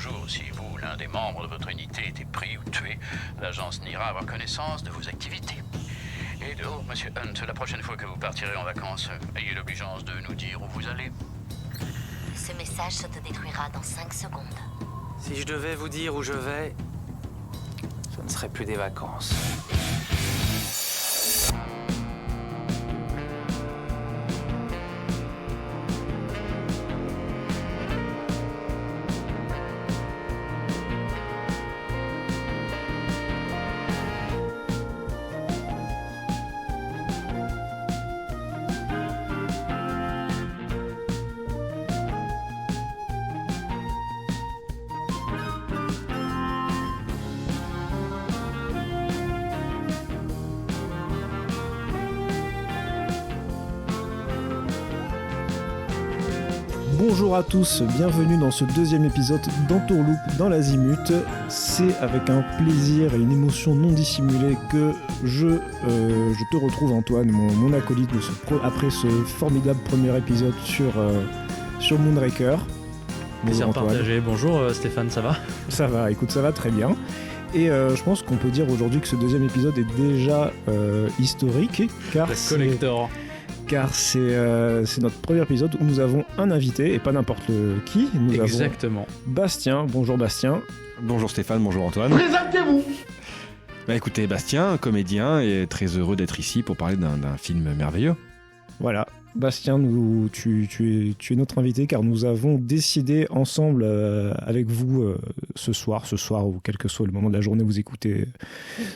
jour, si vous, l'un des membres de votre unité, était pris ou tué, l'agence n'ira avoir connaissance de vos activités. Et de haut, Monsieur Hunt, la prochaine fois que vous partirez en vacances, ayez l'obligeance de nous dire où vous allez. Ce message se détruira dans 5 secondes. Si je devais vous dire où je vais, ce ne serait plus des vacances. Bonjour à tous, bienvenue dans ce deuxième épisode d'Entourloupe dans l'Azimut. C'est avec un plaisir et une émotion non dissimulée que je te retrouve, Antoine, mon acolyte après ce formidable premier épisode sur Moonraker. Plaisir partagé. Bonjour Stéphane, ça va ? Ça va, écoute, ça va très bien. Et je pense qu'on peut dire aujourd'hui que ce deuxième épisode est déjà historique, car c'est notre premier épisode où nous avons un invité, et pas n'importe qui. Nous Exactement. avons Bastien. Bonjour Bastien. Bonjour Stéphane, bonjour Antoine. Présentez-vous. Écoutez, Bastien, comédien, et très heureux d'être ici pour parler d'un film merveilleux. Voilà. Bastien, tu es notre invité car nous avons décidé ensemble avec vous ce soir ou quel que soit le moment de la journée où vous écoutez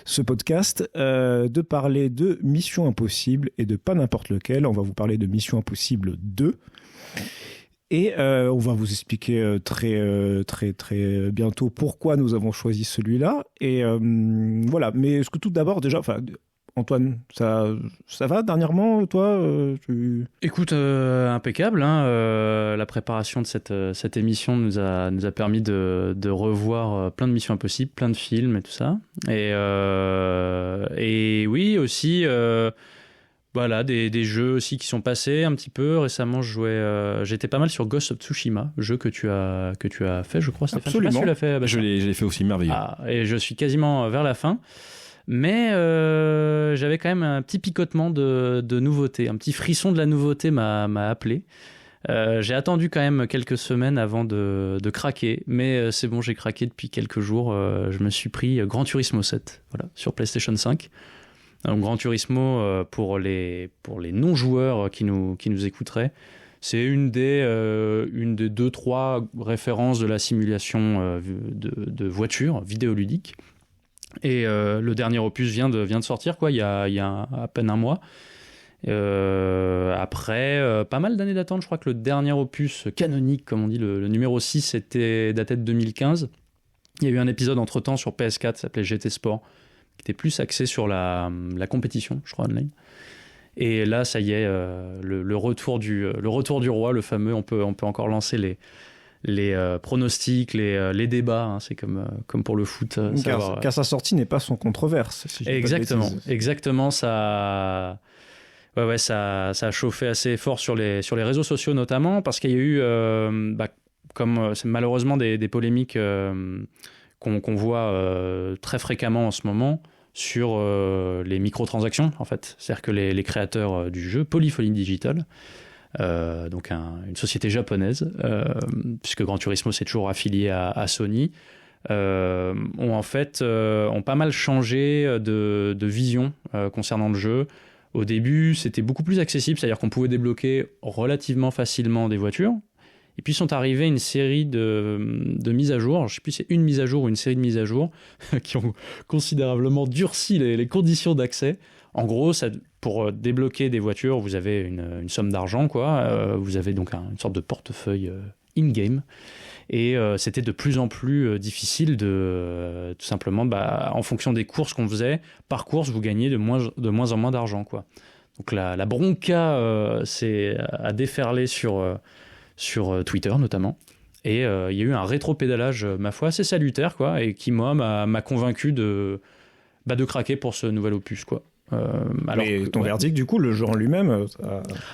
ce podcast, de parler de Mission Impossible et de pas n'importe lequel. On va vous parler de Mission Impossible 2 et on va vous expliquer très bientôt pourquoi nous avons choisi celui-là. Et voilà, mais est-ce que tout d'abord déjà... Antoine, ça va dernièrement, toi Écoute, impeccable. Hein, la préparation de cette émission nous a permis de revoir plein de Missions Impossibles, plein de films et tout ça. Et oui, aussi, voilà, des jeux aussi qui sont passés un petit peu. Récemment, j'étais pas mal sur Ghost of Tsushima, jeu que tu as fait, je crois, Stéphane. Absolument. Tu l'as fait, Je l'ai fait aussi, merveilleux. Et je suis quasiment vers la fin. Mais j'avais quand même un petit picotement de nouveauté, un petit frisson de la nouveauté m'a appelé. J'ai attendu quand même quelques semaines avant de craquer, mais c'est bon, j'ai craqué depuis quelques jours. Je me suis pris Gran Turismo 7, voilà, sur PlayStation 5. Donc, Gran Turismo, pour les non-joueurs qui nous écouteraient, c'est une des 2-3 références de la simulation de voiture vidéoludique. Et le dernier opus vient de sortir, quoi, il y a à peine un mois. Après pas mal d'années d'attente, je crois que le dernier opus canonique, comme on dit, le numéro 6, datait de 2015. Il y a eu un épisode entre-temps sur PS4, ça s'appelait GT Sport, qui était plus axé sur la compétition, je crois, online. Et là, ça y est, le retour du roi, le fameux, on peut encore lancer les pronostics, les débats, hein, c'est comme pour le foot. Car sa sortie n'est pas sans controverse. Si Exactement, ça a chauffé assez fort sur les réseaux sociaux notamment, parce qu'il y a eu, comme c'est malheureusement des polémiques qu'on voit très fréquemment en ce moment sur les microtransactions, en fait. C'est-à-dire que les créateurs du jeu, Polyphony Digital, donc une société japonaise, puisque Gran Turismo c'est toujours affilié à Sony, ont pas mal changé de vision concernant le jeu. Au début, c'était beaucoup plus accessible, c'est-à-dire qu'on pouvait débloquer relativement facilement des voitures. Et puis sont arrivées une série de mises à jour, je ne sais plus si c'est une mise à jour ou une série de mises à jour, qui ont considérablement durci les conditions d'accès. En gros, pour débloquer des voitures, vous avez une somme d'argent, quoi. Vous avez donc une sorte de portefeuille in-game. Et c'était de plus en plus difficile tout simplement, en fonction des courses qu'on faisait, par course, vous gagnez de moins en moins d'argent, quoi. Donc la bronca a déferlé sur Twitter notamment. Et il y a eu un rétro-pédalage, ma foi, assez salutaire, quoi, et qui, moi, m'a convaincu de craquer pour ce nouvel opus, quoi. Mais ton verdict, du coup, le jeu en lui-même,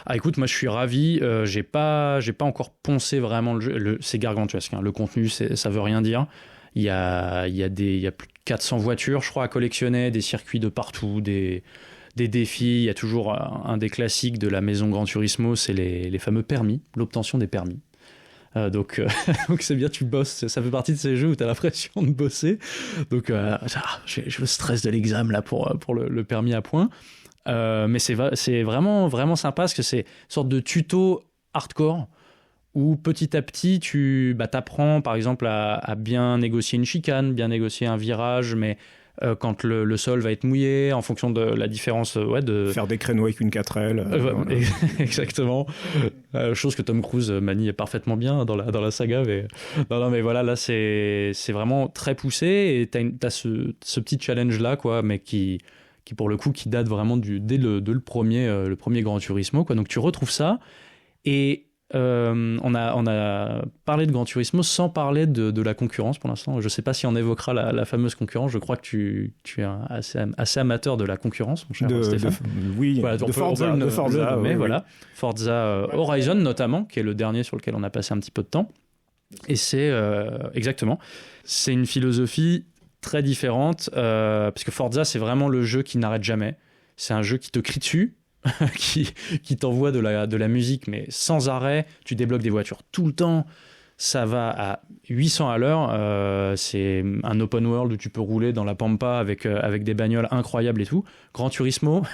Ah écoute, moi je suis ravi. J'ai pas encore poncé vraiment le jeu. C'est gargantuesque. Hein. Le contenu, ça veut rien dire. Il y a plus de 400 voitures, je crois, à collectionner, des circuits de partout, des défis. Il y a toujours un des classiques de la maison Gran Turismo, c'est les fameux permis, l'obtention des permis. Donc c'est bien, tu bosses. Ça fait partie de ces jeux où tu as l'impression de bosser. Donc j'ai le stress de l'examen là pour le permis à points. Mais c'est vraiment, vraiment sympa parce que c'est une sorte de tuto hardcore où petit à petit tu apprends par exemple à bien négocier une chicane, bien négocier un virage, mais quand le sol va être mouillé, en fonction de la différence de... Faire des créneaux avec une 4L. Voilà. Exactement. Chose que Tom Cruise manie parfaitement bien dans la saga. Mais... Non, mais voilà, là, c'est vraiment très poussé. Et t'as ce petit challenge-là, quoi, mais qui pour le coup, qui date vraiment dès le premier Gran Turismo, quoi. Donc, tu retrouves ça. Et... on a parlé de Gran Turismo sans parler de la concurrence pour l'instant. Je ne sais pas si on évoquera la fameuse concurrence. Je crois que tu es assez amateur de la concurrence, mon cher Stéphane. Oui, voilà, de Forza. Mais voilà. Forza Horizon notamment, qui est le dernier sur lequel on a passé un petit peu de temps. Et c'est exactement, c'est une philosophie très différente parce que Forza, c'est vraiment le jeu qui n'arrête jamais. C'est un jeu qui te crie dessus. qui t'envoie de la musique mais sans arrêt, tu débloques des voitures tout le temps, ça va à 800 à l'heure, c'est un open world où tu peux rouler dans la pampa avec des bagnoles incroyables et tout. Gran Turismo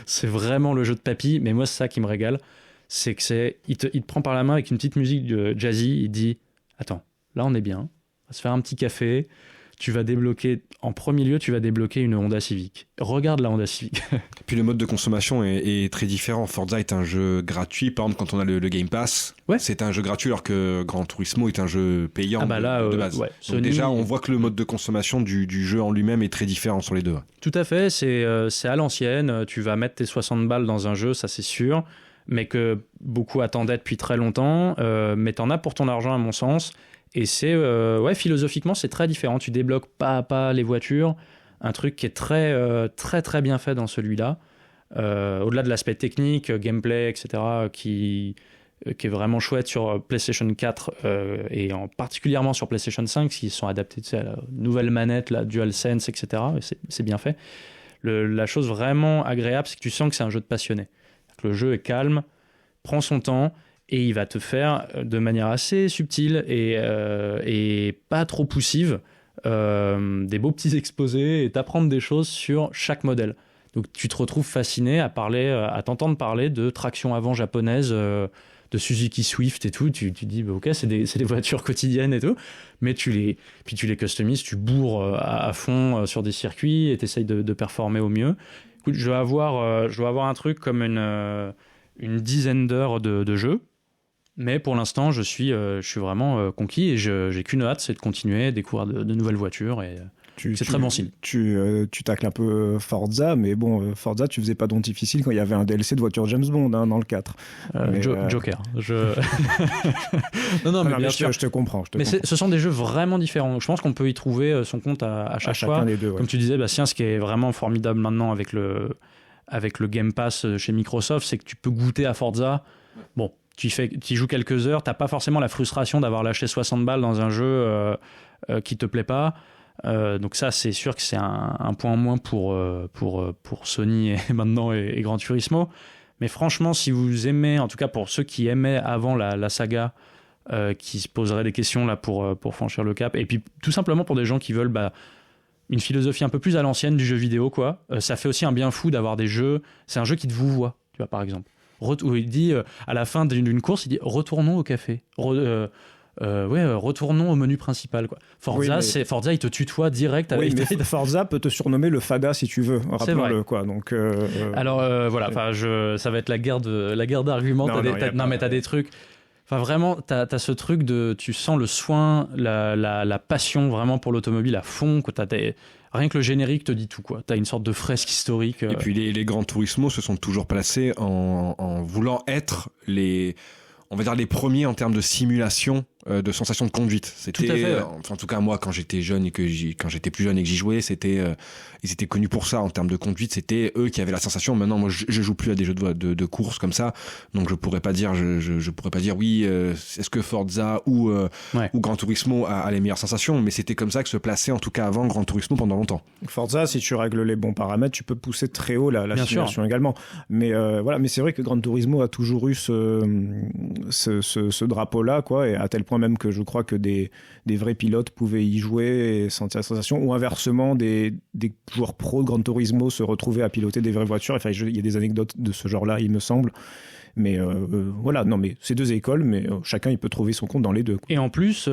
c'est vraiment le jeu de papy, mais moi c'est ça qui me régale, c'est que il te prend par la main avec une petite musique jazzy, il dit attends, là on est bien, on va se faire un petit café. Tu vas débloquer, en premier lieu, une Honda Civic. Regarde la Honda Civic. Puis le mode de consommation est très différent. Forza est un jeu gratuit. Par exemple, quand on a le Game Pass, c'est un jeu gratuit, alors que Gran Turismo est un jeu payant de base. Ouais. Donc déjà, on voit que le mode de consommation du jeu en lui-même est très différent sur les deux. Tout à fait, c'est à l'ancienne. Tu vas mettre tes 60 balles dans un jeu, ça c'est sûr, mais que beaucoup attendaient depuis très longtemps. Mais t'en as pour ton argent, à mon sens. Et c'est, philosophiquement, c'est très différent. Tu débloques pas à pas les voitures. Un truc qui est très, très, très bien fait dans celui-là. Au-delà de l'aspect technique, gameplay, etc., qui est vraiment chouette sur PlayStation 4 et particulièrement sur PlayStation 5, qui sont adaptés à la nouvelle manette, la DualSense, etc. Et c'est bien fait. La chose vraiment agréable, c'est que tu sens que c'est un jeu de passionné. Le jeu est calme, prend son temps. Et il va te faire de manière assez subtile et pas trop poussive des beaux petits exposés et t'apprendre des choses sur chaque modèle. Donc tu te retrouves fasciné à t'entendre parler de traction avant japonaise, de Suzuki Swift et tout. Tu dis ok, c'est des voitures quotidiennes et tout, mais tu les customises, tu bourres à fond sur des circuits et t'essayes de performer au mieux. Écoute, je vais avoir un truc comme une dizaine d'heures de jeu. Mais pour l'instant, je suis vraiment conquis et j'ai qu'une hâte, c'est de continuer à découvrir de nouvelles voitures et c'est très bon signe. Tu tacles un peu Forza, mais bon, Forza, tu faisais pas donc difficile quand il y avait un DLC de voiture James Bond dans le 4. Joker. Non, mais bien sûr. Je te comprends. Ce sont des jeux vraiment différents. Je pense qu'on peut y trouver son compte à chaque fois. Des deux, ouais. Comme tu disais, Bastien, ce qui est vraiment formidable maintenant avec le Game Pass chez Microsoft, c'est que tu peux goûter à Forza. Bon. Tu joues quelques heures, t'as pas forcément la frustration d'avoir lâché 60 balles dans un jeu qui te plaît pas. Donc ça, c'est sûr que c'est un point en moins pour Sony et maintenant et Gran Turismo. Mais franchement, si vous aimez, en tout cas pour ceux qui aimaient avant la saga, qui se poseraient des questions là pour franchir le cap, et puis tout simplement pour des gens qui veulent une philosophie un peu plus à l'ancienne du jeu vidéo, quoi. Ça fait aussi un bien fou d'avoir des jeux. C'est un jeu qui te vouvoie, tu vois, par exemple. Où il dit à la fin d'une course, il dit retournons au café, retournons au menu principal, quoi. Forza, Forza, il te tutoie direct. Oui, mais Forza peut te surnommer le Fada si tu veux. Rappelons-le, quoi. Donc. Alors voilà, ça va être la guerre d'arguments. Mais t'as des trucs. Enfin vraiment, t'as ce truc de, tu sens le soin, la passion vraiment pour l'automobile à fond. Quoi. Rien que le générique te dit tout, quoi. T'as une sorte de fresque historique. Et puis les Gran Turismo se sont toujours placés en voulant être les premiers en termes de simulation de sensation de conduite. C'était, tout à fait, ouais. Enfin, en tout cas, moi, quand j'étais jeune et quand j'étais plus jeune et que j'y jouais, ils étaient connus pour ça en termes de conduite. C'était eux qui avaient la sensation. Maintenant, moi, je joue plus à des jeux de course comme ça, donc je pourrais pas dire oui, est-ce que Forza ou Gran Turismo a les meilleures sensations, mais c'était comme ça que se plaçait en tout cas avant Gran Turismo pendant longtemps. Forza, si tu règles les bons paramètres, tu peux pousser très haut la simulation également. Mais voilà, mais c'est vrai que Gran Turismo a toujours eu ce drapeau-là, quoi, et à tel point même que je crois que des vrais pilotes pouvaient y jouer et sentir la sensation, ou inversement, des joueurs pro de Gran Turismo se retrouvaient à piloter des vraies voitures. Enfin, il y a des anecdotes de ce genre-là, il me semble. Mais voilà, non, mais c'est deux écoles, mais chacun il peut trouver son compte dans les deux, quoi. Et en plus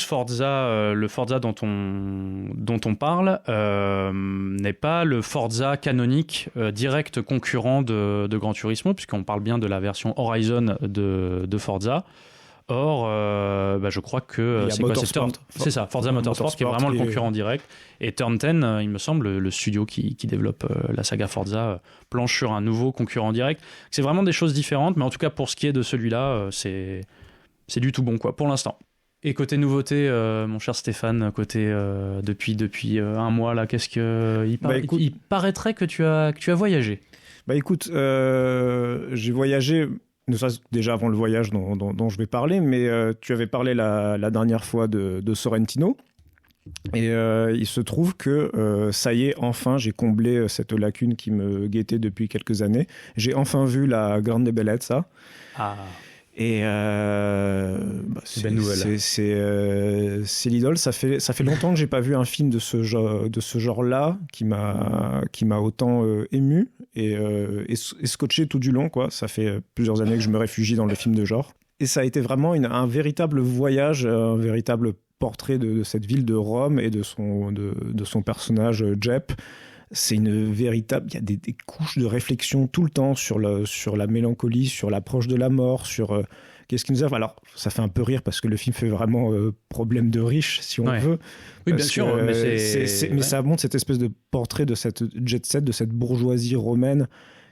Forza, le Forza dont on parle n'est pas le Forza canonique direct concurrent de Gran Turismo, puisqu'on parle bien de la version Horizon de Forza. Or, je crois que c'est ça, Forza Motorsport qui est vraiment le concurrent direct. Et Turn 10, il me semble, le studio qui développe la saga Forza, planche sur un nouveau concurrent direct. C'est vraiment des choses différentes, mais en tout cas, pour ce qui est de celui-là, c'est du tout bon, quoi, pour l'instant. Et côté nouveauté, mon cher Stéphane, depuis un mois, là, qu'est-ce que il paraîtrait que tu as voyagé. Bah écoute, j'ai voyagé. Ça, déjà avant le voyage dont je vais parler, mais tu avais parlé la dernière fois de Sorrentino, et il se trouve que ça y est, enfin j'ai comblé cette lacune qui me guettait depuis quelques années. J'ai enfin vu la Grande Bellezza. Et c'est belle nouvelle. C'est l'idole. Ça fait longtemps que j'ai pas vu un film de ce genre-là qui m'a autant ému et scotché tout du long, quoi. Ça fait plusieurs années que je me réfugie dans le film de genre. Et ça a été vraiment un véritable voyage, un véritable portrait de cette ville de Rome et de son personnage Jep. C'est une véritable... Il y a des couches de réflexion tout le temps sur la mélancolie, sur l'approche de la mort, sur qu'est-ce qui nous arrive. Alors, ça fait un peu rire parce que le film fait vraiment problème de riche, si on veut. Oui, bien sûr, mais ça montre cette espèce de portrait de cette jet set, de cette bourgeoisie romaine,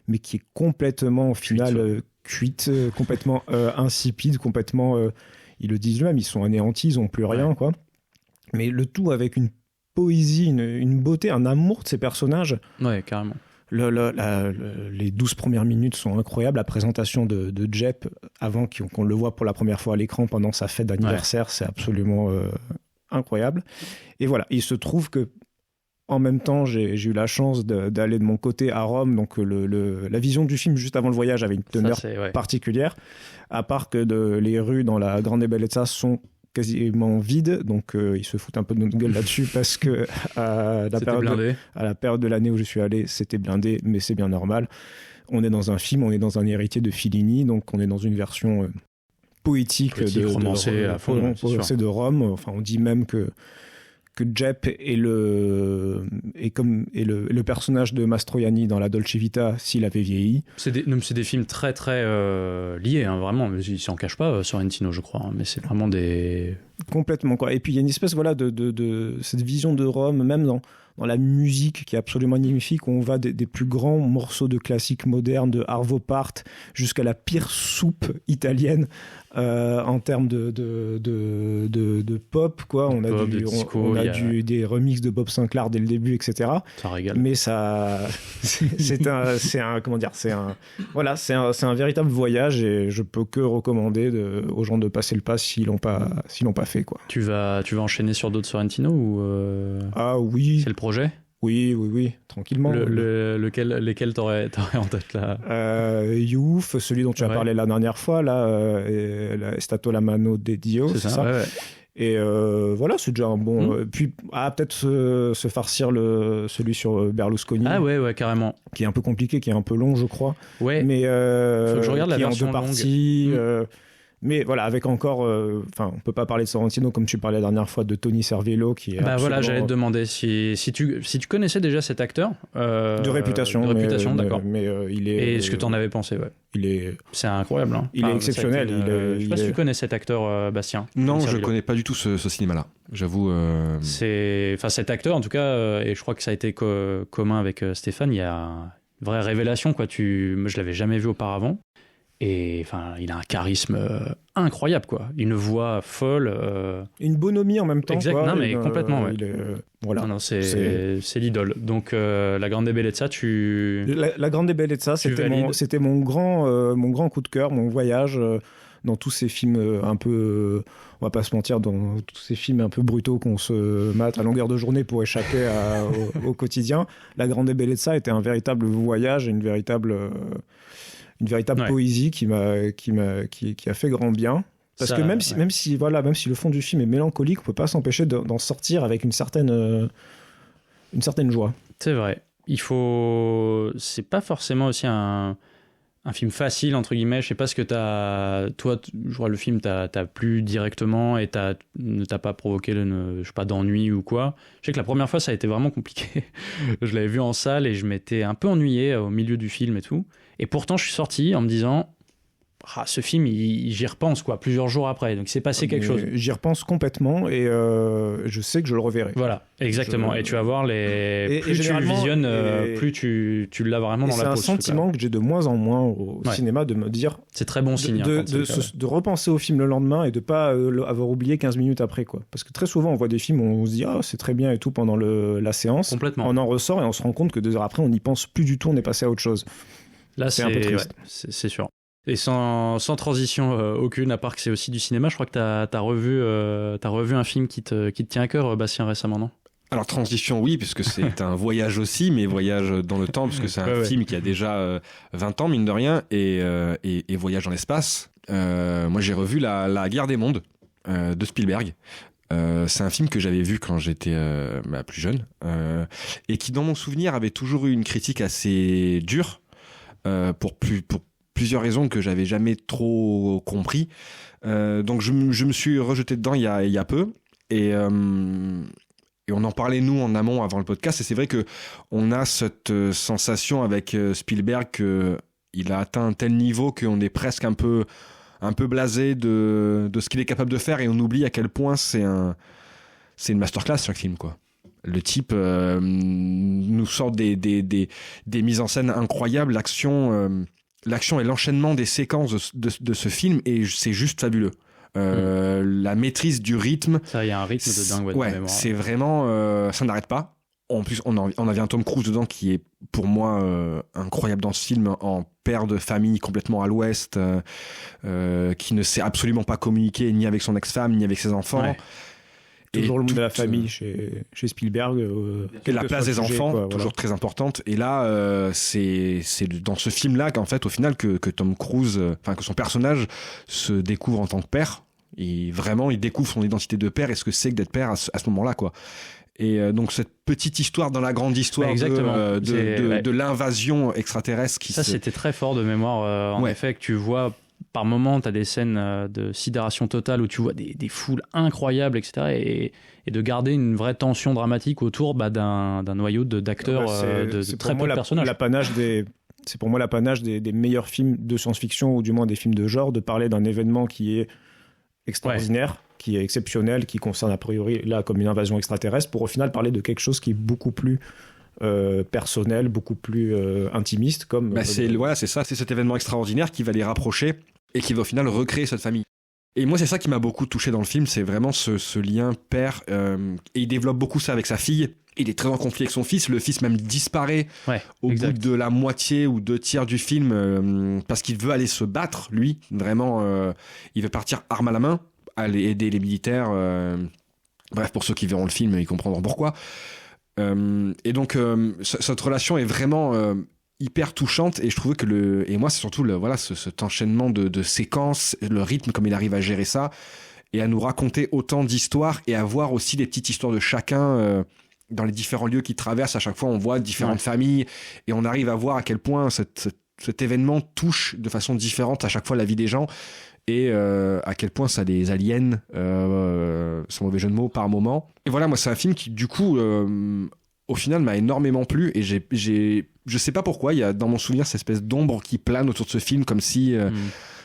mais qui est complètement, au final, cuite, complètement insipide, complètement... ils le disent eux-mêmes, ils sont anéantis, ils n'ont plus rien, quoi. Mais le tout avec une poésie, une beauté, un amour de ces personnages. Ouais, carrément. Les 12 premières minutes sont incroyables. La présentation de Jep, avant qu'on le voit pour la première fois à l'écran pendant sa fête d'anniversaire, c'est absolument incroyable. Et voilà, il se trouve que en même temps, j'ai eu la chance d'aller de mon côté à Rome, donc la vision du film juste avant le voyage avait une teneur particulière, à part que les rues dans la Grande Bellezza sont quasiment vides, donc ils se foutent un peu de notre gueule là-dessus parce que à la période de l'année où je suis allé, c'était blindé, mais c'est bien normal. On est dans un film, on est dans un héritier de Fellini, donc on est dans une version poétique romancée à fond, de Rome. Enfin, on dit même que Jep est le personnage de Mastroianni dans la Dolce Vita s'il avait vieilli. C'est des films très très liés, hein, vraiment. Il s'en cache pas, Sorrentino, je crois, hein, mais c'est vraiment des... Complètement, quoi. Et puis il y a une espèce de cette vision de Rome, même dans la musique qui est absolument magnifique. On va des plus grands morceaux de classiques modernes, de Arvo Part, jusqu'à la pire soupe italienne en termes de pop, quoi. On a des remixes de Bob Sinclair dès le début, etc. Ça régale. Mais ça, c'est un véritable voyage et je peux que recommander aux gens de passer le pas s'ils l'ont pas fait, quoi. Tu vas enchaîner sur d'autres Sorrentino ou Ah oui. C'est le projet ? Oui, tranquillement. Lesquels t'aurais en tête là Youf, celui dont tu as parlé la dernière fois, là, Stato la mano de Dio, c'est ça. Ouais. Et voilà, c'est déjà un bon. Puis peut-être se farcir celui sur Berlusconi. Ah ouais, carrément. Qui est un peu compliqué, qui est un peu long, je crois. Ouais. Mais faut que je regarde la version en deux parties. Mais voilà, avec encore... on peut pas parler de Sorrentino comme tu parlais la dernière fois de Tony Cervello qui est voilà, j'allais te demander si tu connaissais déjà cet acteur. De réputation, d'accord. Mais il est... Et ce que tu en avais pensé, c'est incroyable. Hein. Il est exceptionnel. Je sais pas si tu connais cet acteur, Bastien. Non, je connais pas du tout ce cinéma-là. J'avoue... cet acteur, en tout cas, et je crois que ça a été commun avec Stéphane, il y a une vraie révélation, quoi. Moi, je l'avais jamais vu auparavant. Et enfin, il a un charisme incroyable, quoi. Une voix folle. Une bonhomie en même temps. Exact. Quoi. Non, mais complètement. Ouais. Voilà. Non, c'est l'idole. Donc, La Grande Bellezza, La Grande Bellezza, c'était mon grand coup de cœur, mon voyage dans tous ces films un peu. On va pas se mentir, dans tous ces films un peu brutaux qu'on se mate à longueur de journée pour échapper au quotidien. La Grande Bellezza était un véritable voyage, une véritable poésie qui a fait grand bien. Parce que même si le fond du film est mélancolique, on peut pas s'empêcher d'en sortir avec une certaine joie. C'est vrai. C'est pas forcément aussi un film facile, entre guillemets. Je sais pas ce que toi, je vois le film t'as plu directement et ne t'a pas provoqué d'ennui ou quoi. Je sais que la première fois, ça a été vraiment compliqué. Je l'avais vu en salle et je m'étais un peu ennuyé au milieu du film et tout. Et pourtant, je suis sorti en me disant, ce film, j'y repense, quoi, plusieurs jours après. Donc, il s'est passé quelque chose. J'y repense complètement et je sais que je le reverrai. Voilà, exactement. Et tu vas voir, plus tu le visionnes, plus tu l'as vraiment dans la peau. C'est un sentiment que j'ai de moins en moins au cinéma, de me dire... C'est très bon signe. De repenser au film le lendemain et de ne pas avoir oublié 15 minutes après, quoi. Parce que très souvent, on voit des films où on se dit « Ah, c'est très bien » et tout pendant la séance. Complètement. On en ressort et on se rend compte que 2 heures après, on n'y pense plus du tout, on est passé à autre chose. Là, c'est un peu triste. C'est sûr. Et sans transition aucune, à part que c'est aussi du cinéma, je crois que t'as revu un film qui te tient à cœur, Bastien, récemment, non ? Alors, transition, oui, puisque c'est un voyage aussi, mais voyage dans le temps, puisque c'est un film qui a déjà 20 ans, mine de rien, et voyage dans l'espace. Moi, j'ai revu La Guerre des mondes de Spielberg. C'est un film que j'avais vu quand j'étais plus jeune, et qui, dans mon souvenir, avait toujours eu une critique assez dure, pour plusieurs raisons que j'avais jamais trop compris. Donc je me suis rejeté dedans il y a peu et on en parlait nous en amont avant le podcast, et c'est vrai que on a cette sensation avec Spielberg qu'il a atteint un tel niveau qu'on est presque un peu blasé de ce qu'il est capable de faire, et on oublie à quel point c'est une masterclass chaque film, quoi. Le type nous sort des mises en scène incroyables, l'action et l'enchaînement des séquences de ce film, et c'est juste fabuleux. La maîtrise du rythme. Ça, il y a un rythme de dingue. Ouais, c'est vraiment... ça n'arrête pas. En plus, on avait un Tom Cruise dedans qui est, pour moi, incroyable dans ce film, en père de famille complètement à l'ouest, qui ne sait absolument pas communiquer ni avec son ex-femme, ni avec ses enfants. Ouais. Toujours le monde de la famille chez Spielberg. La place des enfants, toujours très importante. Et là, c'est dans ce film-là qu'en fait, au final, que Tom Cruise, que son personnage se découvre en tant que père. Et vraiment, il découvre son identité de père et ce que c'est que d'être père à ce moment-là, quoi. Et donc cette petite histoire dans la grande histoire de l'invasion extraterrestre c'était très fort de mémoire, en effet, que tu vois. Par moments, tu as des scènes de sidération totale où tu vois des foules incroyables, etc. Et de garder une vraie tension dramatique autour d'un noyau d'acteurs, de très peu de personnages. C'est pour moi l'apanage des meilleurs films de science-fiction, ou du moins des films de genre, de parler d'un événement qui est extraordinaire, qui est exceptionnel, qui concerne a priori là comme une invasion extraterrestre, pour au final parler de quelque chose qui est beaucoup plus... personnel, beaucoup plus intimiste, comme... c'est ça, c'est cet événement extraordinaire qui va les rapprocher et qui va au final recréer cette famille. Et moi, c'est ça qui m'a beaucoup touché dans le film, c'est vraiment ce lien père, et il développe beaucoup ça avec sa fille. Il est très en conflit avec son fils, le fils même disparaît au bout de la moitié ou 2/3 du film, parce qu'il veut aller se battre, lui, vraiment, il veut partir arme à la main, aller aider les militaires, bref, pour ceux qui verront le film, ils comprendront pourquoi. Et donc cette relation est vraiment hyper touchante, et je trouvais et moi c'est surtout cet enchaînement de séquences, le rythme, comme il arrive à gérer ça et à nous raconter autant d'histoires, et à voir aussi des petites histoires de chacun dans les différents lieux qu'il traverse. À chaque fois on voit différentes familles, et on arrive à voir à quel point cet événement touche de façon différente à chaque fois la vie des gens, et à quel point ça les aliène, sans mauvais jeu de mots, par moment. Et voilà, moi c'est un film qui du coup au final m'a énormément plu, et je sais pas pourquoi, il y a dans mon souvenir cette espèce d'ombre qui plane autour de ce film, comme si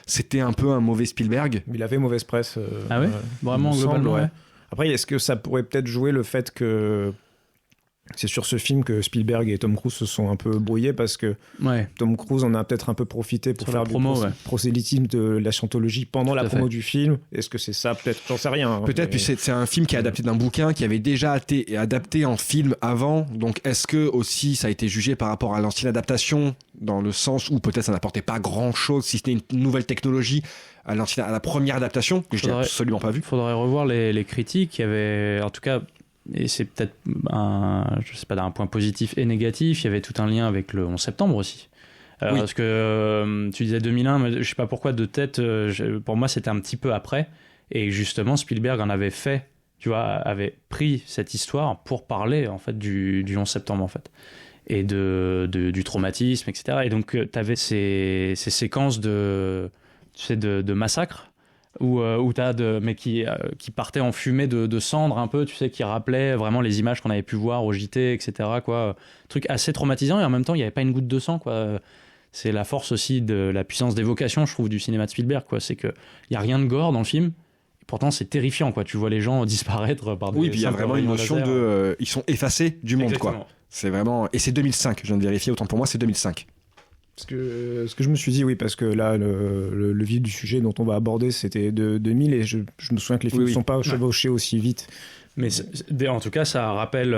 c'était un peu un mauvais Spielberg. Il avait mauvaise presse. Ah ouais, vraiment globalement. Ouais. Après, est-ce que ça pourrait peut-être jouer le fait que C'est sur ce film que Spielberg et Tom Cruise se sont un peu brouillés parce que Tom Cruise en a peut-être un peu profité pour faire du prosélytisme de la scientologie pendant la promo du film. Est-ce que c'est ça? Peut-être, j'en sais rien. Peut-être, puis c'est un film qui est adapté d'un bouquin qui avait déjà été adapté en film avant. Donc est-ce que aussi ça a été jugé par rapport à l'ancienne adaptation, dans le sens où peut-être ça n'apportait pas grand-chose si c'était une nouvelle technologie à la première adaptation, que je n'ai absolument pas vu. Il faudrait revoir les critiques. Il y avait, en tout cas... Et c'est peut-être d'un point positif et négatif, il y avait tout un lien avec le 11 septembre aussi. Parce que tu disais 2001, mais je sais pas pourquoi de tête, pour moi c'était un petit peu après. Et justement, Spielberg en avait fait, tu vois, avait pris cette histoire pour parler en fait du 11 septembre en fait. Et du traumatisme, etc. Et donc tu avais ces séquences de massacres. Où t'as mais qui partait en fumée de cendres un peu, tu sais, qui rappelait vraiment les images qu'on avait pu voir au JT, etc. quoi. Truc assez traumatisant, et en même temps il n'y avait pas une goutte de sang, quoi. C'est la force aussi de la puissance d'évocation, je trouve, du cinéma de Spielberg, quoi. C'est qu'il n'y a rien de gore dans le film, et pourtant c'est terrifiant, quoi. Tu vois les gens disparaître par des... Oui, puis il y a vraiment une notion de... ils sont effacés du monde. Exactement. Quoi. C'est vraiment... Et c'est 2005, je viens de vérifier, autant pour moi c'est 2005. Ce que je me suis dit, oui, parce que là, le vif du sujet dont on va aborder, c'était de 2000, et je me souviens que les films ne sont pas chevauchés aussi vite. Mais en tout cas, ça rappelle,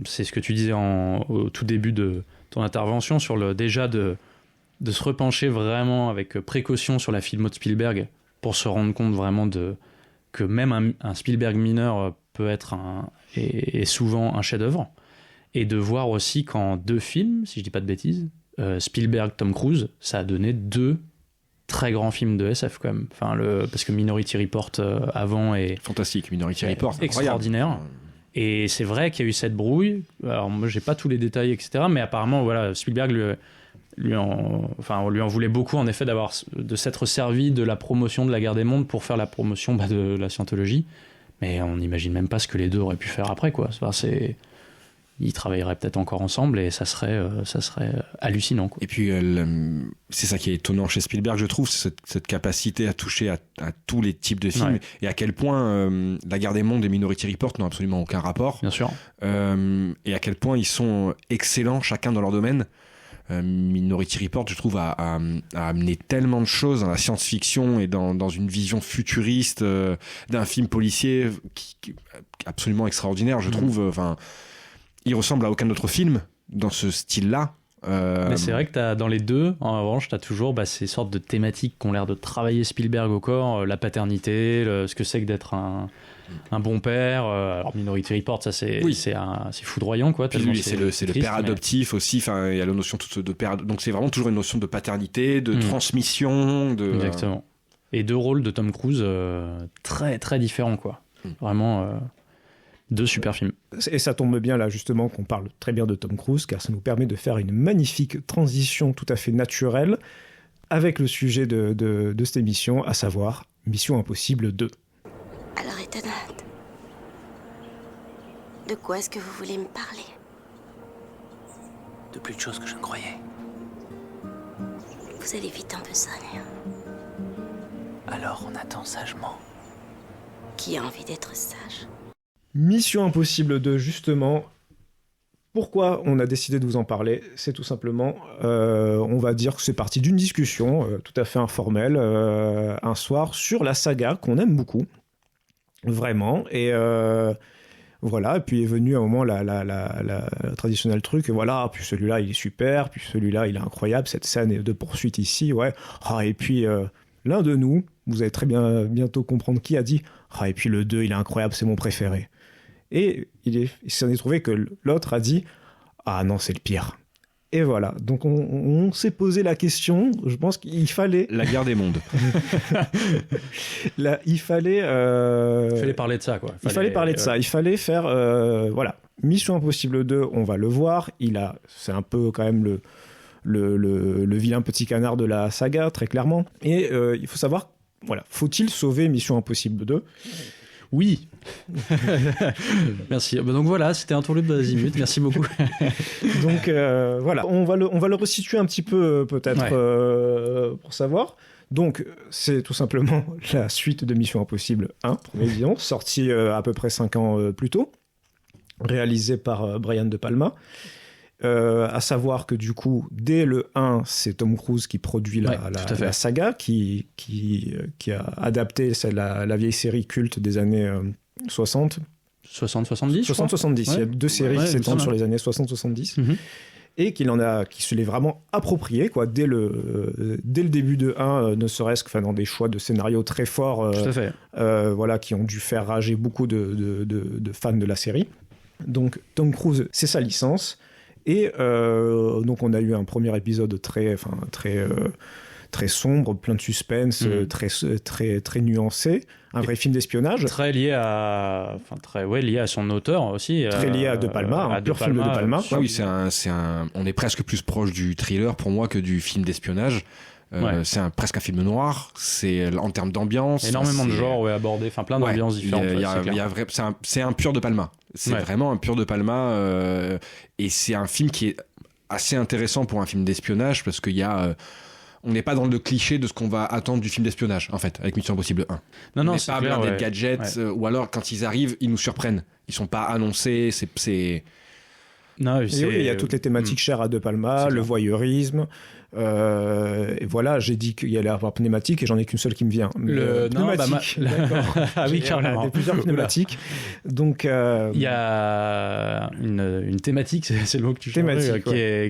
c'est ce que tu disais au tout début de ton intervention, sur déjà de se repencher vraiment avec précaution sur la filmo de Spielberg, pour se rendre compte vraiment que même un Spielberg mineur peut être et souvent un chef-d'œuvre, et de voir aussi qu'en 2 films, si je dis pas de bêtises, Spielberg, Tom Cruise, ça a donné 2 très grands films de SF quand même. Parce que Minority Report avant est fantastique, Minority Report, extraordinaire. Et c'est vrai qu'il y a eu cette brouille. Alors moi j'ai pas tous les détails, etc. Mais apparemment voilà, Spielberg on lui en voulait beaucoup en effet de s'être servi de la promotion de La Guerre des Mondes pour faire la promotion de la scientologie. Mais on n'imagine même pas ce que les deux auraient pu faire après, quoi. Ils travailleraient peut-être encore ensemble, et ça serait hallucinant, quoi. Et puis c'est ça qui est étonnant chez Spielberg, je trouve, c'est cette capacité à toucher à tous les types de films, et à quel point La Guerre des Mondes et Minority Report n'ont absolument aucun rapport. Bien sûr. Et à quel point ils sont excellents chacun dans leur domaine. Minority Report, je trouve, a amené tellement de choses dans la science-fiction et dans une vision futuriste d'un film policier qui est absolument extraordinaire, je trouve. Il ressemble à aucun autre film dans ce style-là. Mais c'est vrai que dans les deux, en revanche, tu as toujours ces sortes de thématiques qui ont l'air de travailler Spielberg au corps, la paternité, ce que c'est que d'être un bon père. Alors Minority Report, ça c'est foudroyant, quoi. Puis lui, c'est le père adoptif aussi. Enfin, il y a la notion de père. Donc c'est vraiment toujours une notion de paternité, de transmission. Exactement. Et 2 rôles de Tom Cruise très très différents, quoi. Vraiment. 2 super films. Et ça tombe bien là justement qu'on parle très bien de Tom Cruise, car ça nous permet de faire une magnifique transition tout à fait naturelle avec le sujet de cette émission, à savoir Mission Impossible 2. Alors étonnante, de quoi est-ce que vous voulez me parler? De plus de choses que je ne croyais. Vous allez vite en besogne. Alors on attend sagement. Qui a envie d'être sage? Mission Impossible 2, justement. Pourquoi on a décidé de vous en parler? C'est tout simplement, on va dire que c'est parti d'une discussion tout à fait informelle un soir sur la saga qu'on aime beaucoup, vraiment. Et voilà, et puis est venu à un moment la traditionnel truc, voilà, puis celui-là il est super, puis celui-là il est incroyable, cette scène de poursuite ici, ouais. Et puis l'un de nous, vous allez très bien bientôt comprendre qui a dit, et puis le 2 il est incroyable, c'est mon préféré. Et il s'en est trouvé que l'autre a dit « Ah non, c'est le pire ». Et voilà, donc on s'est posé la question, je pense qu'il fallait... La Guerre des Mondes. Il fallait parler de ça, quoi. Il fallait parler de ça, il fallait faire... voilà, Mission Impossible 2, on va le voir, c'est un peu quand même le vilain petit canard de la saga, très clairement. Et il faut savoir, voilà, faut-il sauver Mission Impossible 2 ? Oui. Merci. Donc voilà, c'était un tour de d'azimut. Merci beaucoup. Donc voilà, on va le resituer un petit peu peut-être pour savoir. Donc c'est tout simplement la suite de Mission Impossible 1, première vision, sortie à peu près 5 ans plus tôt. réalisé par Brian De Palma. À savoir que du coup, dès le 1, c'est Tom Cruise qui produit la saga, qui a adapté la vieille série culte des années 60. 60-70 60-70, il y a 2 séries qui s'étendent sur les années 60-70. Et qui se l'est vraiment approprié, quoi, dès le début de 1, ne serait-ce que dans des choix de scénario très forts, qui ont dû faire rager beaucoup de fans de la série. Donc Tom Cruise, c'est sa licence. Et donc on a eu un premier épisode très sombre, plein de suspense, très nuancé, un vrai film d'espionnage. Très lié à son auteur aussi. Très lié à De Palma, un pur film de De Palma. Oui, on est presque plus proche du thriller pour moi que du film d'espionnage. C'est presque un film noir. C'est en termes d'ambiance. Énormément de genres abordés, plein d'ambiances différentes. C'est un pur De Palma. C'est vraiment un pur De Palma. Et c'est un film qui est assez intéressant pour un film d'espionnage parce qu'il y a. On n'est pas dans le cliché de ce qu'on va attendre du film d'espionnage, en fait, avec Mission Impossible 1. On n'est pas blindé de gadgets, ou alors quand ils arrivent, ils nous surprennent. Ils sont pas annoncés, Non, il y a toutes les thématiques chères à De Palma, le voyeurisme. Et voilà, j'ai dit qu'il y allait avoir pneumatique et j'en ai qu'une seule qui me vient. Pneumatique. Ah oui, carrément. Il y a plusieurs pneumatiques. Donc, il y a une thématique, c'est le mot que tu cherches,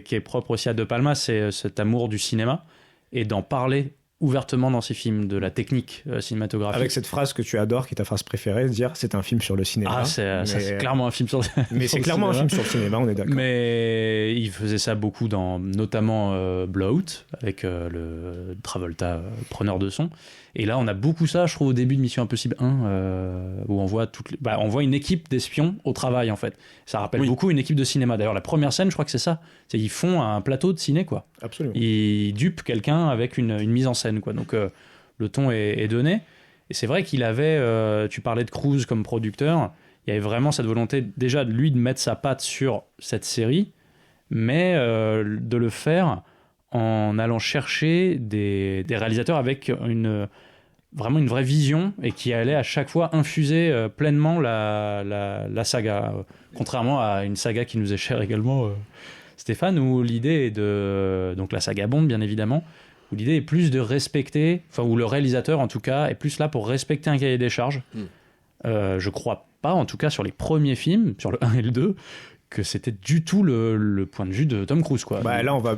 qui est propre aussi à De Palma, c'est cet amour du cinéma et d'en parler ouvertement dans ses films, de la technique cinématographique. Avec cette phrase que tu adores, qui est ta phrase préférée, de dire c'est un film sur le cinéma. C'est clairement un film sur le cinéma. Mais c'est clairement un film sur le cinéma, on est d'accord. Mais il faisait ça beaucoup dans notamment Blowout, avec le Travolta preneur de son. Et là, on a beaucoup ça, je trouve, au début de Mission Impossible 1, où on voit une équipe d'espions au travail, en fait. Ça rappelle beaucoup une équipe de cinéma. D'ailleurs, la première scène, je crois que c'est ça. Ils font un plateau de ciné, quoi. Absolument. Ils dupent quelqu'un avec une mise en scène, quoi. Donc, le ton est donné. Et c'est vrai qu'il avait... tu parlais de Cruise comme producteur. Il y avait vraiment cette volonté, déjà, de lui, de mettre sa patte sur cette série, mais de le faire en allant chercher des réalisateurs avec vraiment une vraie vision et qui allait à chaque fois infuser pleinement la saga, contrairement à une saga qui nous est chère également, Stéphane, où l'idée est donc la saga Bond bien évidemment, où l'idée est plus de respecter, où le réalisateur en tout cas est plus là pour respecter un cahier des charges. Je crois pas, en tout cas sur les premiers films, sur le 1 et le 2, que c'était du tout le point de vue de Tom Cruise, quoi. Là on va...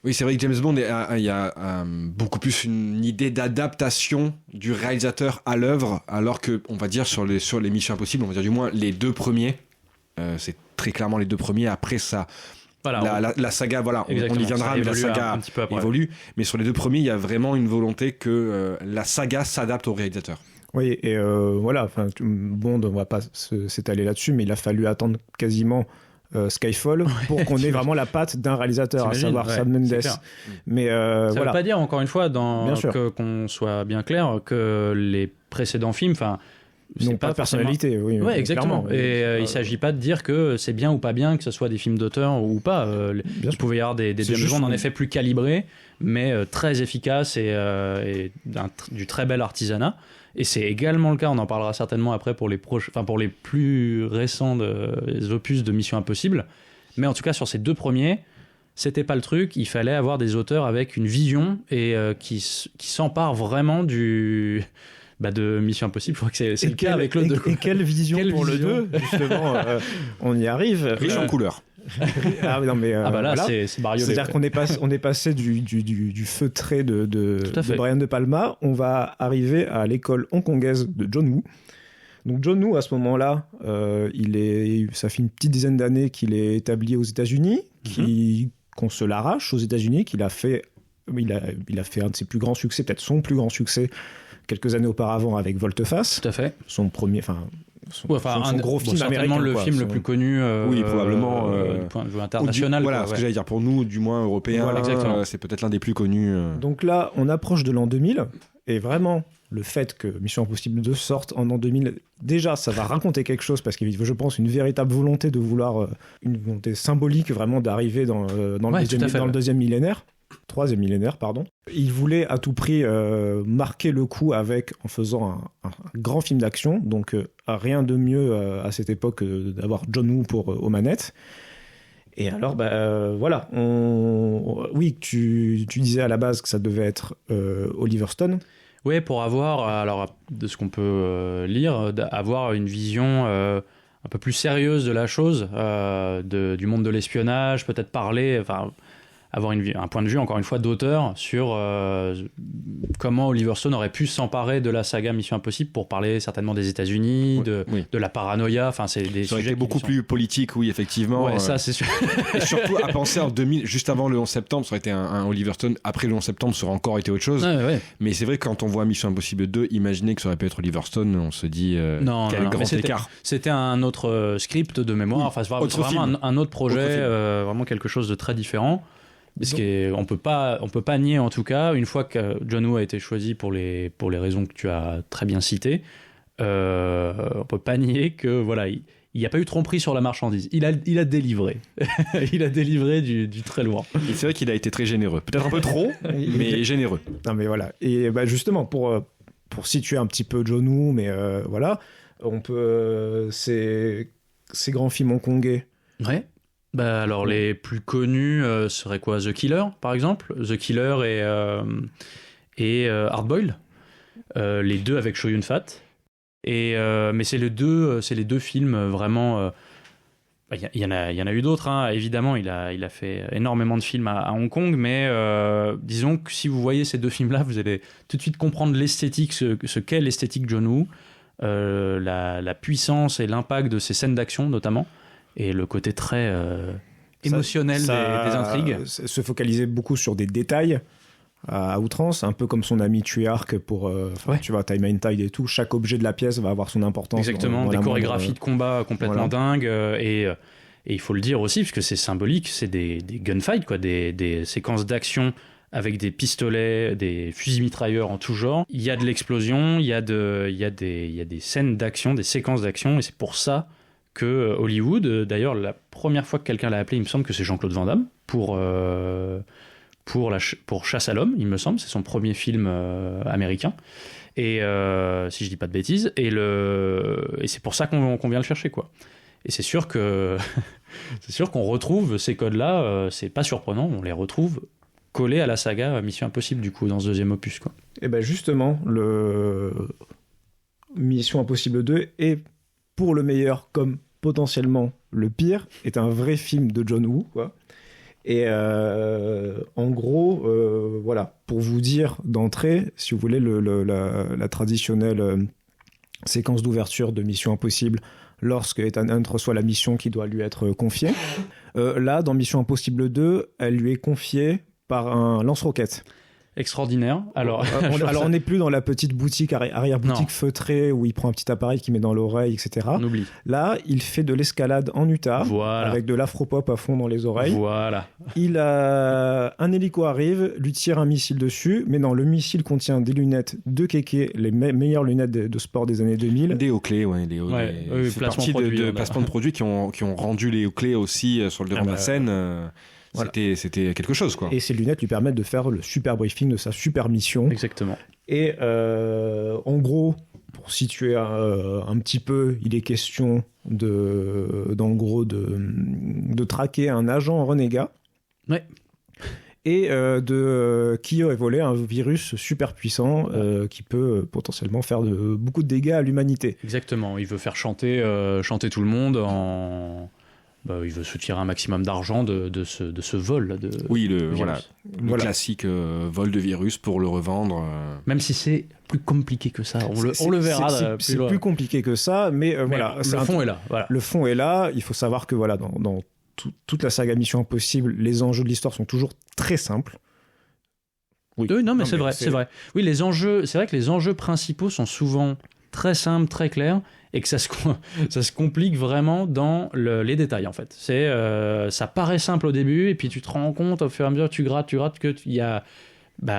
Oui, c'est vrai que James Bond, il y a beaucoup plus une idée d'adaptation du réalisateur à l'œuvre, alors que, on va dire, sur les Missions Impossibles, on va dire du moins les 2 premiers, c'est très clairement les 2 premiers, après ça... Voilà, la saga, on y viendra, mais la saga évolue. Mais sur les 2 premiers, il y a vraiment une volonté que la saga s'adapte au réalisateur. Oui, et Bond, on va pas s'étaler là-dessus, mais il a fallu attendre quasiment... Skyfall pour qu'on ait vraiment la patte d'un réalisateur, à savoir Sam Mendes. Mais ça veut pas dire, encore une fois, qu'on soit bien clair, que les précédents films, n'ont pas de personnalité. Oui, exactement. Et il s'agit pas de dire que c'est bien ou pas bien, que ce soit des films d'auteur ou pas. Il pouvait y avoir des James Bond en effet plus calibrés, mais très efficaces et du très bel artisanat. Et c'est également le cas, on en parlera certainement après pour les plus récents des opus de Mission Impossible. Mais en tout cas, sur ces 2 premiers, c'était pas le truc. Il fallait avoir des auteurs avec une vision et qui s'emparent vraiment de Mission Impossible. Je crois que c'est le cas avec le 2. Et quelle vision pour le 2 justement, on y arrive. Riche en couleurs. C'est bariolé. C'est-à-dire qu'on est passé du feutré de Brian De Palma, on va arriver à l'école hongkongaise de John Woo. Donc John Woo, à ce moment-là, ça fait une petite dizaine d'années qu'il est établi aux États-Unis, qu'on se l'arrache aux États-Unis, il a fait un de ses plus grands succès, peut-être son plus grand succès, quelques années auparavant avec Volte-Face. Tout à fait. Son premier... son gros film américain, le film le plus connu probablement du point de vue international. Ce que j'allais dire, pour nous, du moins européens, c'est peut-être l'un des plus connus. Donc là, on approche de l'an 2000, et vraiment, le fait que Mission Impossible 2 sorte en an 2000, déjà, ça va raconter quelque chose, parce qu'il y a, je pense, une véritable volonté de vouloir, une volonté symbolique, vraiment, d'arriver dans le deuxième millénaire. 3e millénaire, pardon. Il voulait à tout prix marquer le coup en faisant un grand film d'action, donc rien de mieux à cette époque d'avoir John Woo aux manettes. Et alors, voilà, oui, tu disais à la base que ça devait être Oliver Stone. Oui, pour avoir, alors de ce qu'on peut lire, avoir une vision un peu plus sérieuse de la chose, du monde de l'espionnage, peut-être parler, enfin, avoir un point de vue, encore une fois, d'auteur sur comment Oliver Stone aurait pu s'emparer de la saga Mission Impossible pour parler certainement des États-Unis, de la paranoïa. Enfin, c'est des ça aurait sujets été beaucoup plus politique, oui, effectivement. Ouais, ça, c'est sûr. Et surtout, à penser en 2000, juste avant le 11 septembre, ça aurait été un Oliver Stone. Après le 11 septembre, ça aurait encore été autre chose. Ouais. Mais c'est vrai que quand on voit Mission Impossible 2, imaginer que ça aurait pu être Oliver Stone, on se dit quel grand écart. C'était un autre script de mémoire. Oui, enfin, c'est vraiment un autre projet, vraiment quelque chose de très différent. On peut pas nier, en tout cas, une fois que John Woo a été choisi pour les raisons que tu as très bien citées, on peut pas nier que voilà, il n'y a pas eu tromperie sur la marchandise. Il a délivré. Il a délivré du très loin. Et c'est vrai qu'il a été très généreux. Peut-être un peu trop, mais généreux. Non mais voilà. Et justement, pour situer un petit peu John Woo, mais voilà, on peut ces grands films hongkongais. Ouais. Alors les plus connus seraient quoi? The Killer, par exemple. The Killer et Hard Boiled. Les deux avec Chow Yun-fat. Mais c'est les deux films vraiment... Il y en a eu d'autres, hein. Évidemment, il a fait énormément de films à Hong Kong, mais disons que si vous voyez ces deux films-là, vous allez tout de suite comprendre l'esthétique, ce qu'est l'esthétique John Woo, la puissance et l'impact de ces scènes d'action, notamment. Et le côté très émotionnel des intrigues. Se focaliser beaucoup sur des détails à outrance, un peu comme son ami Tuyark pour tu vois, Time and Tide et tout. Chaque objet de la pièce va avoir son importance. Exactement, des chorégraphies de combat complètement dingues. Et il faut le dire aussi, parce que c'est symbolique, c'est des gunfights, quoi, des séquences d'action avec des pistolets, des fusils mitrailleurs en tout genre. Il y a de l'explosion, il y a des scènes d'action, des séquences d'action, et c'est pour ça que Hollywood, d'ailleurs, la première fois que quelqu'un l'a appelé, il me semble que c'est Jean-Claude Van Damme, pour Chasse à l'homme, il me semble, c'est son premier film américain, et si je dis pas de bêtises, et c'est pour ça qu'on vient le chercher, quoi. Et c'est sûr qu'on retrouve ces codes-là, c'est pas surprenant, on les retrouve collés à la saga Mission Impossible, du coup, dans ce deuxième opus, quoi. Et justement, le Mission Impossible 2 est, pour le meilleur comme potentiellement le pire, est un vrai film de John Woo, quoi. Et en gros, voilà, pour vous dire d'entrée, si vous voulez, la traditionnelle séquence d'ouverture de Mission Impossible lorsque Ethan Hunt reçoit la mission qui doit lui être confiée. Là, dans Mission Impossible 2, elle lui est confiée par un lance-roquettes. Extraordinaire. Alors, on n'est plus dans la petite boutique, arrière-boutique feutrée où il prend un petit appareil qu'il met dans l'oreille, etc. On oublie. Là, il fait de l'escalade en Utah, avec de l'afropop à fond dans les oreilles. Voilà. Un hélico arrive, lui tire un missile dessus, mais non, le missile contient des lunettes de kéké, les meilleures lunettes de sport des années 2000. Des Oakley, c'est partie de placements de produits qui ont rendu les Oakley aussi sur le devant de la scène. Voilà. C'était quelque chose, quoi. Et ces lunettes lui permettent de faire le super briefing de sa super mission. Exactement. Et en gros, pour situer un petit peu, il est question de traquer un agent renégat. Ouais. Et qui aurait volé un virus super puissant qui peut potentiellement faire beaucoup de dégâts à l'humanité. Exactement. Il veut faire chanter tout le monde il veut se tirer un maximum d'argent de ce vol de le classique vol de virus pour le revendre. Même si c'est plus compliqué que ça, on le verra. C'est plus compliqué que ça, mais voilà. Le fond est là. Voilà. Le fond est là. Il faut savoir que voilà, dans toute la saga Mission Impossible, les enjeux de l'histoire sont toujours très simples. Oui, mais c'est vrai. Oui, c'est vrai que les enjeux principaux sont souvent très simples, très clairs, et que ça se complique vraiment dans les détails, en fait. Ça paraît simple au début, et puis tu te rends compte au fur et à mesure, tu grattes que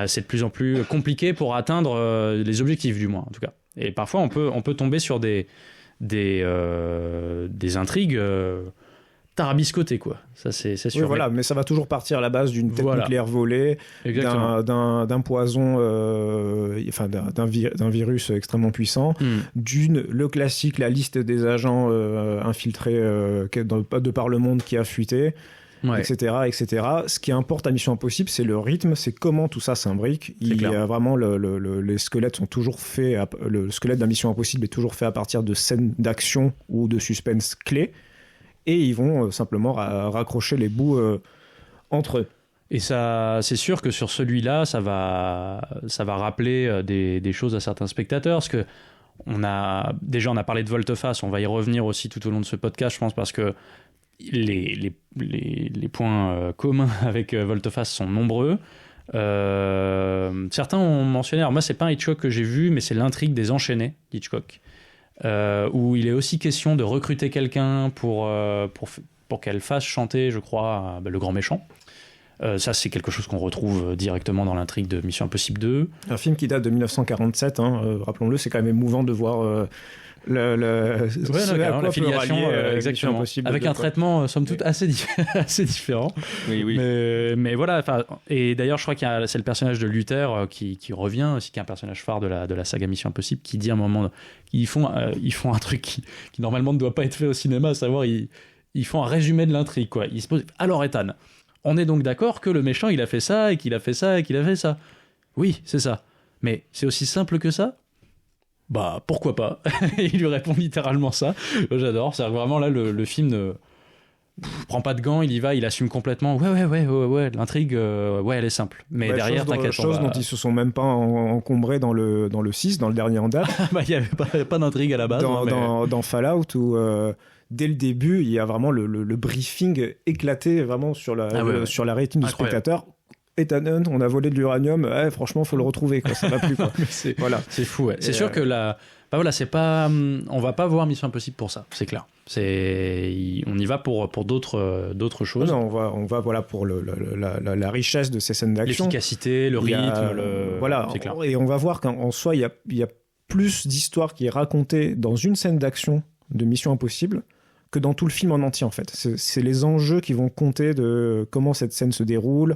c'est de plus en plus compliqué pour atteindre les objectifs, du moins, en tout cas. Et parfois, on peut tomber sur des intrigues tarabiscoté, quoi. Ça, c'est sûr. Oui, voilà, mais ça va toujours partir à la base d'une tête nucléaire volée, d'un poison, d'un virus extrêmement puissant, le classique, la liste des agents infiltrés de par le monde qui a fuité, etc., etc. Ce qui importe à Mission Impossible, c'est le rythme, c'est comment tout ça s'imbrique. Il y a vraiment les squelettes sont toujours faits, le squelette d'un Mission Impossible est toujours fait à partir de scènes d'action ou de suspense clés. Et ils vont simplement raccrocher les bouts entre eux. Et ça, c'est sûr que sur celui-là, ça va rappeler des choses à certains spectateurs, parce que on a parlé de Volte-Face, on va y revenir aussi tout au long de ce podcast, je pense, parce que les points communs avec Volte-Face sont nombreux. Certains ont mentionné, alors moi c'est pas un Hitchcock que j'ai vu, mais c'est l'intrigue des enchaînés d'Hitchcock. Où il est aussi question de recruter quelqu'un pour qu'elle fasse chanter, je crois, le grand méchant. Ça, c'est quelque chose qu'on retrouve directement dans l'intrigue de Mission Impossible 2. Un film qui date de 1947, rappelons-le, c'est quand même émouvant de voir la filiation, exactement, avec un traitement somme toute assez différent. Oui. Mais voilà, et d'ailleurs je crois que c'est le personnage de Luther qui revient aussi, qui est un personnage phare de la saga Mission Impossible, qui dit à un moment ils font un truc qui normalement ne doit pas être fait au cinéma, à savoir ils font un résumé de l'intrigue, quoi. Ils se posent, alors Ethan, on est donc d'accord que le méchant il a fait ça et qu'il a fait ça et qu'il a fait ça. Oui, c'est ça, mais c'est aussi simple que ça? Bah pourquoi pas. Il lui répond littéralement ça. J'adore, c'est vraiment là le film ne prend pas de gants, il y va, il assume complètement. Ouais, l'intrigue, elle est simple. Mais derrière, t'inquiète. Chose dont ils se sont même pas encombrés dans le 6, dans le dernier en date. Il y avait pas d'intrigue à la base. Dans Fallout où dès le début, il y a vraiment le briefing éclaté vraiment sur la rétine du spectateur. Ethan Hunt, on a volé de l'uranium, franchement, faut le retrouver, quoi. Ça va plus, quoi. C'est fou, ouais. C'est sûr que c'est pas, on va pas voir Mission Impossible pour ça, c'est clair. On y va pour d'autres choses. Non, on va voilà pour la richesse de ces scènes d'action, l'efficacité, le rythme, voilà. C'est clair. Et on va voir qu'en soi, il y a plus d'histoire qui est racontée dans une scène d'action de Mission Impossible que dans tout le film en entier, en fait. C'est les enjeux qui vont compter de comment cette scène se déroule.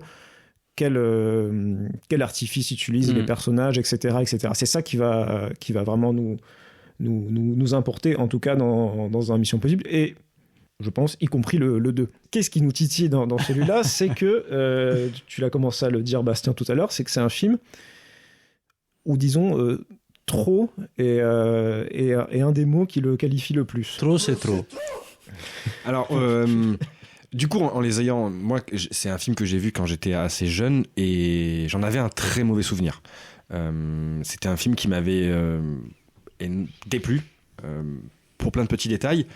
Quel artifice utilisent les personnages, etc., etc. C'est ça qui va vraiment nous importer, en tout cas dans un Mission Impossible, et je pense, y compris le 2. Qu'est-ce qui nous titille dans celui-là? C'est que, tu l'as commencé à le dire, Bastien, tout à l'heure, c'est que c'est un film où, disons, trop est un des mots qui le qualifie le plus. Trop, c'est trop. Alors... Du coup, en les ayant, moi, c'est un film que j'ai vu quand j'étais assez jeune et j'en avais un très mauvais souvenir. C'était un film qui m'avait déplu pour plein de petits détails.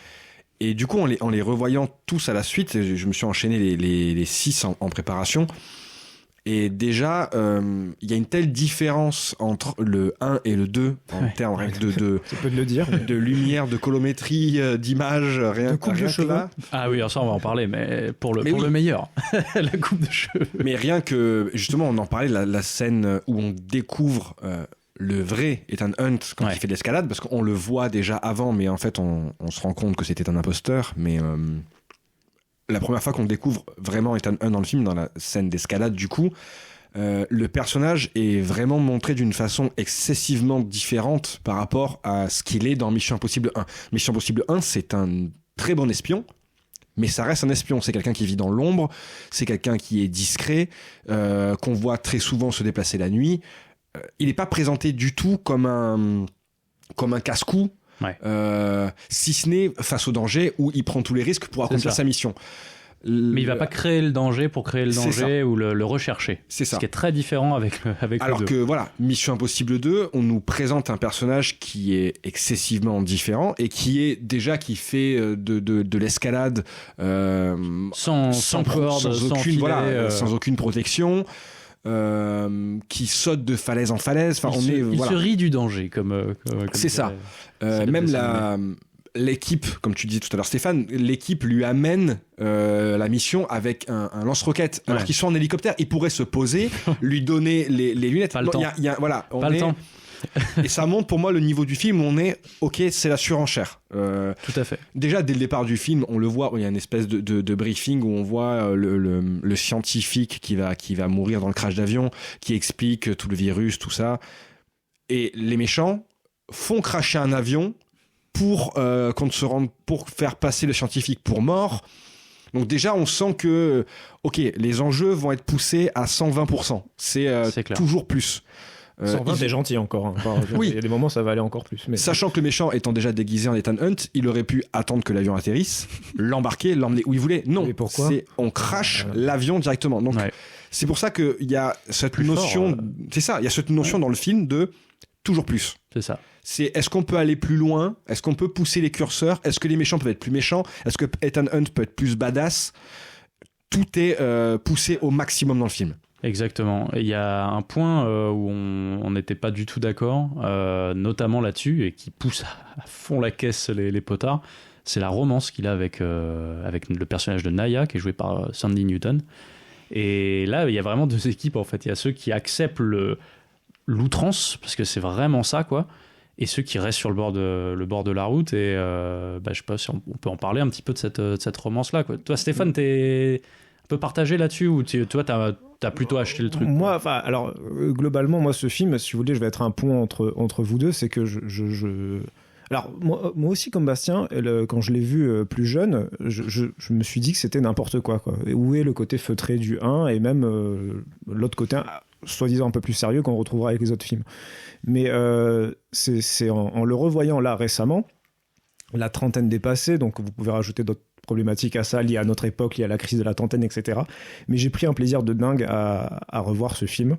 Et du coup, en les revoyant tous à la suite, je me suis enchaîné les 6 en préparation. Et déjà, il y a une telle différence entre le 1 et le 2 en termes de tu peux le dire, de lumière, de colométrie, d'image, de coupe de cheveux. Ah oui, ça on va en parler, mais pour le meilleur, la coupe de cheveux. Mais rien que, justement, on en parlait, la scène où on découvre le vrai Ethan Hunt quand il fait de l'escalade, parce qu'on le voit déjà avant, mais en fait, on se rend compte que c'était un imposteur, mais... la première fois qu'on découvre vraiment Ethan Hunt dans le film, dans la scène d'escalade du coup, le personnage est vraiment montré d'une façon excessivement différente par rapport à ce qu'il est dans Mission Impossible 1. Mission Impossible 1, c'est un très bon espion, mais ça reste un espion. C'est quelqu'un qui vit dans l'ombre, c'est quelqu'un qui est discret, qu'on voit très souvent se déplacer la nuit. Il n'est pas présenté du tout comme un casse-cou, si ce n'est face au danger où il prend tous les risques pour accomplir sa mission. Mais il va pas créer le danger pour créer le danger ou le rechercher. C'est ça. Ce qui est très différent avec alors le 2. Que voilà, Mission Impossible 2, on nous présente un personnage qui est excessivement différent et qui fait de l'escalade sans corde, sans aucune protection. Qui saute de falaise en falaise. Enfin, il se rit du danger, comme c'est ça. Même l'équipe, comme tu disais tout à l'heure, Stéphane, l'équipe lui amène la mission avec un lance-roquettes. Alors qu'ils sont en hélicoptère, il pourrait se poser, lui donner les lunettes. Pas le temps. Pas le temps. Et ça montre pour moi le niveau du film où on est, ok, c'est la surenchère. Tout à fait. Déjà, dès le départ du film, on le voit, où il y a une espèce de briefing où on voit le scientifique qui va mourir dans le crash d'avion, qui explique tout le virus, tout ça. Et les méchants font crasher un avion pour faire passer le scientifique pour mort. Donc déjà, on sent que, ok, les enjeux vont être poussés à 120%. C'est toujours plus. 120, c'est gentil encore. Hein. Enfin, oui. Il y a des moments, ça va aller encore plus. Mais... Sachant que le méchant étant déjà déguisé en Ethan Hunt, il aurait pu attendre que l'avion atterrisse, l'embarquer, l'emmener où il voulait. Non, mais pourquoi on crache l'avion directement. Donc c'est pour ça qu'il y a cette notion. C'est ça, il y a cette notion dans le film de toujours plus. C'est ça. C'est est-ce qu'on peut aller plus loin ? Est-ce qu'on peut pousser les curseurs ? Est-ce que les méchants peuvent être plus méchants ? Est-ce que Ethan Hunt peut être plus badass ? Tout est poussé au maximum dans le film. Exactement. Il y a un point où on n'était pas du tout d'accord, notamment là-dessus, et qui pousse à fond la caisse les potards. C'est la romance qu'il a avec le personnage de Naya, qui est joué par Sandy Newton. Et là, il y a vraiment deux équipes, en fait. Il y a ceux qui acceptent l'outrance, parce que c'est vraiment ça, quoi. Et ceux qui restent sur le bord de la route. Et je sais pas si on peut en parler un petit peu de cette romance-là, quoi. Toi, Stéphane, t'es un peu partagé là-dessus, ou toi, t'as plutôt acheté le truc? Moi, alors, globalement, moi, ce film, si vous voulez, je vais être un pont entre vous deux, c'est que Alors, moi aussi, comme Bastien, quand je l'ai vu plus jeune, je me suis dit que c'était n'importe quoi. Où est le côté feutré du 1 et même l'autre côté, soi-disant un peu plus sérieux qu'on retrouvera avec les autres films. Mais c'est en le revoyant là récemment, la trentaine dépassée, donc vous pouvez rajouter d'autres problématiques à ça, liées à notre époque, liées à la crise de la trentaine, etc. Mais j'ai pris un plaisir de dingue à revoir ce film.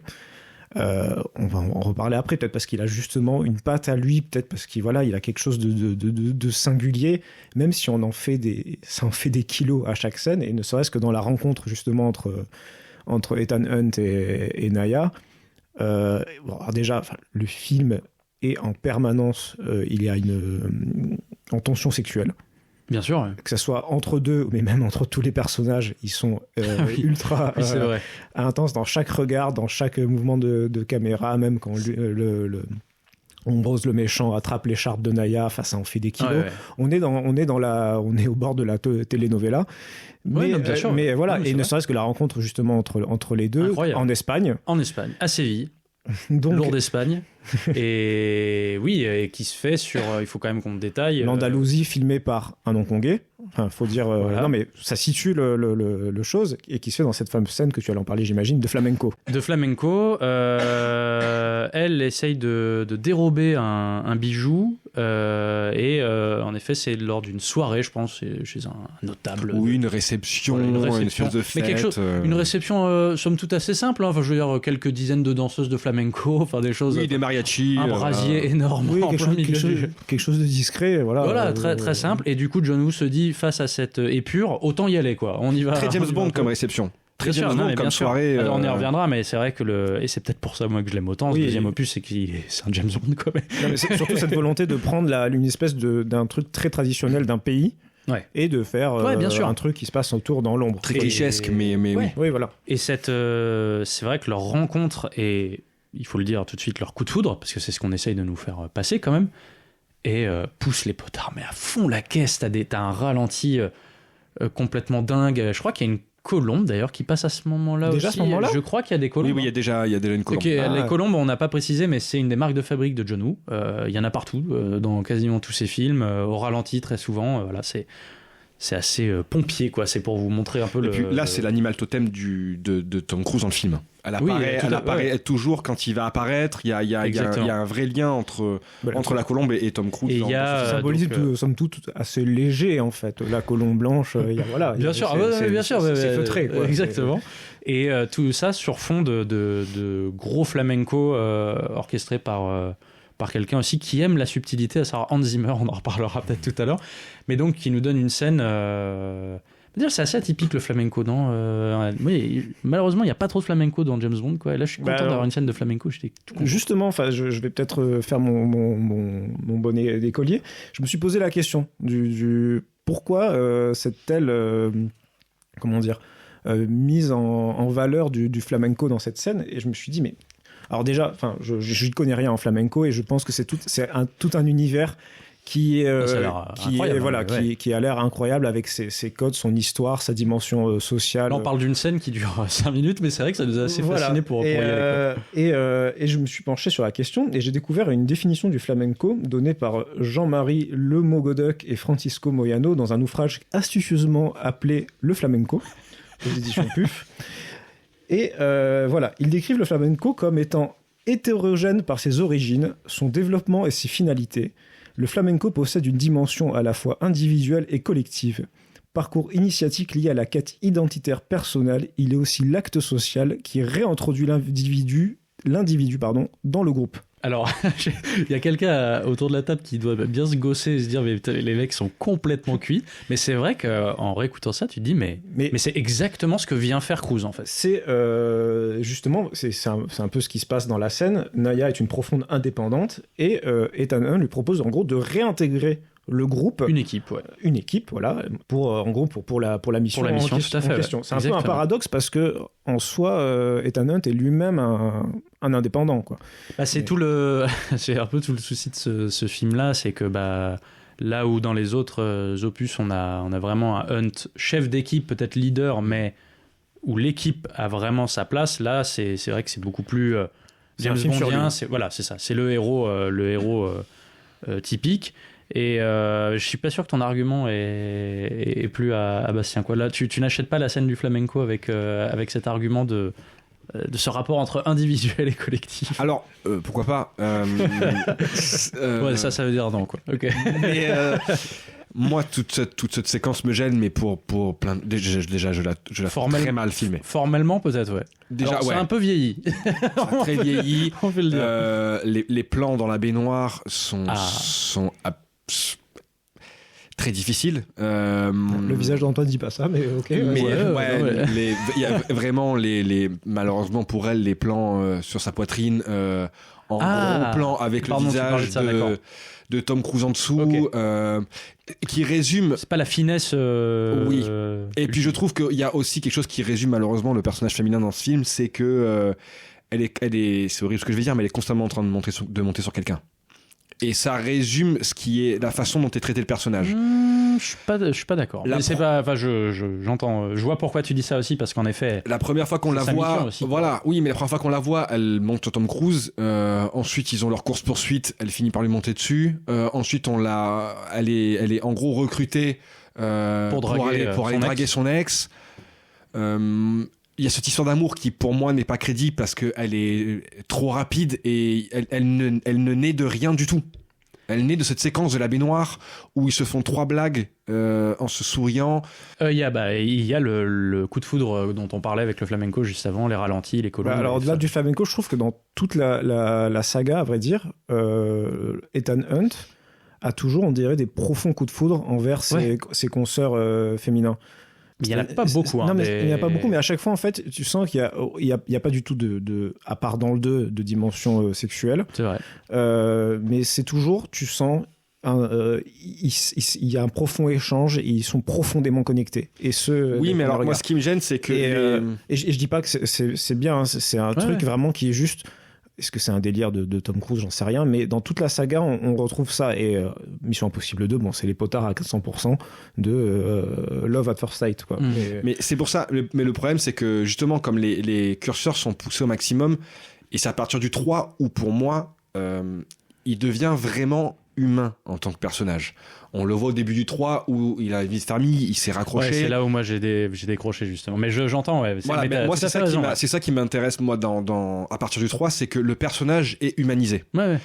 On va en reparler après, peut-être parce qu'il a justement une patte à lui, peut-être parce qu'il il a quelque chose de singulier, même si ça en fait des kilos à chaque scène, et ne serait-ce que dans la rencontre justement entre Ethan Hunt et Naya. Alors déjà, le film est en permanence, il y a en tension sexuelle. Bien sûr. Ouais. Que ce soit entre deux, mais même entre tous les personnages, ils sont ultra intenses dans chaque regard, dans chaque mouvement de caméra, même quand Ambrose le méchant attrape l'écharpe de Naya, ça en fait des kilos. Ouais. On est au bord de la telenovela. Mais, bien sûr. Mais voilà, et ne serait-ce que la rencontre justement entre les deux. Incroyable. En Espagne, à Séville. Lourd d'Espagne. Et oui, et qui se fait sur, il faut quand même qu'on détaille, l'Andalousie, filmée par un Hongkongais. Enfin, faut dire, non mais ça situe le chose, et qui se fait dans cette fameuse scène que tu allais en parler, j'imagine, de flamenco. Elle essaye de dérober un bijou, et en effet, c'est lors d'une soirée, je pense, chez un notable. Ou une réception, une espèce de fête. Mais une réception, somme toute assez simple. Hein. Enfin, je veux dire, quelques dizaines de danseuses de flamenco, enfin des choses. Oui, des mariachis. Un brasier énorme. Oui, quelque chose de discret, voilà. Voilà, très simple. Et du coup, John Woo se dit, face à cette épure, autant y aller, quoi. On y va. Très James Bond comme réception. Très James Bond comme soirée. Alors, on y reviendra, mais c'est vrai que et c'est peut-être pour ça, moi, que je l'aime autant. Ce deuxième opus, c'est un James Bond, quoi. Non, mais c'est surtout cette volonté de prendre une espèce d'un truc très traditionnel d'un pays. Ouais. Et de faire un truc qui se passe autour dans l'ombre. Très clichésque, mais oui. Oui, voilà. Et c'est vrai que leur rencontre est, il faut le dire tout de suite, leur coup de foudre, parce que c'est ce qu'on essaye de nous faire passer quand même, et pousse les potards, mais à fond la caisse. T'as un ralenti complètement dingue. Je crois qu'il y a une colombe d'ailleurs qui passe à ce moment-là déjà aussi. À ce moment-là je crois qu'il y a des colombes. Oui, il y a déjà une colombe. Les colombes, on n'a pas précisé, mais c'est une des marques de fabrique de John Woo. Il y en a partout, dans quasiment tous ses films, au ralenti très souvent. Voilà, c'est assez pompier, quoi. C'est pour vous montrer un peu et puis là, c'est l'animal totem de Tom Cruise dans le film. Elle apparaît toujours quand il va apparaître. Il y a un vrai lien entre la colombe et Tom Cruise. Et il y a symbolise somme toute assez léger, en fait. La colombe blanche, bien sûr, c'est feutré, quoi. Exactement. Et tout ça sur fond de gros flamenco orchestré par quelqu'un aussi qui aime la subtilité, à savoir Hans Zimmer, on en reparlera peut-être tout à l'heure, mais donc qui nous donne une scène. C'est assez atypique le flamenco, non oui, malheureusement, il n'y a pas trop de flamenco dans James Bond, quoi. Et là, je suis content d'avoir une scène de flamenco. J'étais tout content. Justement, je vais peut-être faire mon bonnet d'écolier. Je me suis posé la question du pourquoi cette telle mise en valeur du flamenco dans cette scène, et je me suis dit, mais Alors déjà, je ne connais rien en flamenco et je pense que c'est tout un univers qui a l'air incroyable avec ses codes, son histoire, sa dimension sociale. Là, on parle d'une scène qui dure 5 minutes, mais c'est vrai que ça nous a assez fasciné pour y aller. Et je me suis penché sur la question et j'ai découvert une définition du flamenco donnée par Jean-Marie Lemogodoc et Francisco Moyano dans un ouvrage astucieusement appelé Le Flamenco, aux éditions PUF. Et ils décrivent le flamenco comme étant hétérogène par ses origines, son développement et ses finalités. Le flamenco possède une dimension à la fois individuelle et collective. Parcours initiatique lié à la quête identitaire personnelle, il est aussi l'acte social qui réintroduit l'individu dans le groupe. Alors, il y a quelqu'un autour de la table qui doit bien se gosser et se dire mais les mecs sont complètement cuits. Mais c'est vrai qu'en réécoutant ça, tu te dis mais c'est exactement ce que vient faire Cruz en fait. C'est justement, c'est un peu ce qui se passe dans la scène. Naya est une profonde indépendante et Ethan Hunt lui propose en gros de réintégrer le groupe, une équipe, voilà, pour la mission, tout à fait, question. C'est un peu un paradoxe parce que en soi, Ethan Hunt est lui-même un indépendant, quoi. C'est un peu tout le souci de ce film-là, c'est que là où dans les autres opus on a vraiment un Hunt chef d'équipe, peut-être leader, mais où l'équipe a vraiment sa place, là c'est vrai que c'est beaucoup plus James Bondien, c'est ça, c'est le héros typique. Et je suis pas sûr que ton argument est plus à Bastien, quoi. Là, tu n'achètes pas la scène du flamenco avec cet argument de ce rapport entre individuel et collectif. Alors, pourquoi pas Ouais, ça veut dire non, quoi. Ok. Mais moi, toute cette séquence me gêne, mais pour plein. Déjà, je la très mal filmée. Formellement, peut-être, ouais. Déjà, alors, c'est un peu vieilli. C'est très vieilli. On peut le dire. Les plans dans la baignoire sont très difficiles. Le visage d'Antoine dit pas ça, mais ok. Il y a vraiment malheureusement pour elle les plans sur sa poitrine en gros plan avec le visage de Tom Cruise en dessous, qui résume. C'est pas la finesse. Oui. Et puis je trouve qu'il y a aussi quelque chose qui résume malheureusement le personnage féminin dans ce film, c'est que elle est, c'est horrible ce que je vais dire, mais elle est constamment en train de monter sur quelqu'un. Et ça résume ce qui est la façon dont est traité le personnage. Je suis pas d'accord. Mais c'est pas. Enfin, j'entends. Je vois pourquoi tu dis ça aussi, parce qu'en effet. La première fois qu'on la voit, voilà. Oui, mais la première fois qu'on la voit, elle monte sur Tom Cruise. Ensuite, ils ont leur course poursuite. Elle finit par lui monter dessus. Ensuite, elle est en gros recrutée pour aller draguer son ex. Il y a cette histoire d'amour qui pour moi n'est pas crédible parce qu'elle est trop rapide et elle ne naît de rien du tout. Elle naît de cette séquence de la baignoire où ils se font 3 blagues en se souriant. Il y a le coup de foudre dont on parlait avec le flamenco juste avant, les ralentis, les colons. Alors au-delà du flamenco, je trouve que dans toute la saga, à vrai dire, Ethan Hunt a toujours, on dirait, des profonds coups de foudre envers ses consoeurs féminins. Mais il n'y en a pas beaucoup. Non, mais il n'y en a pas beaucoup, mais à chaque fois, en fait, tu sens qu'il y a pas du tout à part dans le 2, de dimension sexuelle. C'est vrai. Mais c'est toujours, tu sens, il y a un profond échange et ils sont profondément connectés. Oui, mais alors moi, ce qui me gêne, c'est que... Et je dis pas que c'est bien, hein, c'est un truc vraiment qui est juste... Est-ce que c'est un délire de Tom Cruise? J'en sais rien, mais dans toute la saga, on retrouve ça. Et Mission Impossible 2, c'est les potards à 400% de Love at First Sight, quoi. Mais c'est pour ça. Mais le problème, c'est que justement, comme les curseurs sont poussés au maximum, et c'est à partir du 3 où, pour moi, il devient vraiment humain en tant que personnage. On le voit au début du 3 où il a une vie de famille, il s'est raccroché. Ouais, c'est là où moi j'ai décroché justement. Mais j'entends, ouais. Voilà, mais moi c'est ça qui m'intéresse moi à partir du 3, c'est que le personnage est humanisé. Ouais.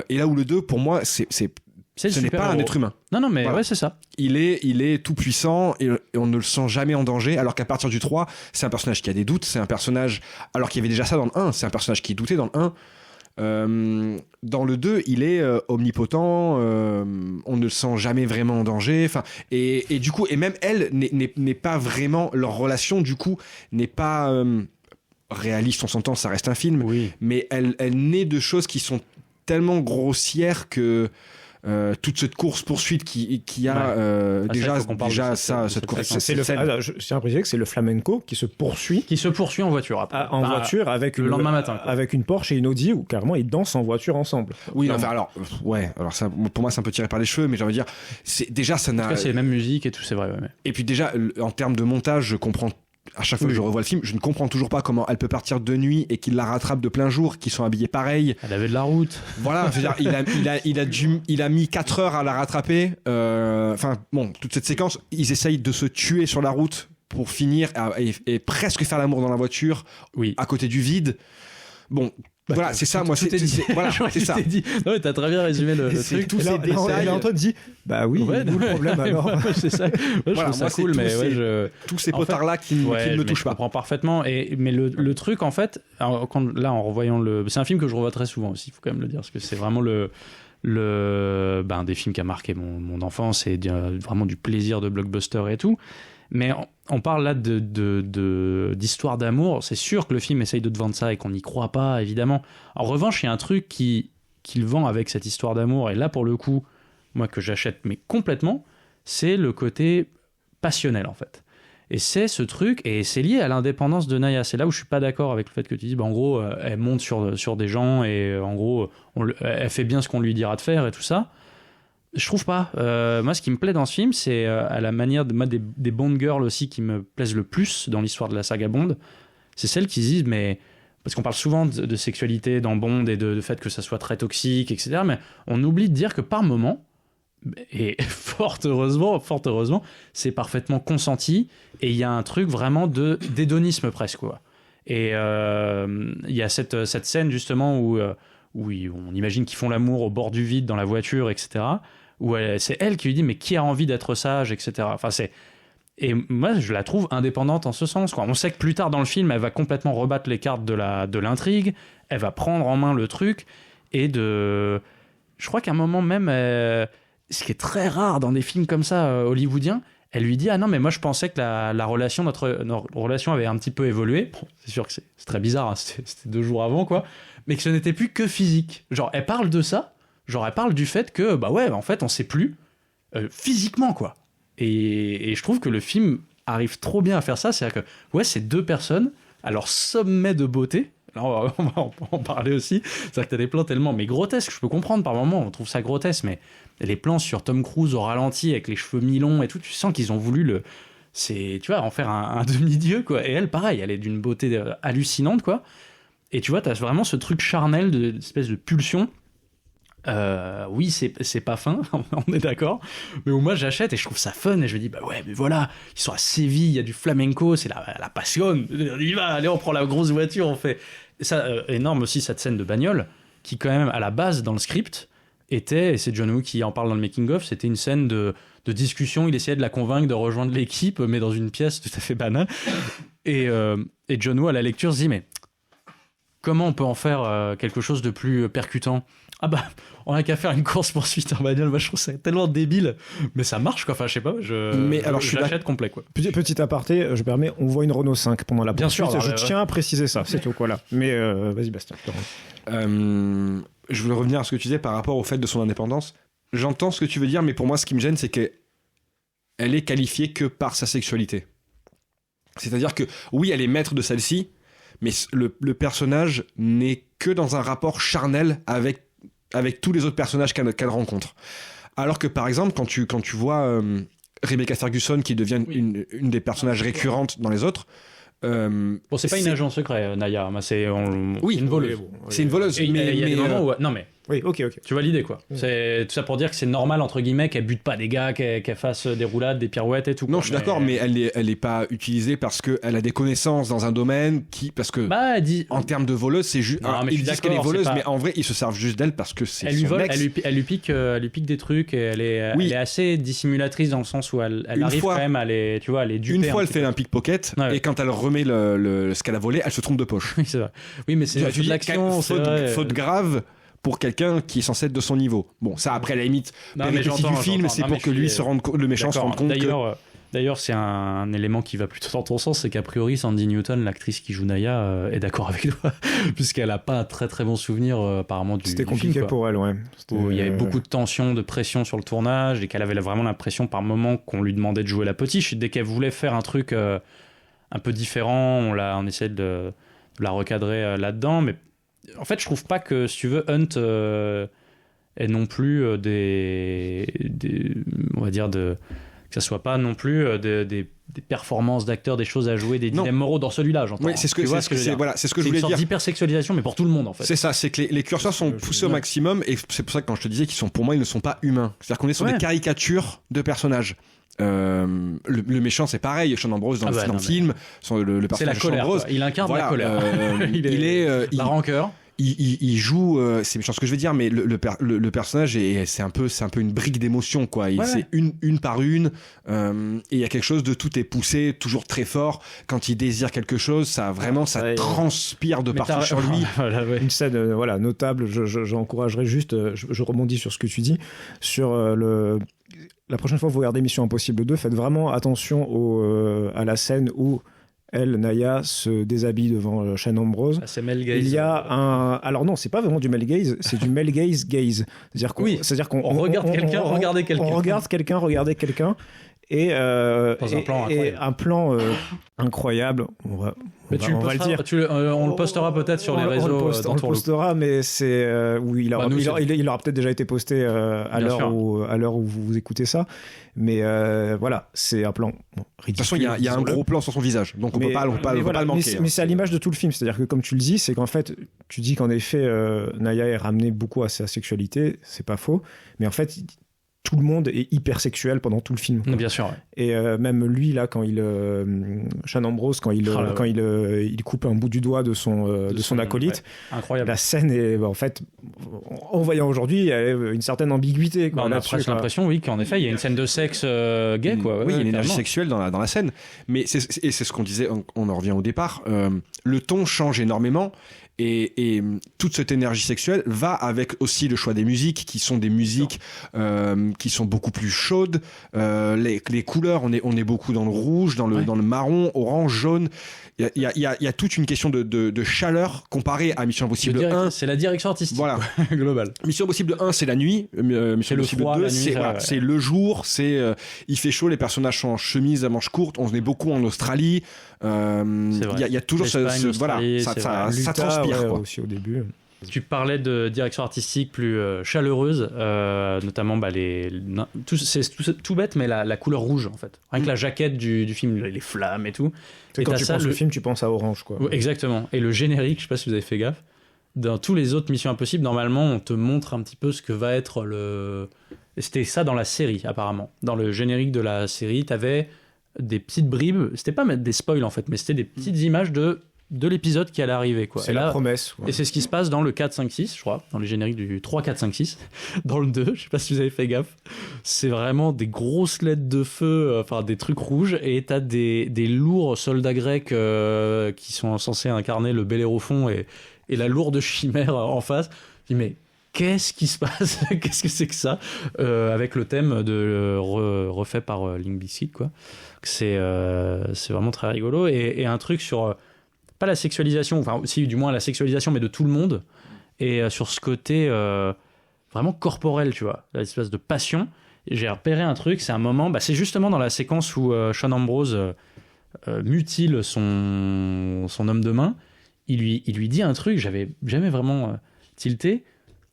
Et là où le 2, pour moi, ce n'est pas un être humain. Non, mais voilà. Ouais, c'est ça. Il est tout puissant et on ne le sent jamais en danger, alors qu'à partir du 3, c'est un personnage qui a des doutes, c'est un personnage, alors qu'il y avait déjà ça dans le 1, c'est un personnage qui doutait dans le 1. Dans le 2, il est omnipotent, on ne le sent jamais vraiment en danger. Et du coup, et même elle n'est pas vraiment, leur relation du coup n'est pas réaliste. On s'entend, ça reste un film, oui. Mais elle naît de choses qui sont tellement grossières que toute cette course-poursuite qui a déjà cette course. Je tiens à préciser que c'est le flamenco qui se poursuit en voiture après. Voiture avec le lendemain matin, quoi. Avec une Porsche et une Audi où carrément ils dansent en voiture ensemble. Oui, enfin, alors ça, pour moi c'est un peu tiré par les cheveux, mais j'ai envie de dire, déjà ça n'a. En tout cas, c'est les mêmes musiques et tout, c'est vrai. Ouais. Et puis déjà, en termes de montage, je comprends. À chaque fois que je revois le film, je ne comprends toujours pas comment elle peut partir de nuit et qu'il la rattrape de plein jour, qu'ils sont habillés pareil. Elle avait de la route. Voilà, je veux dire, il a mis 4 heures à la rattraper. Toute cette séquence, ils essayent de se tuer sur la route pour finir et presque faire l'amour dans la voiture, à côté du vide. Bon. Voilà, c'est ça, moi, c'est ça. Non, mais t'as très bien résumé le truc. Tous ces détails. Et Antoine dit, bah oui, d'où le problème alors. C'est ça. Je trouve ça cool, mais tous ces potards-là qui ne me touchent pas. Je comprends parfait mais le truc, en fait, en revoyant c'est un film que je revois très souvent aussi, il faut quand même le dire, parce que c'est vraiment des films qui a marqué mon enfance et vraiment du plaisir de blockbuster et tout. Mais on parle là d'histoire d'amour. C'est sûr que le film essaye de te vendre ça et qu'on n'y croit pas, évidemment. En revanche, il y a un truc qu'il vend avec cette histoire d'amour, et là, pour le coup, moi, que j'achète mais complètement, c'est le côté passionnel, en fait. Et c'est ce truc, et c'est lié à l'indépendance de Naya. C'est là où je suis pas d'accord avec le fait que tu dis, en gros, elle monte sur des gens, et en gros, elle fait bien ce qu'on lui dira de faire, et tout ça. Je trouve pas. Moi, ce qui me plaît dans ce film, c'est à la manière des Bond girls aussi qui me plaisent le plus dans l'histoire de la saga Bond. C'est celles qui se disent, mais parce qu'on parle souvent de sexualité dans Bond et de fait que ça soit très toxique, etc. Mais on oublie de dire que par moment, et fort heureusement, c'est parfaitement consenti, et il y a un truc vraiment d'hédonisme presque, quoi. Et il y a cette scène justement où on imagine qu'ils font l'amour au bord du vide dans la voiture, etc. Où c'est elle qui lui dit, mais qui a envie d'être sage, etc. Enfin, et moi, je la trouve indépendante en ce sens, quoi. On sait que plus tard dans le film, elle va complètement rebattre les cartes de l'intrigue, elle va prendre en main le truc, je crois qu'à un moment même, ce qui est très rare dans des films comme ça, hollywoodiens, elle lui dit, ah non, mais moi je pensais que notre relation avait un petit peu évolué. Bon, c'est sûr que c'est très bizarre, hein, c'était 2 jours avant, quoi. Mais que ce n'était plus que physique. Genre, elle parle de ça, elle parle du fait que, en fait, on sait plus physiquement, quoi. Et je trouve que le film arrive trop bien à faire ça, c'est-à-dire que, c'est 2 personnes à leur sommet de beauté. Là, on va en parler aussi. C'est-à-dire que t'as des plans tellement, mais grotesques, je peux comprendre par moments, on trouve ça grotesque, mais les plans sur Tom Cruise au ralenti avec les cheveux mi-longs et tout, tu sens qu'ils ont voulu en faire un demi-dieu, quoi. Et elle, pareil, elle est d'une beauté hallucinante, quoi. Et tu vois, t'as vraiment ce truc charnel d'espèce de pulsion. Oui, c'est pas fin, on est d'accord. Mais où moi, j'achète et je trouve ça fun. Et je me dis, mais voilà, ils sont à Séville, il y a du flamenco, c'est la passion. On y va, allez, on prend la grosse voiture, on fait. Ça, énorme aussi, cette scène de bagnole, qui quand même, à la base, dans le script, était, et c'est John Woo qui en parle dans le making-of, c'était une scène de discussion. Il essayait de la convaincre de rejoindre l'équipe, mais dans une pièce tout à fait banale. Et John Woo, à la lecture, se dit, mais comment on peut en faire quelque chose de plus percutant ? On a qu'à faire une course-poursuite en bagnole. Moi, je trouve ça tellement débile, mais ça marche, quoi. Enfin, je sais pas, je l'achète complet, quoi. Petit aparté, je permets, on voit une Renault 5 pendant la poursuite. Bien sûr, je tiens à préciser ça, c'est tout, quoi, là. Mais vas-y, Bastien. Je voulais revenir à ce que tu disais par rapport au fait de son indépendance. J'entends ce que tu veux dire, mais pour moi, ce qui me gêne, c'est qu'elle est qualifiée que par sa sexualité. C'est-à-dire que, oui, elle est maître de celle-ci, mais le personnage n'est que dans un rapport charnel avec tous les autres personnages qu'elle rencontre. Alors que, par exemple, quand tu vois Rebecca Ferguson, qui devient une des personnages récurrentes dans les autres... c'est pas une agent secret, Naya. C'est une voleuse. C'est une voleuse. Mais il y a des moments où... Non, mais... Oui, ok. Tu vois l'idée, quoi. C'est tout ça pour dire que c'est normal, entre guillemets, qu'elle bute pas des gars, qu'elle fasse des roulades, des pirouettes et tout. Non, je suis d'accord, mais elle est pas utilisée parce qu'elle a des connaissances dans un domaine parce que en termes de voleuse, c'est juste. Ils disent qu'elle est voleuse, mais en vrai, ils se servent juste d'elle parce que c'est son ex. Elle lui pique des trucs, et elle est assez dissimulatrice dans le sens où elle arrive quand même à les duper. Une fois, elle fait un pickpocket, et quand elle remet ce qu'elle a volé, elle se trompe de poche. Oui, c'est vrai. Oui, mais c'est de l'action. Faute grave. Pour quelqu'un qui est censé être de son niveau. Bon, ça, après, à la limite, péripétie du film, c'est pour que lui le méchant se rende compte D'ailleurs, D'ailleurs, c'est un élément qui va plutôt dans ton sens, c'est qu'a priori, Sandy Newton, l'actrice qui joue Naya, est d'accord avec toi, puisqu'elle a pas un très très bon souvenir apparemment du C'était du compliqué film, pour elle, ouais. où il y avait beaucoup de tension, de pression sur le tournage, et qu'elle avait vraiment l'impression par moment qu'on lui demandait de jouer la potiche. Dès qu'elle voulait faire un truc un peu différent, on essayait de la recadrer là-dedans, mais en fait, je trouve pas que, si tu veux, Hunt ait non plus on va dire que ça soit pas non plus des performances d'acteurs, des choses à jouer, des dilemmes moraux dans celui-là, j'entends. Oui, c'est ce que je voulais dire. C'est une sorte d'hypersexualisation, mais pour tout le monde, en fait. C'est ça, c'est que les curseurs sont poussés au maximum, et c'est pour ça que quand je te disais pour moi, ils ne sont pas humains. C'est-à-dire qu'on est sur des caricatures de personnages. Le méchant, c'est pareil. Sean Ambrose dans le film, le personnage de Sean Ambrose, il incarne la colère. La rancœur. Il joue, c'est méchant ce que je vais dire, mais le personnage c'est un peu une brique d'émotion, quoi. C'est une par une, et il y a quelque chose de tout est poussé, toujours très fort. Quand il désire quelque chose, ça transpire de partout sur lui. Une scène notable. J'encouragerais juste, je rebondis sur ce que tu dis sur la prochaine fois que vous regardez Mission Impossible 2, faites vraiment attention à la scène où Naya se déshabille devant Sean Ambrose. C'est Mel Gaze. Il y a alors non, c'est pas vraiment du Mel Gaze, c'est du Mel Gaze. C'est-à-dire qu'on regarde quelqu'un regarder quelqu'un. On regarde quelqu'un regarder quelqu'un. Et un plan incroyable. On va le dire. On le postera peut-être sur les réseaux. On le postera, mais c'est il aura peut-être déjà été posté à l'heure où vous écoutez ça. Mais voilà, c'est un plan ridicule. De toute façon, il y a un gros plan sur son visage, donc on peut pas le manquer. Mais c'est à l'image de tout le film, c'est-à-dire que comme tu le dis, c'est qu'en fait, tu dis qu'en effet, Naya est ramenée beaucoup à sa sexualité, c'est pas faux, mais en fait, tout le monde est hyper sexuel pendant tout le film, quoi. Bien sûr. Ouais. Et même lui là, quand Sean Ambrose, quand il coupe un bout du doigt de son acolyte, incroyable. La scène est en fait, en voyant aujourd'hui, il y a une certaine ambiguïté. On a presque l'impression, qu'en effet, il y a une scène de sexe gay, quoi. Oui, il y a une énergie sexuelle dans la scène. Mais c'est ce qu'on disait, on en revient au départ. Le ton change énormément. Et toute cette énergie sexuelle va avec aussi le choix des musiques, qui sont des musiques qui sont beaucoup plus chaudes. Les couleurs, on est beaucoup dans le rouge, dans le marron, orange, jaune. Il y a toute une question de chaleur comparée à Mission Impossible 1. C'est la direction artistique, voilà. Globale. Mission Impossible 1, c'est la nuit. Mission Impossible 2, c'est le jour. Il fait chaud, les personnages sont en chemise à manches courtes. On est beaucoup en Australie. Il y a toujours ça transpire, quoi. Aussi au début. Tu parlais de direction artistique plus chaleureuse, notamment c'est tout bête, mais la couleur rouge, en fait. Rien que la jaquette du film, les flammes et tout. Et quand tu penses au film, tu penses à orange, quoi. Exactement. Et le générique, je sais pas si vous avez fait gaffe, dans tous les autres Missions Impossibles, normalement, on te montre un petit peu ce que va être Et c'était ça dans la série, apparemment. Dans le générique de la série, t'avais des petites bribes, c'était pas mettre des spoils en fait, mais c'était des petites images de l'épisode qui allait arriver, quoi. C'est la promesse. Ouais. Et c'est ce qui se passe dans le 4, 5, 6, je crois, dans les génériques du 3, 4, 5, 6. Dans le 2, je sais pas si vous avez fait gaffe, c'est vraiment des grosses lettres de feu, enfin des trucs rouges, et t'as des lourds soldats grecs qui sont censés incarner le Bellérophon et la lourde chimère en face. Je dis, mais qu'est-ce qui se passe? Qu'est-ce que c'est que ça? Avec le thème refait par Limp Bizkit, quoi. C'est vraiment très rigolo. Et un truc sur, pas la sexualisation, enfin, si, du moins la sexualisation, mais de tout le monde. Et sur ce côté vraiment corporel, tu vois, l'espèce de passion. Et j'ai repéré un truc, c'est un moment, c'est justement dans la séquence où Sean Ambrose mutile son homme de main. Il lui dit un truc, j'avais jamais vraiment tilté.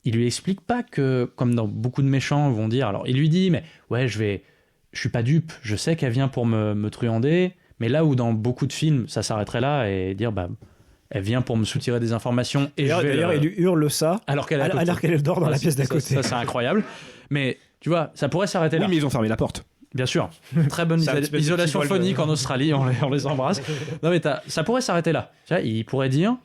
Il lui explique pas que, comme dans beaucoup de méchants vont dire, alors il lui dit, mais ouais, je suis pas dupe, je sais qu'elle vient pour me truander, mais là où dans beaucoup de films, ça s'arrêterait là et dire, elle vient pour me soutirer des informations. Et d'ailleurs, il lui hurle ça, alors qu'elle dort dans la pièce d'à côté. Ça, c'est incroyable. Mais tu vois, ça pourrait s'arrêter là. Oui, mais ils ont fermé la porte. Bien sûr. Très bonne isolation phonique en Australie, on les embrasse. Non, mais ça pourrait s'arrêter là. Tu vois, il pourrait dire,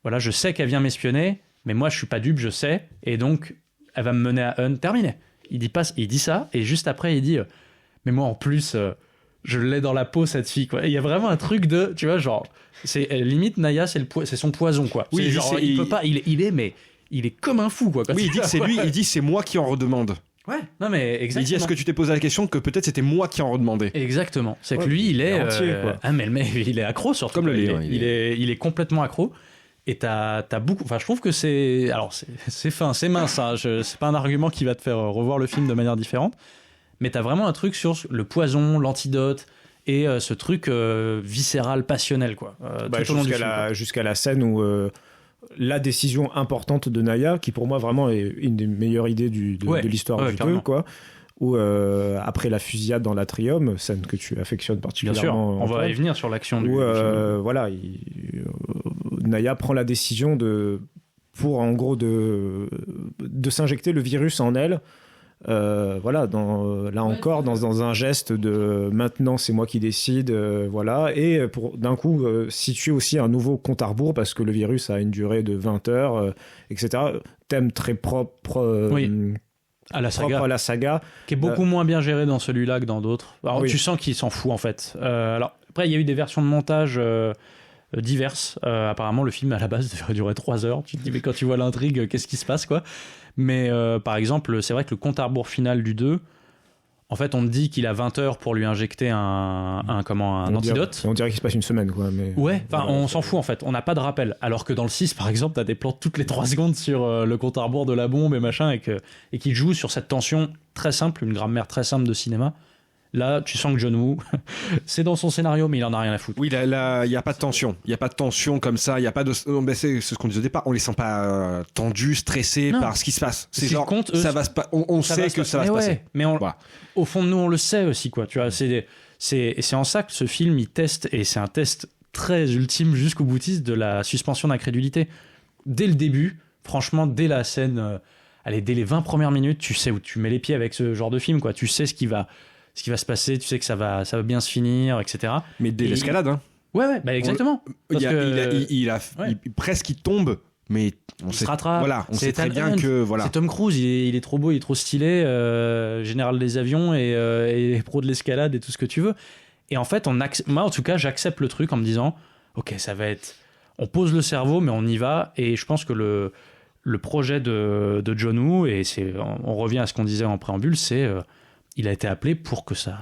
voilà, je sais qu'elle vient m'espionner, mais moi, je suis pas dupe, je sais, et donc, elle va me mener à Hunt. Terminé. Il dit ça, et juste après, il dit, mais moi, en plus, je l'ai dans la peau, cette fille, quoi. Il y a vraiment un truc de, tu vois, genre, c'est limite, Naya, c'est son poison, quoi. Oui, il peut pas, il est comme un fou, quoi. Oui, il dit que c'est lui, il dit c'est moi qui en redemande. Ouais, non mais exactement. Il dit est-ce que tu t'es posé la question que peut-être c'était moi qui en redemandais. Exactement. C'est que lui, il est entier, quoi. Ah mais le mec, il est accro surtout. Comme le livre. Il est complètement accro. Et t'as beaucoup. Enfin, je trouve que c'est. Alors, c'est fin, c'est mince. Hein. C'est pas un argument qui va te faire revoir le film de manière différente. Mais t'as vraiment un truc sur le poison, l'antidote et ce truc viscéral, passionnel, quoi. Tout au long du film, quoi. Jusqu'à la scène où la décision importante de Naya, qui pour moi vraiment est une des meilleures idées de l'histoire du jeu, quoi. Où après la fusillade dans l'Atrium, scène que tu affectionnes particulièrement. Bien sûr, on va y venir sur l'action du film. Voilà, Naya prend la décision pour en gros de s'injecter le virus en elle. Voilà, là encore dans un geste de maintenant c'est moi qui décide, voilà, et pour d'un coup situer aussi un nouveau compte à rebours parce que le virus a une durée de 20 heures, etc. Thème très propre. À la saga, qui est beaucoup moins bien géré dans celui-là que dans d'autres. Alors, tu sens qu'il s'en fout en fait. Alors après, il y a eu des versions de montage diverses. Apparemment, le film à la base devrait durer 3 heures. Tu te dis mais quand tu vois l'intrigue, qu'est-ce qui se passe, quoi. Mais par exemple, c'est vrai que le compte à rebours final du 2, en fait, on te dit qu'il a 20 heures pour lui injecter un antidote. On dirait qu'il se passe une semaine, quoi. Mais ouais, enfin, on s'en fout en fait. On n'a pas de rappel. Alors que dans le 6, par exemple, t'as des plans toutes les 3 secondes sur le compte à rebours de la bombe et machin, et qui joue sur cette tension très simple, une grammaire très simple de cinéma. Là, tu sens que John Woo, c'est dans son scénario, mais il en a rien à foutre. Oui, là, il n'y a pas de tension. Il n'y a pas de tension comme ça. Il y a pas de. C'est ce qu'on disait au départ. On les sent pas tendus, stressés par ce qui se passe. C'est genre, compte, ça va se on sait que ça va se passer. Mais au fond de nous, on le sait aussi, quoi. Tu vois, c'est en ça que ce film, il teste, et c'est un test très ultime jusqu'au boutiste de la suspension d'incrédulité. Dès le début, franchement, dès la scène, dès les 20 premières minutes, tu sais où tu mets les pieds avec ce genre de film, quoi. Tu sais ce qui va se passer, tu sais que ça va bien se finir, etc. Mais dès l'escalade, hein. Ouais, bah exactement. Il presque il tombe, mais on se rattrape. Voilà, on sait très bien que voilà. C'est Tom Cruise, il est trop beau, il est trop stylé, général des avions et pro de l'escalade et tout ce que tu veux. Et en fait, moi en tout cas, j'accepte le truc en me disant, ok, ça va être, on pose le cerveau, mais on y va. Et je pense que le projet de John Woo, et on revient à ce qu'on disait en préambule, c'est il a été appelé pour que ça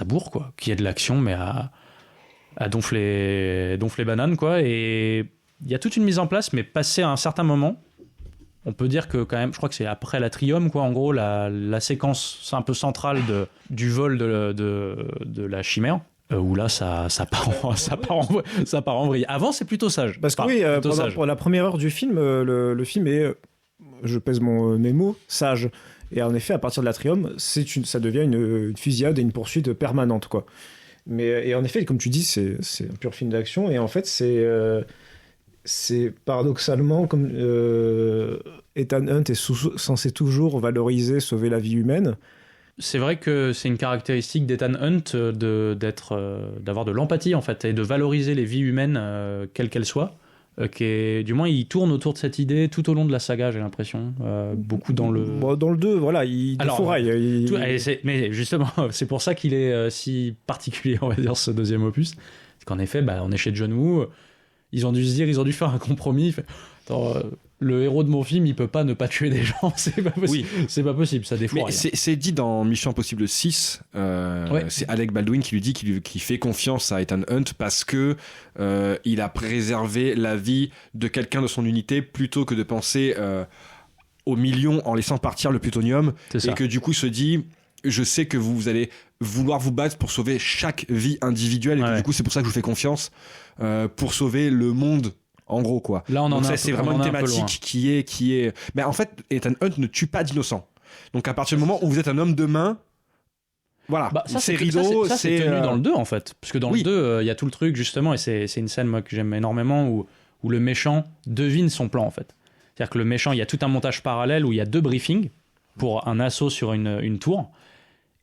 bourre, quoi, qu'il y ait de l'action, mais à donfler banane, quoi. Et il y a toute une mise en place, mais passé à un certain moment, on peut dire que quand même, je crois que c'est après l'Atrium, quoi, en gros, la séquence un peu centrale du vol de la chimère, où là ça part en vrille. Avant, c'est plutôt sage. Parce que pour la première heure du film, le film est, je pèse mes mots, sage. Et en effet, à partir de l'Atrium, ça devient une fusillade et une poursuite permanente, quoi. Et en effet, comme tu dis, c'est un pur film d'action. Et en fait, c'est paradoxalement comme Ethan Hunt est censé toujours valoriser, sauver la vie humaine. C'est vrai que c'est une caractéristique d'Ethan Hunt d'avoir de l'empathie, en fait, et de valoriser les vies humaines, quelles qu'elles soient. Du moins, il tourne autour de cette idée tout au long de la saga, j'ai l'impression. Beaucoup dans le... dans le 2, voilà, il défouraille. Mais justement, c'est pour ça qu'il est si particulier, on va dire, ce deuxième opus. C'est qu'en effet, on est chez John Woo. Ils ont dû faire un compromis. Attends, le héros de mon film, il peut pas ne pas tuer des gens, c'est pas possible. Oui. C'est pas possible, ça défouraille. Mais c'est dit dans Mission Impossible 6, c'est Alec Baldwin qui lui dit qu'il fait confiance à Ethan Hunt parce que il a préservé la vie de quelqu'un de son unité plutôt que de penser aux millions en laissant partir le plutonium. Et que du coup il se dit, je sais que vous allez vouloir vous battre pour sauver chaque vie individuelle et que du coup c'est pour ça que je vous fais confiance pour sauver le monde. En gros, quoi. Là, c'est vraiment une thématique qui est. Mais en fait, Ethan Hunt ne tue pas d'innocents. Donc, à partir du moment où vous êtes un homme de main, voilà, c'est rideau. Ça, c'est tenu dans le 2, en fait. Parce que dans le 2, il y a tout le truc, justement, et c'est une scène, moi, que j'aime énormément, où le méchant devine son plan, en fait. C'est-à-dire que le méchant, il y a tout un montage parallèle où il y a 2 briefings pour un assaut sur une tour,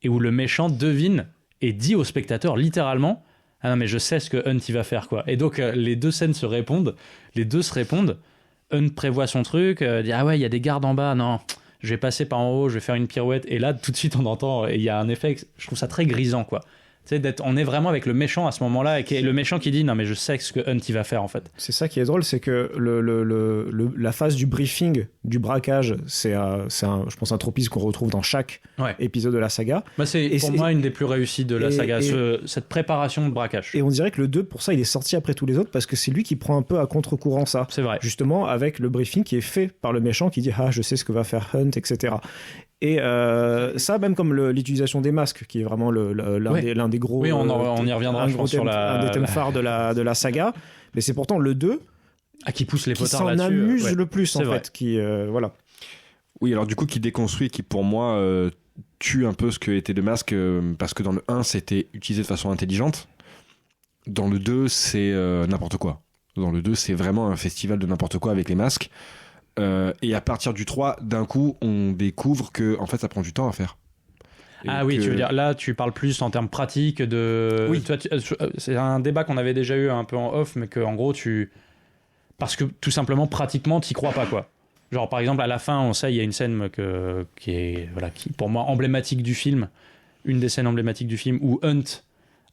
et où le méchant devine et dit au spectateur, littéralement, ah non, mais je sais ce que Hunt il va faire, quoi. Et donc, les deux scènes se répondent. Hunt prévoit son truc, dit ah ouais, il y a des gardes en bas. Non, je vais passer par en haut, je vais faire une pirouette. Et là, tout de suite, on entend, et il y a un effet, je trouve ça très grisant, quoi. On est vraiment avec le méchant à ce moment-là, et le méchant qui dit non mais je sais ce que Hunt il va faire en fait. C'est ça qui est drôle, c'est que la phase du briefing, du braquage, c'est je pense un tropisme qu'on retrouve dans chaque épisode de la saga. C'est pour moi une des plus réussies de la saga, cette préparation de braquage. Et on dirait que le 2 pour ça il est sorti après tous les autres, parce que c'est lui qui prend un peu à contre-courant ça. C'est vrai. Justement avec le briefing qui est fait par le méchant qui dit je sais ce que va faire Hunt, etc. Et ça, même comme l'utilisation des masques, qui est vraiment l'un des gros... Oui, on y reviendra, je pense, sur un des thèmes phares de la saga. Mais c'est pourtant le 2 qui pousse les potards là-dessus. Qui s'en amuse le plus, c'est en vrai. fait. Qui, voilà. Oui, alors du coup, qui déconstruit, qui pour moi tue un peu ce que était le masque, parce que dans le 1, c'était utilisé de façon intelligente. Dans le 2, c'est n'importe quoi. Dans le 2, c'est vraiment un festival de n'importe quoi avec les masques. Et à partir du 3, d'un coup, on découvre que en fait, ça prend du temps à faire. Oui, tu veux dire, là, tu parles plus en termes pratiques de... Oui. C'est un débat qu'on avait déjà eu un peu en off, mais qu'en gros, parce que tout simplement, pratiquement, t'y crois pas, quoi. Genre, par exemple, à la fin, on sait, il y a une scène qui est, pour moi, emblématique du film, une des scènes emblématiques du film, où Hunt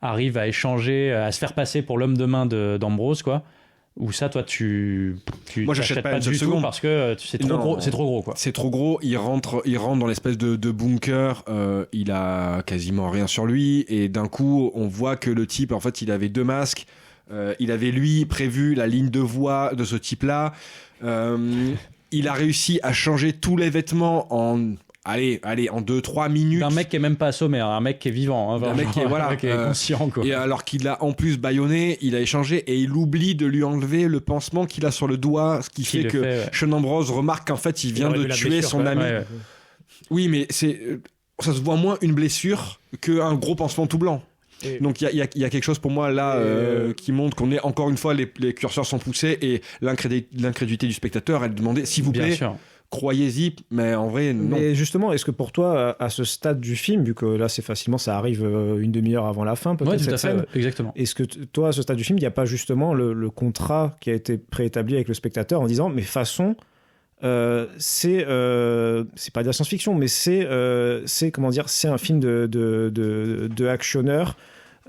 arrive à échanger, à se faire passer pour l'homme de main d'Ambrose, quoi. Ou ça, toi, moi, j'achète pas du tout parce que c'est trop gros, quoi. C'est trop gros. Il rentre dans l'espèce de bunker. Il a quasiment rien sur lui, et d'un coup, on voit que le type, en fait, il avait 2 masques. Il avait lui prévu la ligne de voix de ce type-là. Il a réussi à changer tous les vêtements en 2-3 minutes. Un mec qui est même pas assommé, un mec qui est vivant. Un mec qui est conscient, quoi. Et alors qu'il a en plus bâillonné, il a échangé, et il oublie de lui enlever le pansement qu'il a sur le doigt, ce qui fait que Sean Ambrose remarque qu'en fait il vient de tuer son ami. Ouais. Oui, mais ça se voit moins une blessure qu'un gros pansement tout blanc. Donc il y a quelque chose pour moi là qui montre qu'on est encore une fois, les curseurs sont poussés, et l'incrédulité du spectateur, elle demandait s'il vous plaît, croyez-y, mais en vrai non. Mais justement, est-ce que pour toi, à ce stade du film, vu que là c'est facilement, ça arrive une demi-heure avant la fin peut-être, cette scène, exactement. Est-ce que toi, à ce stade du film, il n'y a pas justement le contrat qui a été préétabli avec le spectateur en disant mais façon c'est pas de la science-fiction, mais c'est comment dire, c'est un film de actionneur,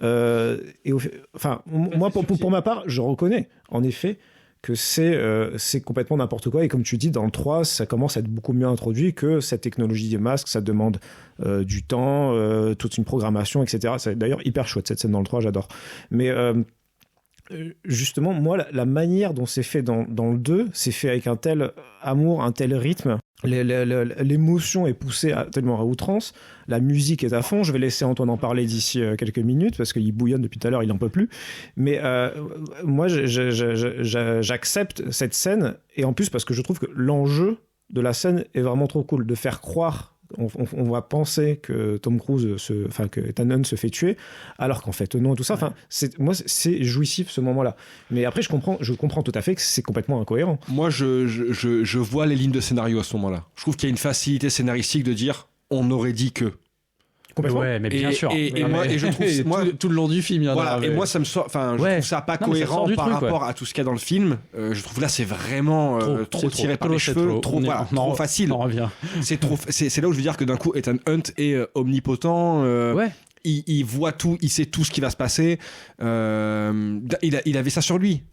moi pour ma part je reconnais en effet que c'est complètement n'importe quoi, et comme tu dis, dans le 3 ça commence à être beaucoup mieux introduit, que cette technologie des masques, ça demande du temps, toute une programmation, etc. C'est d'ailleurs hyper chouette cette scène dans le 3, j'adore. Mais justement, moi, la manière dont c'est fait dans le 2, c'est fait avec un tel amour, un tel rythme. L'émotion est poussée tellement à outrance. La musique est à fond. Je vais laisser Antoine en parler d'ici quelques minutes, parce qu'il bouillonne depuis tout à l'heure, il n'en peut plus. Mais moi, j'accepte cette scène, et en plus parce que je trouve que l'enjeu de la scène est vraiment trop cool. De faire croire... On va penser que Tom Cruise que Ethan Hunt se fait tuer, alors qu'en fait non, tout ça. Enfin, c'est jouissif ce moment-là. Mais après, je comprends tout à fait que c'est complètement incohérent. Moi, je vois les lignes de scénario à ce moment-là. Je trouve qu'il y a une facilité scénaristique de dire on aurait dit que. Complètement. Ouais, mais bien sûr. Et je trouve tout le long du film, il y en a. Et moi, ça me sort. Enfin, je trouve ça pas cohérent par rapport à tout ce qu'il y a dans le film. Je trouve là, c'est vraiment trop tiré par les cheveux, trop facile. On revient. C'est là où je veux dire que d'un coup, Ethan Hunt est omnipotent. Il voit tout, il sait tout ce qui va se passer. Il avait ça sur lui.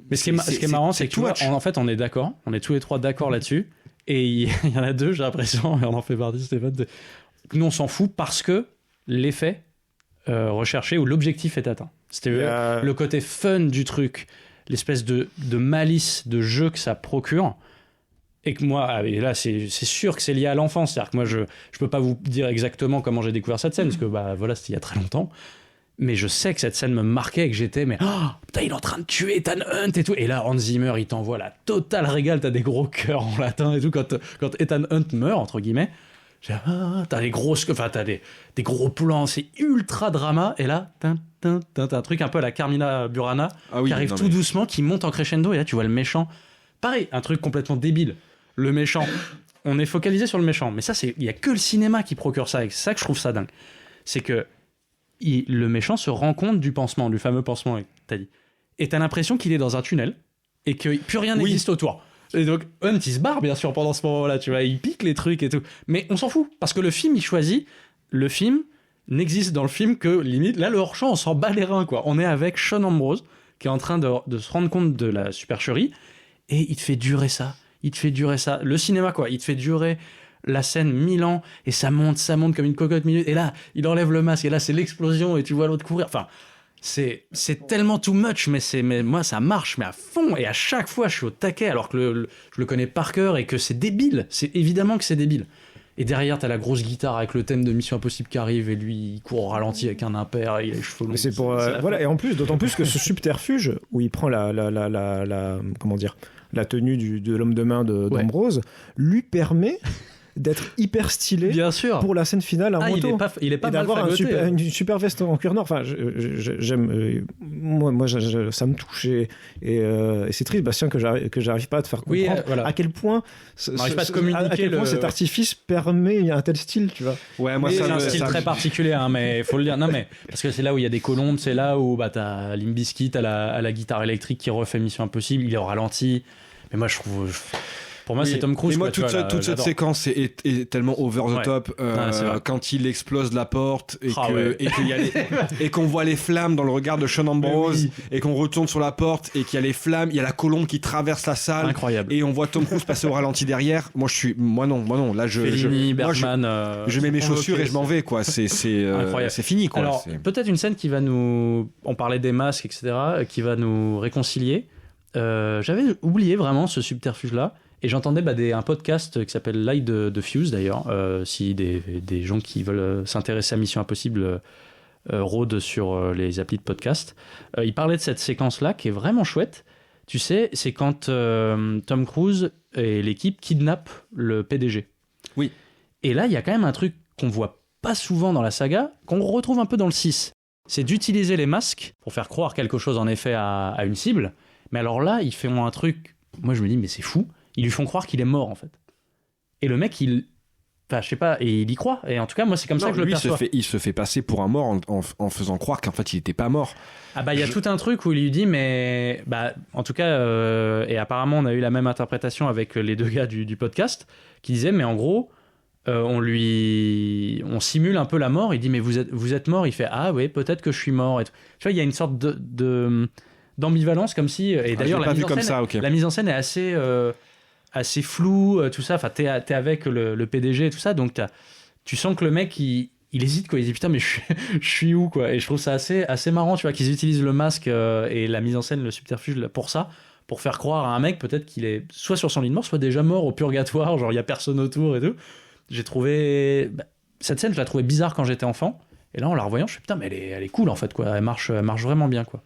Mais ce qui est marrant, c'est que en fait, on est d'accord. On est tous les trois d'accord là-dessus. Et il y en a deux, j'ai l'impression, et on en fait partie, Stéphane. Nous, on s'en fout parce que l'effet recherché ou l'objectif est atteint. C'était le côté fun du truc, l'espèce de malice de jeu que ça procure. Et que moi, et là, c'est sûr que c'est lié à l'enfance. C'est-à-dire que moi, je peux pas vous dire exactement comment j'ai découvert cette scène, parce que voilà, c'était il y a très longtemps. Mais je sais que cette scène me marquait et que j'étais, putain, il est en train de tuer Ethan Hunt et tout. Et là, Hans Zimmer, il t'envoie la totale régale. T'as des gros cœurs en latin et tout. Quand Ethan Hunt meurt, entre guillemets, t'as des grosses, enfin, t'as des gros plans, c'est ultra drama. Et là, t'as un truc un peu à la Carmina Burana qui arrive doucement, qui monte en crescendo. Et là, tu vois le méchant. Pareil, un truc complètement débile. Le méchant, on est focalisé sur le méchant. Mais ça, il y a que le cinéma qui procure ça. Et c'est ça que je trouve ça dingue. C'est que le méchant se rend compte du pansement, du fameux pansement, t'as dit. Et t'as l'impression qu'il est dans un tunnel et que plus rien n'existe autour. Et donc, Hunt, il se barre, bien sûr, pendant ce moment-là, tu vois, il pique les trucs et tout. Mais on s'en fout, parce que le film, il choisit. Le film, n'existe dans le film que limite là le hors-champ on s'en bat les reins quoi. On est avec Sean Ambrose qui est en train de se rendre compte de la supercherie et il te fait durer ça, le cinéma quoi, il te fait durer la scène 1000 ans et ça monte comme une cocotte minute et là il enlève le masque et là c'est l'explosion et tu vois l'autre courir, enfin c'est tellement too much mais moi ça marche mais à fond et à chaque fois je suis au taquet alors que je le connais par cœur et que c'est débile, c'est évidemment que c'est débile. Et derrière, t'as la grosse guitare avec le thème de Mission Impossible qui arrive et lui, il court au ralenti avec un impair et il a les cheveux longs. Mais c'est pour voilà. Et en plus, d'autant plus que ce subterfuge où il prend la comment dire, la tenue de l'homme de main d'Ambrose lui permet d'être hyper stylé, bien sûr, pour la scène finale en moto. Il est pas et d'avoir une super veste en cuir noir. Enfin, j'aime. Moi, ça me touche et c'est triste, Bastien, que j'arrive pas à te faire comprendre à quel point cet artifice permet un tel style, tu vois. Ouais, moi, c'est un style très particulier, hein, mais faut le dire. Non, mais parce que c'est là où il y a des colombes, c'est là où t'as Limp Bizkit à la guitare électrique qui refait Mission Impossible, il est au ralenti. Mais moi, je trouve. Pour moi, c'est Tom Cruise. Et moi, toute cette séquence est tellement over the top. Quand il explose la porte et qu'on voit les flammes dans le regard de Sean Ambrose et qu'on retourne sur la porte et qu'il y a les flammes, il y a la colombe qui traverse la salle. Incroyable. Et on voit Tom Cruise passer au ralenti derrière. Moi non. Là, je mets mes chaussures et je m'en vais, quoi. C'est fini, quoi. Alors, peut-être une scène qui va nous. On parlait des masques, etc., qui va nous réconcilier. J'avais oublié vraiment ce subterfuge-là. Et j'entendais un podcast qui s'appelle Light de Fuse d'ailleurs, si des gens qui veulent s'intéresser à Mission Impossible rôdent sur les applis de podcast. Il parlait de cette séquence-là qui est vraiment chouette. Tu sais, c'est quand Tom Cruise et l'équipe kidnappent le PDG. Oui. Et là, il y a quand même un truc qu'on voit pas souvent dans la saga, qu'on retrouve un peu dans le 6. C'est d'utiliser les masques pour faire croire quelque chose en effet à une cible. Mais alors là, ils font un truc... Moi, je me dis, mais c'est fou. Ils lui font croire qu'il est mort, en fait. Et le mec, enfin, je sais pas, et il y croit. Et en tout cas, moi, c'est comme ça que je le perçois. Il se fait passer pour un mort en faisant croire qu'en fait, il était pas mort. Il y a tout un truc où il lui dit, mais... en tout cas, et apparemment, on a eu la même interprétation avec les deux gars du podcast, qui disaient, mais en gros, on simule un peu la mort. Il dit, mais vous êtes mort. Il fait, ah oui, peut-être que je suis mort. Et tu vois, il y a une sorte d'ambivalence, comme si... Et d'ailleurs, la mise en scène est assez flou, tout ça. Enfin, t'es avec le PDG et tout ça, donc tu sens que le mec il hésite, quoi. Il dit putain, mais je suis où, quoi. Et je trouve ça assez marrant, tu vois, qu'ils utilisent le masque et la mise en scène, le subterfuge pour ça, pour faire croire à un mec peut-être qu'il est soit sur son lit de mort, soit déjà mort au purgatoire, genre il y a personne autour et tout. J'ai trouvé cette scène, je la trouvais bizarre quand j'étais enfant, et là en la revoyant, je suis putain, mais elle est cool en fait, quoi. Elle marche vraiment bien, quoi.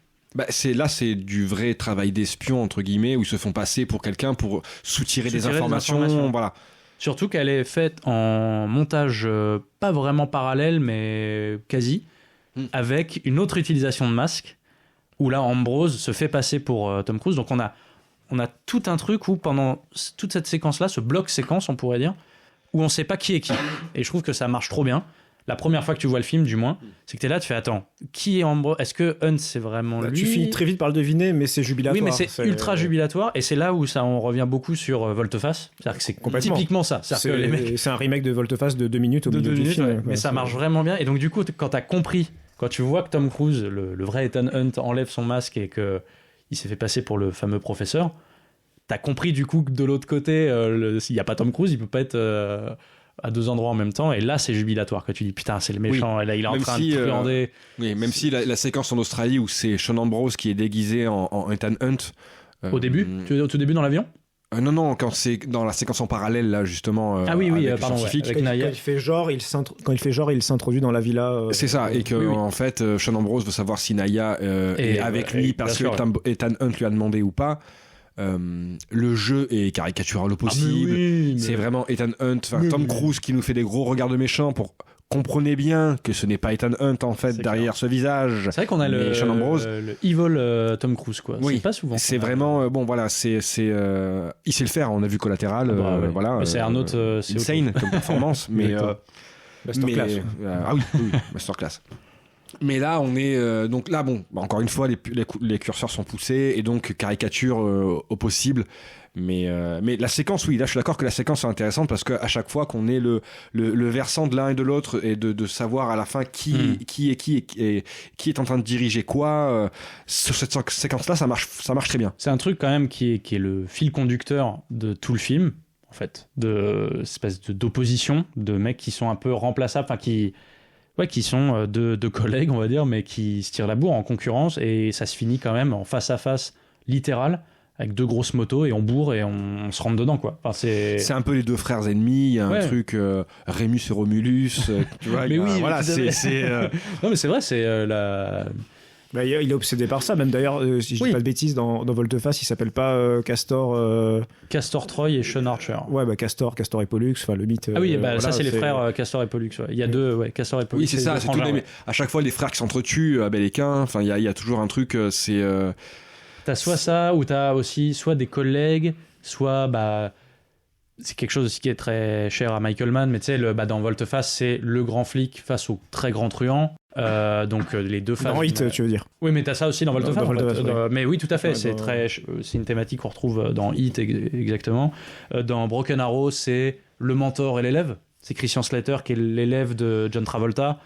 C'est du vrai travail d'espion, entre guillemets, où ils se font passer pour quelqu'un pour soutirer des informations. Voilà. Surtout qu'elle est faite en montage pas vraiment parallèle, mais quasi, avec une autre utilisation de masque, où là, Ambrose se fait passer pour Tom Cruise. Donc on a tout un truc où pendant toute cette séquence-là, ce bloc-séquence, on pourrait dire, où on sait pas qui est qui. Et je trouve que ça marche trop bien. La première fois que tu vois le film, du moins, c'est que t'es là, tu fais attends, qui est Ambrose ? Est-ce que Hunt c'est vraiment lui ? Tu finis très vite par le deviner, mais c'est jubilatoire. Oui, mais c'est ultra jubilatoire, et c'est là où on revient beaucoup sur Volte-Face. C'est-à-dire que c'est typiquement ça. C'est un remake de Volte-Face de 2 minutes au milieu du film. Ouais. Mais ça marche vraiment bien. Et donc du coup, quand t'as compris, quand tu vois que Tom Cruise, le vrai Ethan Hunt, enlève son masque et que il s'est fait passer pour le fameux professeur, t'as compris du coup que de l'autre côté, s'il n'y a pas Tom Cruise, il peut pas être à deux endroits en même temps, et là c'est jubilatoire, que tu dis putain c'est le méchant, et là il est en train de truander. Oui, même si la séquence en Australie où c'est Sean Ambrose qui est déguisé en Ethan Hunt. Au début, tu veux dire au tout début dans l'avion ? Non, quand c'est dans la séquence en parallèle là justement. Pardon. Avec Quand il fait genre, il s'introduit dans la villa. C'est ça, et que en fait, Sean Ambrose veut savoir si Naya est avec lui parce que Ethan Hunt lui a demandé ou pas. Le jeu est caricatural au possible. C'est vraiment Ethan Hunt, Tom Cruise qui nous fait des gros regards de méchant pour comprenez bien que ce n'est pas Ethan Hunt en fait derrière ce visage. C'est vrai qu'on a le evil Tom Cruise, quoi. Oui, c'est pas souvent. C'est vraiment il sait le faire. On a vu Collatéral, voilà. Mais c'est un autre, c'est insane comme performance, mais masterclass. Oui, masterclass. Mais là, on est donc là, bon, encore une fois, les curseurs sont poussés et donc caricature au possible. Mais la séquence, oui, là, je suis d'accord que la séquence est intéressante parce qu'à chaque fois qu'on est le versant de l'un et de l'autre et de savoir à la fin qui est en train de diriger quoi, cette séquence-là, ça marche très bien. C'est un truc quand même qui est le fil conducteur de tout le film, en fait, de espèce d'opposition, de mecs qui sont un peu remplaçables, enfin qui sont deux collègues, on va dire, mais qui se tirent la bourre en concurrence, et ça se finit quand même en face à face littéral, avec 2 grosses motos, et on bourre et on se rentre dedans, quoi. Enfin, c'est un peu les 2 frères ennemis, il y a un truc Rémus et Romulus, tu vois. Mais oui, voilà, non mais c'est vrai, c'est la... Bah, il est obsédé par ça, même d'ailleurs, si je dis pas de bêtises, dans Volte-Face, il s'appelle pas Castor... Castor Troy et Sean Archer. Ouais, bah Castor et Pollux, enfin le mythe... Ah oui, ça c'est les frères Castor et Pollux, ouais. Il y a 2, Castor et Pollux. Oui, c'est ça, c'est tout mais à chaque fois les frères qui s'entretuent, Abel et Cain, enfin il y a toujours un truc, c'est... T'as soit ça, ou t'as aussi soit des collègues, soit... c'est quelque chose aussi qui est très cher à Michael Mann, mais tu sais, dans Volte-Face, c'est le grand flic face au très grand truand. Donc les 2 faces. Dans Hit, tu veux dire. Oui, mais t'as ça aussi dans Volte-Face. Ouais. Mais oui, tout à fait. C'est une thématique qu'on retrouve dans Hit, exactement. Dans Broken Arrow, c'est le mentor et l'élève. C'est Christian Slater qui est l'élève de John Travolta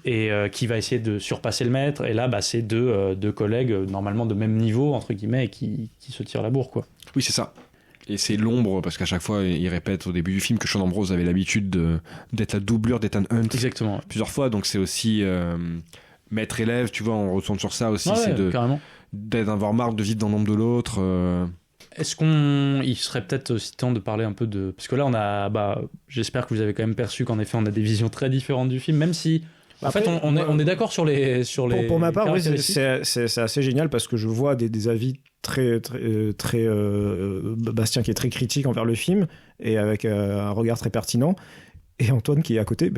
et qui va essayer de surpasser le maître. Et là, c'est deux collègues normalement de même niveau, entre guillemets, et qui se tirent la bourre, quoi. Oui, c'est ça. Et c'est l'ombre, parce qu'à chaque fois, il répète au début du film que Sean Ambrose avait l'habitude d'être la doublure d'Ethan Hunt. Exactement. Plusieurs fois, donc c'est aussi maître-élève, tu vois, on retourne sur ça aussi, d'avoir marre de vivre dans l'ombre de l'autre. Est-ce il serait peut-être aussi temps de parler un peu de... Parce que là, j'espère que vous avez quand même perçu qu'en effet, on a des visions très différentes du film, même si... Après, en fait, on est d'accord sur les pour ma part, oui, c'est assez génial parce que je vois des avis très Bastien qui est très critique envers le film et avec un regard très pertinent, et Antoine qui est à côté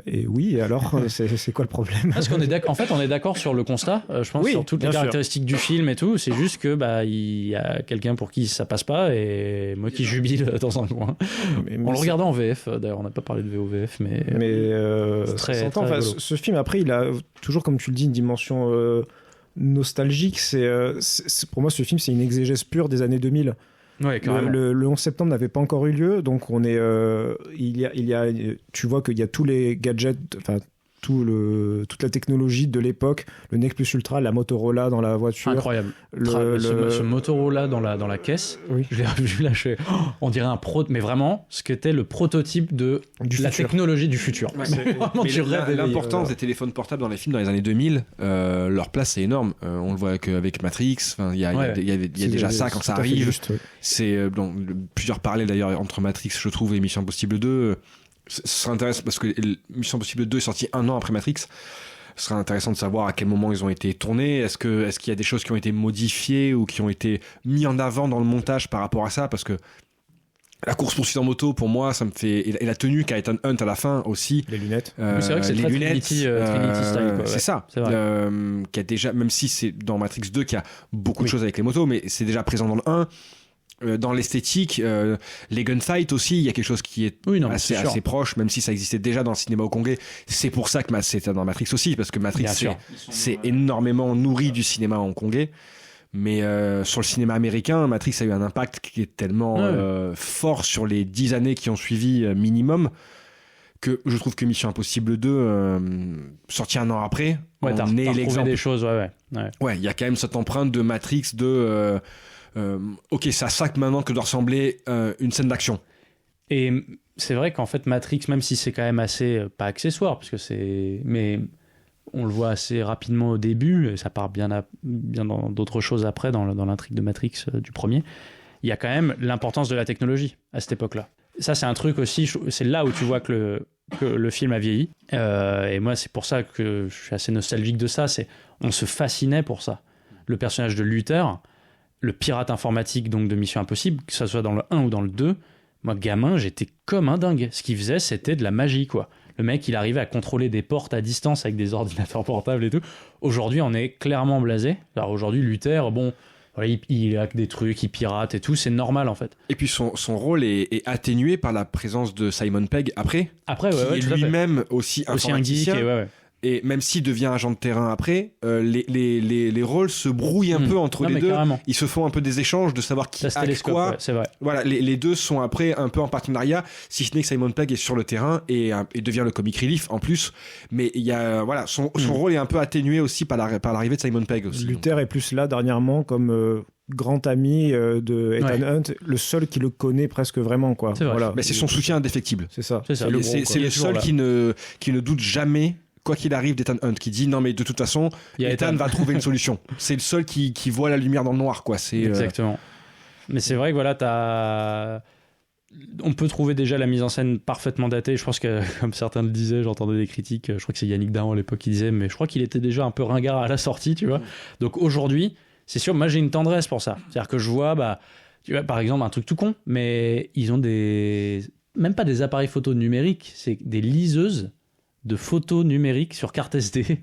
et oui, et alors c'est quoi le problème? Parce qu'on est d'accord, en fait on est d'accord sur le constat, je pense, sur toutes les caractéristiques du film et tout. C'est juste que il y a quelqu'un pour qui ça passe pas, et moi qui jubile dans un coin en le regardant en VF. D'ailleurs on n'a pas parlé de VOVF, mais très, très rigolo. Ce film, après, il a toujours, comme tu le dis, une dimension nostalgique. Pour moi, ce film, c'est une exégèse pure des années 2000. Ouais, le 11 septembre n'avait pas encore eu lieu, donc on est, tu vois qu'il y a tous les gadgets, enfin toute la technologie de l'époque, le Nec Plus Ultra, la Motorola dans la voiture. Incroyable. Ce Motorola dans la caisse, oui. Je l'ai revu là, on dirait mais vraiment, ce qu'était le prototype de la technologie du futur. Ouais, l'importance des téléphones portables dans les films dans les années 2000, leur place c'est énorme. On le voit avec Matrix, il y a déjà ça quand ça arrive. Juste, ouais. C'est plusieurs parallèles d'ailleurs entre Matrix, je trouve, et Mission Impossible 2. Ce serait intéressant parce que Mission Impossible 2 est sorti 1 an après Matrix. Ce serait intéressant de savoir à quel moment ils ont été tournés. Est-ce qu'il y a des choses qui ont été modifiées ou qui ont été mis en avant dans le montage par rapport à ça? Parce que la course-poursuite en moto, pour moi, ça me fait... Et la tenue qu'a Ethan Hunt à la fin aussi. Les lunettes. C'est vrai que c'est très Trinity style. Quoi, c'est ça. C'est vrai. Qui a déjà, même si c'est dans Matrix 2 qu'il y a beaucoup de choses avec les motos, mais c'est déjà présent dans le 1. Dans l'esthétique, les gunfights aussi, il y a quelque chose qui est assez proche, même si ça existait déjà dans le cinéma hongkongais. C'est pour ça que c'était dans Matrix aussi, parce que Matrix c'est énormément nourri du cinéma hongkongais. Mais sur le cinéma américain, Matrix a eu un impact qui est tellement fort sur les 10 années qui ont suivi minimum, que je trouve que Mission Impossible 2, sorti 1 an après, on est l'exemple des choses. Ouais, il y a quand même cette empreinte de Matrix de... ok, c'est à ça que maintenant que doit ressembler une scène d'action. Et c'est vrai qu'en fait Matrix, même si c'est quand même assez pas accessoire, parce que mais on le voit assez rapidement au début, et ça part bien dans d'autres choses après dans l'intrigue de Matrix du premier. Il y a quand même l'importance de la technologie à cette époque-là. Ça, c'est un truc aussi, c'est là où tu vois que le film a vieilli. Et moi, c'est pour ça que je suis assez nostalgique de ça. On se fascinait pour ça. Le personnage de Luther, le pirate informatique donc de Mission Impossible, que ce soit dans le 1 ou dans le 2, moi, gamin, j'étais comme un dingue. Ce qu'il faisait, c'était de la magie, quoi. Le mec, il arrivait à contrôler des portes à distance avec des ordinateurs portables et tout. Aujourd'hui, on est clairement blasé. Alors aujourd'hui, Luther, bon... il a des trucs, il pirate et tout, c'est normal en fait. Et puis son rôle est atténué par la présence de Simon Pegg après qui est lui-même aussi informaticien. un geek. Et même s'il devient agent de terrain après, les rôles se brouillent un peu entre les deux. Carrément. Ils se font un peu des échanges de savoir qui a quoi. Ouais, c'est vrai. Voilà, les deux sont après un peu en partenariat, si ce n'est que Simon Pegg est sur le terrain et devient le comic relief en plus. Mais il y a, voilà, son rôle est un peu atténué aussi par l'arrivée de Simon Pegg aussi. Luther est plus là dernièrement comme grand ami de Ethan Hunt, le seul qui le connaît presque vraiment, quoi. C'est vrai. Voilà. Mais c'est son soutien indéfectible. C'est ça. C'est le seul qui ne doute jamais, quoi qu'il arrive, d'Ethan Hunt, qui dit non mais de toute façon Ethan va trouver une solution. C'est le seul qui voit la lumière dans le noir, quoi. C'est exactement. Mais c'est vrai que voilà, on peut trouver déjà la mise en scène parfaitement datée. Je pense que, comme certains le disaient, j'entendais des critiques, je crois que c'est Yannick Dahan à l'époque qui disait, mais je crois qu'il était déjà un peu ringard à la sortie, tu vois. Donc aujourd'hui, c'est sûr, moi j'ai une tendresse pour ça. C'est-à-dire que je vois, tu vois, par exemple, un truc tout con, mais ils ont même pas des appareils photo numériques, c'est des liseuses de photos numériques sur carte SD.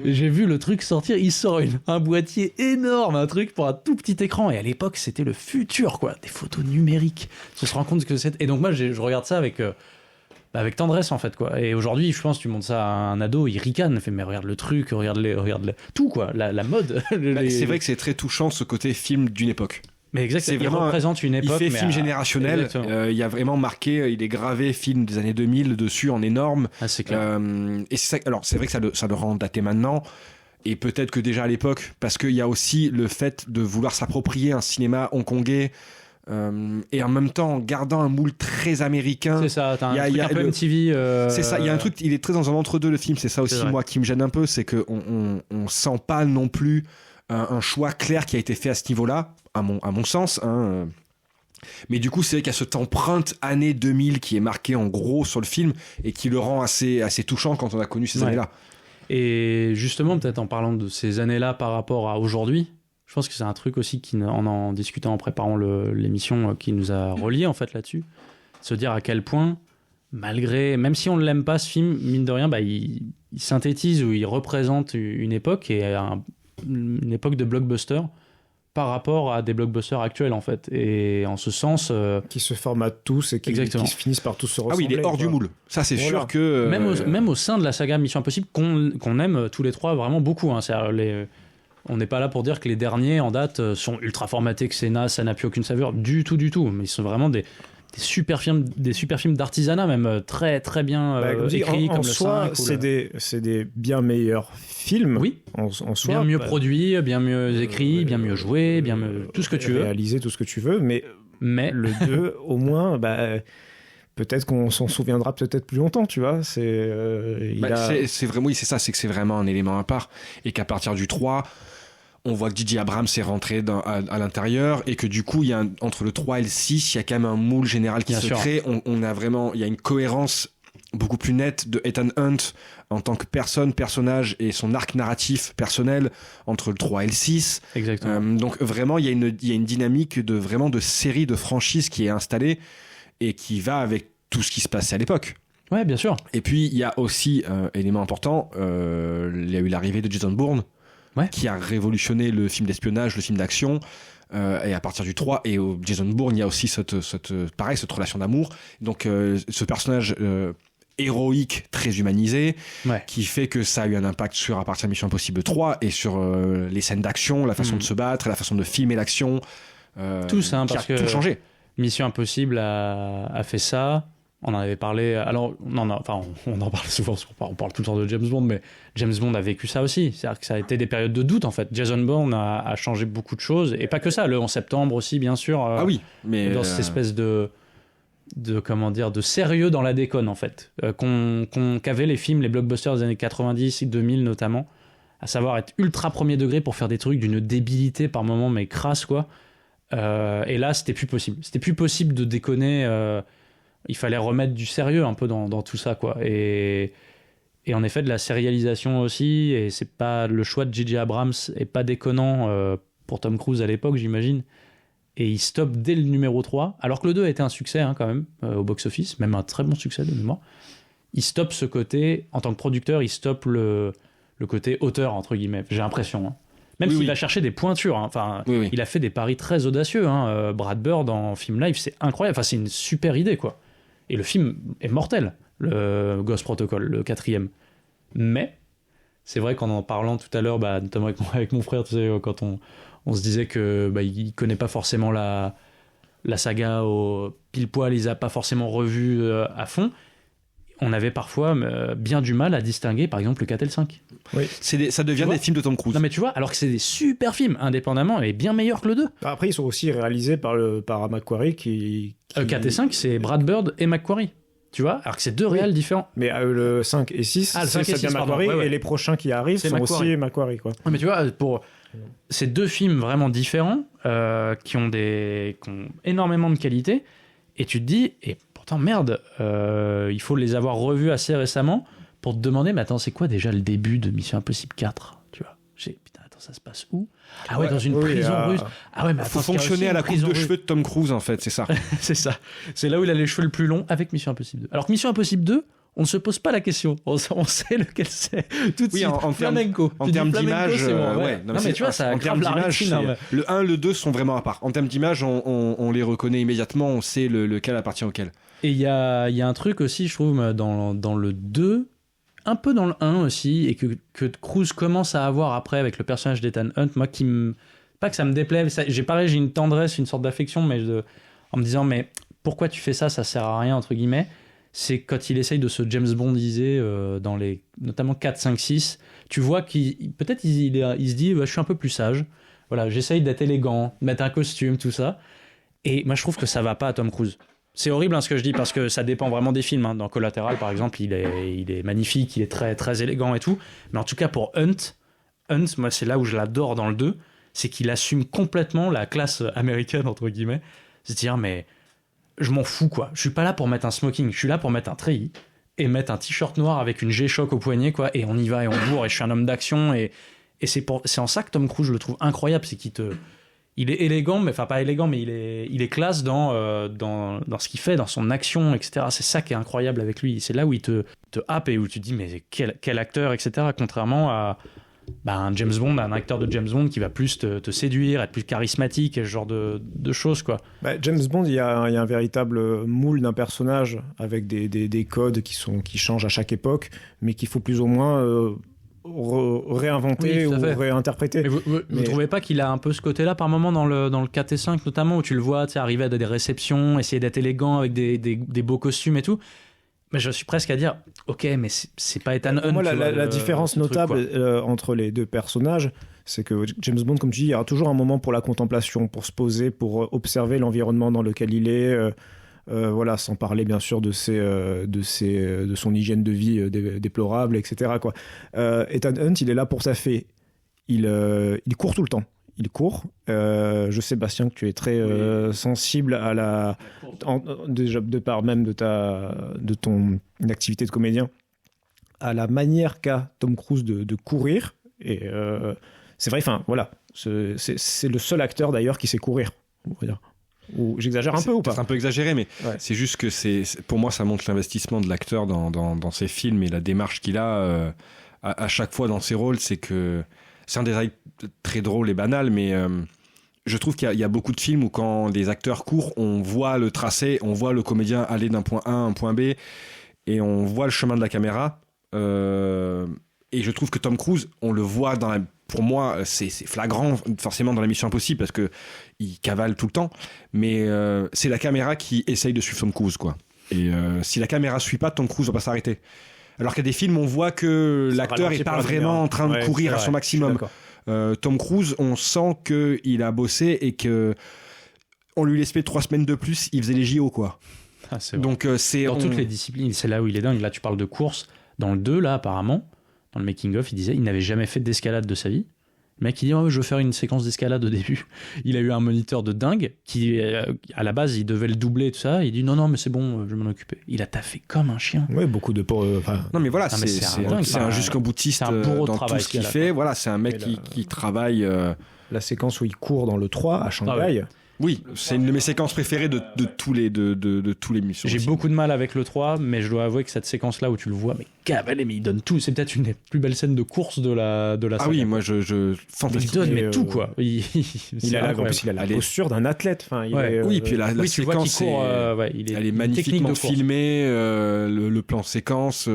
J'ai vu le truc sortir, il sort un boîtier énorme, un truc pour un tout petit écran, et à l'époque c'était le futur, quoi, des photos numériques. On se rend compte que c'est... Et donc moi je regarde ça avec tendresse, en fait, quoi. Et aujourd'hui, je pense, tu montres ça à un ado, il ricane, il fait mais regarde le truc, regarde tout, quoi, la mode. C'est vrai que c'est très touchant, ce côté film d'une époque. Mais exactement, il représente une époque. Il fait film générationnel, il y a vraiment marqué, il est gravé film des années 2000 dessus en énorme. Ah, c'est clair. Et c'est ça, alors c'est vrai que ça le rend daté maintenant, et peut-être que déjà à l'époque, parce qu'il y a aussi le fait de vouloir s'approprier un cinéma hongkongais, et en même temps en gardant un moule très américain. C'est ça, t'as un truc un peu MTV. C'est ça, il y a un truc, il est très dans un entre-deux, le film. C'est ça aussi, moi, qui me gêne un peu, c'est qu'on sent pas non plus un choix clair qui a été fait à ce niveau-là, à mon sens, hein. Mais du coup, c'est vrai qu'il y a cette empreinte année 2000 qui est marquée en gros sur le film et qui le rend assez touchant quand on a connu ces années-là. Et justement, peut-être en parlant de ces années-là par rapport à aujourd'hui, je pense que c'est un truc aussi en discutant, en préparant l'émission, qui nous a reliés en fait là-dessus. Se dire à quel point, même si on ne l'aime pas ce film, mine de rien, il synthétise ou il représente une époque, et une époque de blockbuster par rapport à des blockbusters actuels, en fait. Et en ce sens... qui se formatent tous et qui se finissent par tous se ressembler. Ah oui, il est hors du moule. Ça, c'est sûr que... Même au sein de la saga Mission Impossible, qu'on aime tous les trois vraiment beaucoup. Hein. On n'est pas là pour dire que les derniers en date sont ultra formatés, que c'est naze, ça n'a plus aucune saveur. Du tout. Mais ils sont vraiment des super films d'artisanat, même très très bien écrits. En soi, c'est des bien meilleurs films. Oui. En soi, bien mieux produits, bien mieux écrits, bien mieux joués, bien mieux tout ce que tu veux. Réaliser tout ce que tu veux, mais le 2, au moins, peut-être qu'on s'en souviendra peut-être plus longtemps, tu vois. C'est vraiment, c'est ça, c'est que c'est vraiment un élément à part, et qu'à partir du 3, on voit que J.J. Abrams est rentré à l'intérieur, et que du coup, entre le 3 et le 6, il y a quand même un moule général qui se crée. Il y a une cohérence beaucoup plus nette de Ethan Hunt en tant que personnage, et son arc narratif personnel entre le 3 et le 6. Exactement. Donc vraiment, il y a une dynamique de série, de franchise qui est installée, et qui va avec tout ce qui se passait à l'époque. Ouais, bien sûr. Et puis, il y a aussi, élément important, il y a eu l'arrivée de Jason Bourne, qui a révolutionné le film d'espionnage, le film d'action, et à partir du 3, et au Jason Bourne, il y a aussi cette relation d'amour. Donc, ce personnage héroïque, très humanisé, qui fait que ça a eu un impact à partir de Mission Impossible 3, et sur les scènes d'action, la façon de se battre, la façon de filmer l'action. Tout ça, parce que tout changé. Mission Impossible a fait ça. On en avait parlé. Alors, on en parle souvent, parce qu'on parle tout le temps de James Bond, mais James Bond a vécu ça aussi. C'est-à-dire que ça a été des périodes de doute, en fait. Jason Bourne a changé beaucoup de choses, et pas que ça. Le 11 septembre aussi, bien sûr. Ah oui, mais dans cette espèce de sérieux dans la déconne, en fait, qu'avaient les films, les blockbusters des années 90 et 2000 notamment, à savoir être ultra premier degré pour faire des trucs d'une débilité par moments, mais crasse, quoi. Et là, c'était plus possible. C'était plus possible de déconner. Il fallait remettre du sérieux un peu dans tout ça, quoi. Et en effet, de la sérialisation aussi. Et c'est pas le choix de J.J. Abrams est pas déconnant pour Tom Cruise à l'époque, j'imagine. Et il stoppe dès le numéro 3, alors que le 2 a été un succès, hein, quand même, au box-office, même un très bon succès de mémoire. Il stoppe ce côté, en tant que producteur, il stoppe le côté auteur, entre guillemets, j'ai l'impression. Hein. Même s'il va chercher des pointures. Hein. Enfin, il a fait des paris très audacieux. Hein. Brad Bird en film live, c'est incroyable. Enfin, c'est une super idée, quoi. Et le film est mortel, le Ghost Protocol, le 4e. Mais c'est vrai qu'en parlant tout à l'heure, notamment avec mon frère, tu sais, quand on se disait que il connaît pas forcément la saga au pile poil, il a pas forcément revu à fond. On avait parfois bien du mal à distinguer, par exemple, le 4 et le 5. Oui. Ça devient des films de Tom Cruise. Non mais tu vois, alors que c'est des super films, indépendamment, et bien meilleurs que le 2. Après, ils sont aussi réalisés par Macquarie qui... 4 et 5, c'est Brad Bird et Macquarie. Tu vois, alors que c'est deux réals différents. Mais le 5 et 6, c'est Macquarie, et les prochains qui arrivent sont Macquarie. Aussi Macquarie. Quoi. Mais tu vois, pour ces deux films vraiment différents, qui ont énormément de qualité, et tu te dis... Pourtant, merde, il faut les avoir revus assez récemment pour te demander, mais attends, c'est quoi déjà le début de Mission Impossible 4 ? Tu vois, putain, attends, ça se passe où ? Ah ouais, dans une prison russe. Ah ouais, mais faut fonctionner à la coupe de cheveux de Tom Cruise, en fait, c'est ça. C'est ça. C'est là où il a les cheveux le plus longs avec Mission Impossible 2. Alors que Mission Impossible 2, on ne se pose pas la question. On sait lequel c'est. Tout de suite. En termes d'image, Non, mais tu vois, ça en termes d'image, le 1, le 2 sont vraiment à part. En termes d'image, on les reconnaît immédiatement, on sait lequel appartient auquel. Et il y a un truc aussi, je trouve, dans le 2, un peu dans le 1 aussi, et que Cruise commence à avoir après avec le personnage d'Ethan Hunt, moi pas que ça me déplaît, j'ai une tendresse, une sorte d'affection, mais en me disant, mais pourquoi tu fais ça sert à rien, entre guillemets, c'est quand il essaye de se James Bondiser dans les, notamment 4, 5, 6, tu vois qu'il peut-être il se dit, je suis un peu plus sage, voilà, j'essaye d'être élégant, mettre un costume, tout ça, et moi je trouve que ça va pas à Tom Cruise. C'est horrible ce que je dis parce que ça dépend vraiment des films. Dans Collateral, par exemple, il est magnifique, il est très, très élégant et tout. Mais en tout cas, pour Hunt, moi, c'est là où je l'adore dans le 2, c'est qu'il assume complètement la classe américaine, entre guillemets. C'est-à-dire, mais je m'en fous, quoi. Je suis pas là pour mettre un smoking, je suis là pour mettre un treillis et mettre un t-shirt noir avec une G-Shock au poignet, quoi. Et on y va et on bourre et je suis un homme d'action. Et c'est en ça que Tom Cruise, je le trouve incroyable, c'est il est élégant, mais enfin pas élégant, mais il est classe dans ce qu'il fait, dans son action, etc. C'est ça qui est incroyable avec lui. C'est là où il te happe et où tu te dis mais quel acteur, etc. Contrairement à un James Bond, un acteur de James Bond qui va plus te séduire, être plus charismatique, et ce genre de choses, quoi. James Bond, il y a un véritable moule d'un personnage avec des codes qui changent à chaque époque, mais qu'il faut plus ou moins réinventer ou réinterpréter. Mais vous trouvez pas qu'il a un peu ce côté-là par moment dans le 4 et 5 notamment, où tu le vois arriver à des réceptions, essayer d'être élégant avec des beaux costumes et tout, mais je suis presque à dire ok, mais c'est pas Ethan Hunt. Moi, la différence notable entre les deux personnages, c'est que James Bond, comme tu dis, il y aura toujours un moment pour la contemplation, pour se poser, pour observer l'environnement dans lequel il est, voilà, sans parler bien sûr de son hygiène de vie déplorable, etc. Quoi. Ethan Hunt, il est là pour taffer. Il court tout le temps. Il court. Je sais, Bastien, que tu es très sensible à déjà de part même de ton activité de comédien, à la manière qu'a Tom Cruise de courir. Et c'est vrai, enfin voilà, c'est le seul acteur d'ailleurs qui sait courir, on va dire. Ou j'exagère un peu ou pas ? C'est un peu exagéré, mais c'est juste que pour moi ça montre l'investissement de l'acteur dans ses films et la démarche qu'il a à chaque fois dans ses rôles. C'est que c'est un détail très drôle et banal, mais je trouve qu'il y a beaucoup de films où quand les acteurs courent, on voit le tracé, on voit le comédien aller d'un point A à un point B et on voit le chemin de la caméra, et je trouve que Tom Cruise, on le voit pour moi, c'est flagrant forcément dans la Mission Impossible parce que il cavale tout le temps, mais c'est la caméra qui essaye de suivre Tom Cruise, quoi. Et si la caméra suit pas, Tom Cruise va pas s'arrêter. Alors qu'il y a des films, on voit que l'acteur est pas vraiment en train de courir à son maximum. Tom Cruise, on sent qu'il a bossé et que on lui laissait 3 semaines de plus, il faisait les JO, quoi. Ah, c'est donc toutes les disciplines, c'est là où il est dingue. Là, tu parles de course. Dans le 2, là, apparemment, dans le making-of, il disait il n'avait jamais fait d'escalade de sa vie. Le mec, il dit je veux faire une séquence d'escalade au début. Il a eu un moniteur de dingue qui, à la base, il devait le doubler et tout ça. Il dit non, mais c'est bon, je vais m'en occuper. Il a taffé comme un chien. Oui, beaucoup de... Non, mais voilà, c'est un jusqu'au boutiste dans tout ce qu'il fait. Voilà, c'est un mec qui travaille... La séquence où il court dans le 3 à Shanghai... Oui, c'est une de mes séquences préférées de tous les missions. J'ai beaucoup de mal avec le 3, mais je dois avouer que cette séquence-là où tu le vois, mais cavalé, mais il donne tout. C'est peut-être une des plus belles scènes de course de la saga. Ah oui, moi fantastique. Il donne mais tout quoi. Il a la posture d'un athlète. Enfin, oui, puis la séquence, elle est magnifiquement filmée. Le plan séquence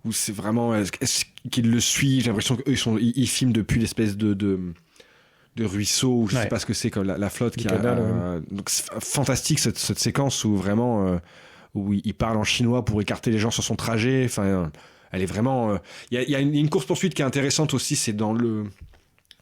où c'est vraiment est-ce qu'il le suit. J'ai l'impression qu'eux ils filment depuis l'espèce de ruisseau, ou je sais pas ce que c'est, comme la flotte qui a. Donc c'est fantastique cette séquence où vraiment où il parle en chinois pour écarter les gens sur son trajet. Enfin, elle est vraiment. Il y a une course poursuite qui est intéressante aussi, c'est dans le.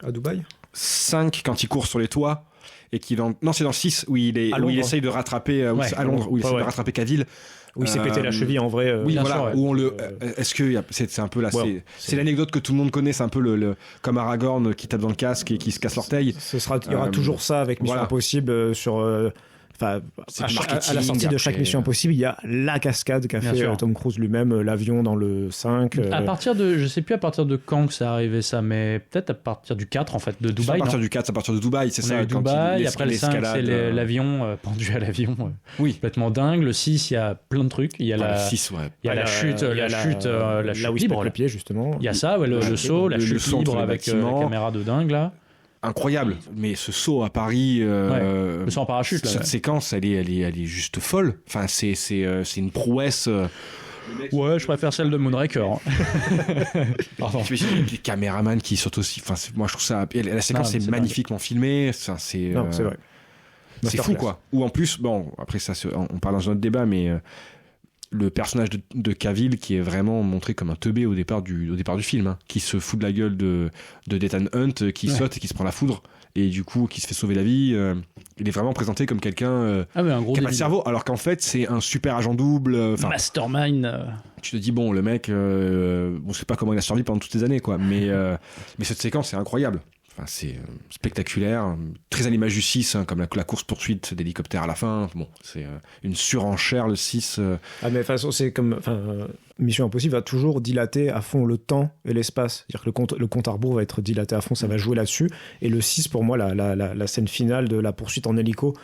À Dubaï 5 quand il court sur les toits et qu'il non, c'est dans le 6 où il essaye de rattraper à Londres où il essaye de rattraper Cavill. Oui, il s'est pété la cheville en vrai. Oui, voilà. Où on le. Est-ce que c'est un peu là, c'est l'anecdote que tout le monde connaît, c'est un peu le comme Aragorn qui tape dans le casque et qui se casse l'orteil. Il y aura toujours ça avec Mission Impossible sur. À la sortie de chaque Mission Impossible, il y a la cascade qu'a fait Tom Cruise lui-même, l'avion dans le 5. À partir de, je sais plus à partir de quand que ça arrivait ça, mais peut-être à partir du 4 en fait, de Dubaï. À partir du 4, c'est à partir de Dubaï, c'est ça. Dubaï, après le 5, c'est l'avion pendu à l'avion, complètement dingue. Le 6, il y a plein de trucs. Il y a la chute libre, avec le pied justement. Il y a ça, le saut, la chute libre avec la caméra de dingue là. Incroyable, mais ce saut à Paris, le saut en parachute, cette séquence, elle est juste folle. Enfin, c'est une prouesse. Ouais, je préfère celle de Moonraker. Pardon. Les caméramans qui sautent aussi. Enfin, moi, je trouve ça. La séquence est magnifiquement filmée. Enfin, c'est vrai. C'est fou, quoi. Ou en plus, bon, après ça, on parle dans un autre débat, mais le personnage de Cavill qui est vraiment montré comme un teubé au départ du film, qui se fout de la gueule de Ethan Hunt, qui saute et qui se prend la foudre et du coup qui se fait sauver la vie. Il est vraiment présenté comme quelqu'un qui a pas de cerveau, alors qu'en fait c'est un super agent double. Mastermind. Tu te dis bon, le mec, on sait pas comment il a survécu pendant toutes ces années, quoi. Mais cette séquence est incroyable. Enfin, c'est spectaculaire, très à l'image du 6, comme la course-poursuite d'hélicoptère à la fin. Bon, c'est une surenchère, le 6. Ah, mais de toute façon, c'est comme. Mission Impossible va toujours dilater à fond le temps et l'espace. C'est-à-dire que le compte à rebours va être dilaté à fond, ça va jouer là-dessus. Et le 6, pour moi, la scène finale de la poursuite en hélico,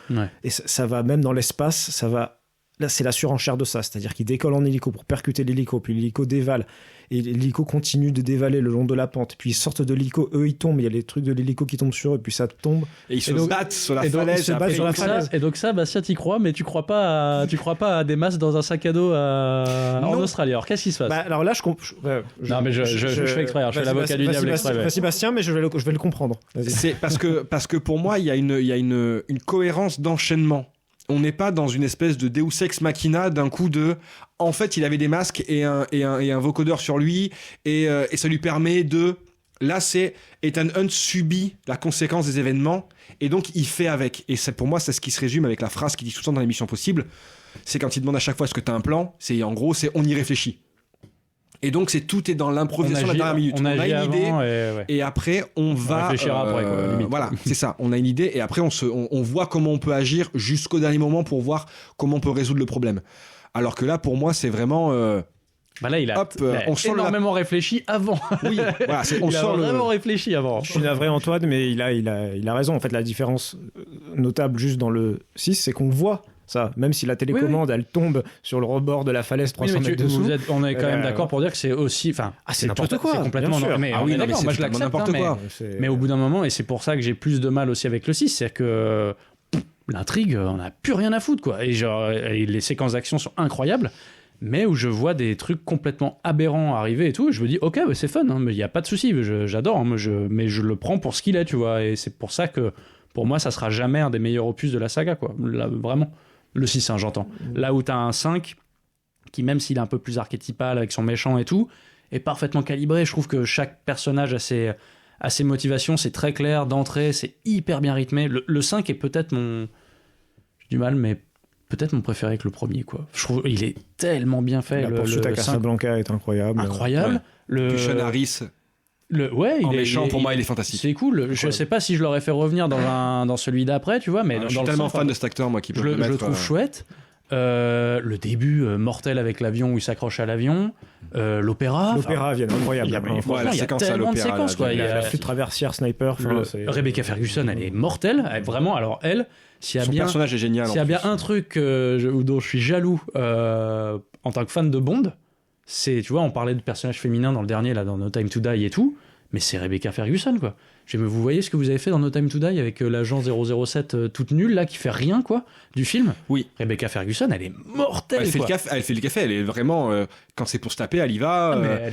et ça va même dans l'espace, ça va. Là, c'est la surenchère de ça, c'est-à-dire qu'ils décollent en hélico pour percuter l'hélico, puis l'hélico dévale, et l'hélico continue de dévaler le long de la pente, puis ils sortent de l'hélico, eux ils tombent, il y a les trucs de l'hélico qui tombent sur eux, puis ça tombe. Et ils se battent sur la falaise. Et donc ça, Bastien, t'y crois, mais tu crois pas à des masses dans un sac à dos en Australie. Alors qu'est-ce qui se passe? Alors là, je non, mais je fais exprès, je fais l'avocat du diable exprès. Vas-y Bastien, mais je vais le comprendre. C'est parce que pour moi, il y a une cohérence d'enchaînement. On n'est pas dans une espèce de Deus Ex Machina d'un coup de... En fait, il avait des masques et un vocodeur sur lui et ça lui permet de... Là, c'est Ethan Hunt subit la conséquence des événements et donc il fait avec. Et pour moi, c'est ce qui se résume avec la phrase qu'il dit tout le temps dans l'émission Possible. C'est quand il demande à chaque fois est-ce que tu as un plan, c'est en gros, c'est on y réfléchit. Et donc tout est dans l'improvisation de la dernière minute. On a une idée et après on va réfléchir après, quoi, limite. Voilà, c'est ça. On a une idée et après on voit comment on peut agir jusqu'au dernier moment pour voir comment on peut résoudre le problème. Alors que là, pour moi, c'est vraiment. Là, il a énormément réfléchi avant. Oui, voilà, il a vraiment réfléchi avant. Je suis navré, Antoine, mais il a raison. En fait, la différence notable juste dans le 6, c'est qu'on voit. Ça, même si la télécommande elle tombe sur le rebord de la falaise 300 mètres dessous. On est quand même d'accord pour dire que c'est aussi. C'est n'importe quoi. C'est complètement. Mais moi je l'accepte. Mais au bout d'un moment, et c'est pour ça que j'ai plus de mal aussi avec le 6, c'est que l'intrigue, on n'a plus rien à foutre, quoi. Et les séquences d'action sont incroyables, mais où je vois des trucs complètement aberrants arriver et tout, et je me dis, ok, c'est fun, mais il n'y a pas de souci, j'adore, mais je le prends pour ce qu'il est, tu vois. Et c'est pour ça que, pour moi, ça sera jamais un des meilleurs opus de la saga, quoi. Là, vraiment. Le 6, j'entends. Là où t'as un 5 qui, même s'il est un peu plus archétypal avec son méchant et tout, est parfaitement calibré. Je trouve que chaque personnage a ses motivations, c'est très clair d'entrée, c'est hyper bien rythmé. Le 5 est peut-être j'ai du mal, mais peut-être mon préféré avec le premier, quoi. Je trouve il est tellement bien fait. La poursuite à Casablanca est incroyable. Incroyable. Ouais. Sean Harris. Méchant, pour moi, il est fantastique. C'est cool. Je sais pas si je l'aurais fait revenir dans celui d'après, tu vois, mais je suis tellement fan de cet acteur, moi, qui peut je le trouve chouette. Le début mortel avec l'avion où il s'accroche à l'avion, l'opéra. L'opéra vient incroyable. Il y a tellement de séquences. Quoi. Il y a la flûte traversière, sniper. Rebecca Ferguson, elle est mortelle. Vraiment, alors elle, son personnage est génial. S'il y a bien un truc dont je suis jaloux en tant que fan de Bond, c'est, tu vois, on parlait de personnages féminins dans le dernier, là, dans No Time to Die et tout, mais c'est Rebecca Ferguson, quoi. Vous voyez ce que vous avez fait dans No Time to Die avec l'agent 007 toute nulle, là, qui fait rien, quoi, du film. Oui. Rebecca Ferguson, elle est mortelle, elle fait le café, elle est vraiment... quand c'est pour se taper, elle y va. Mais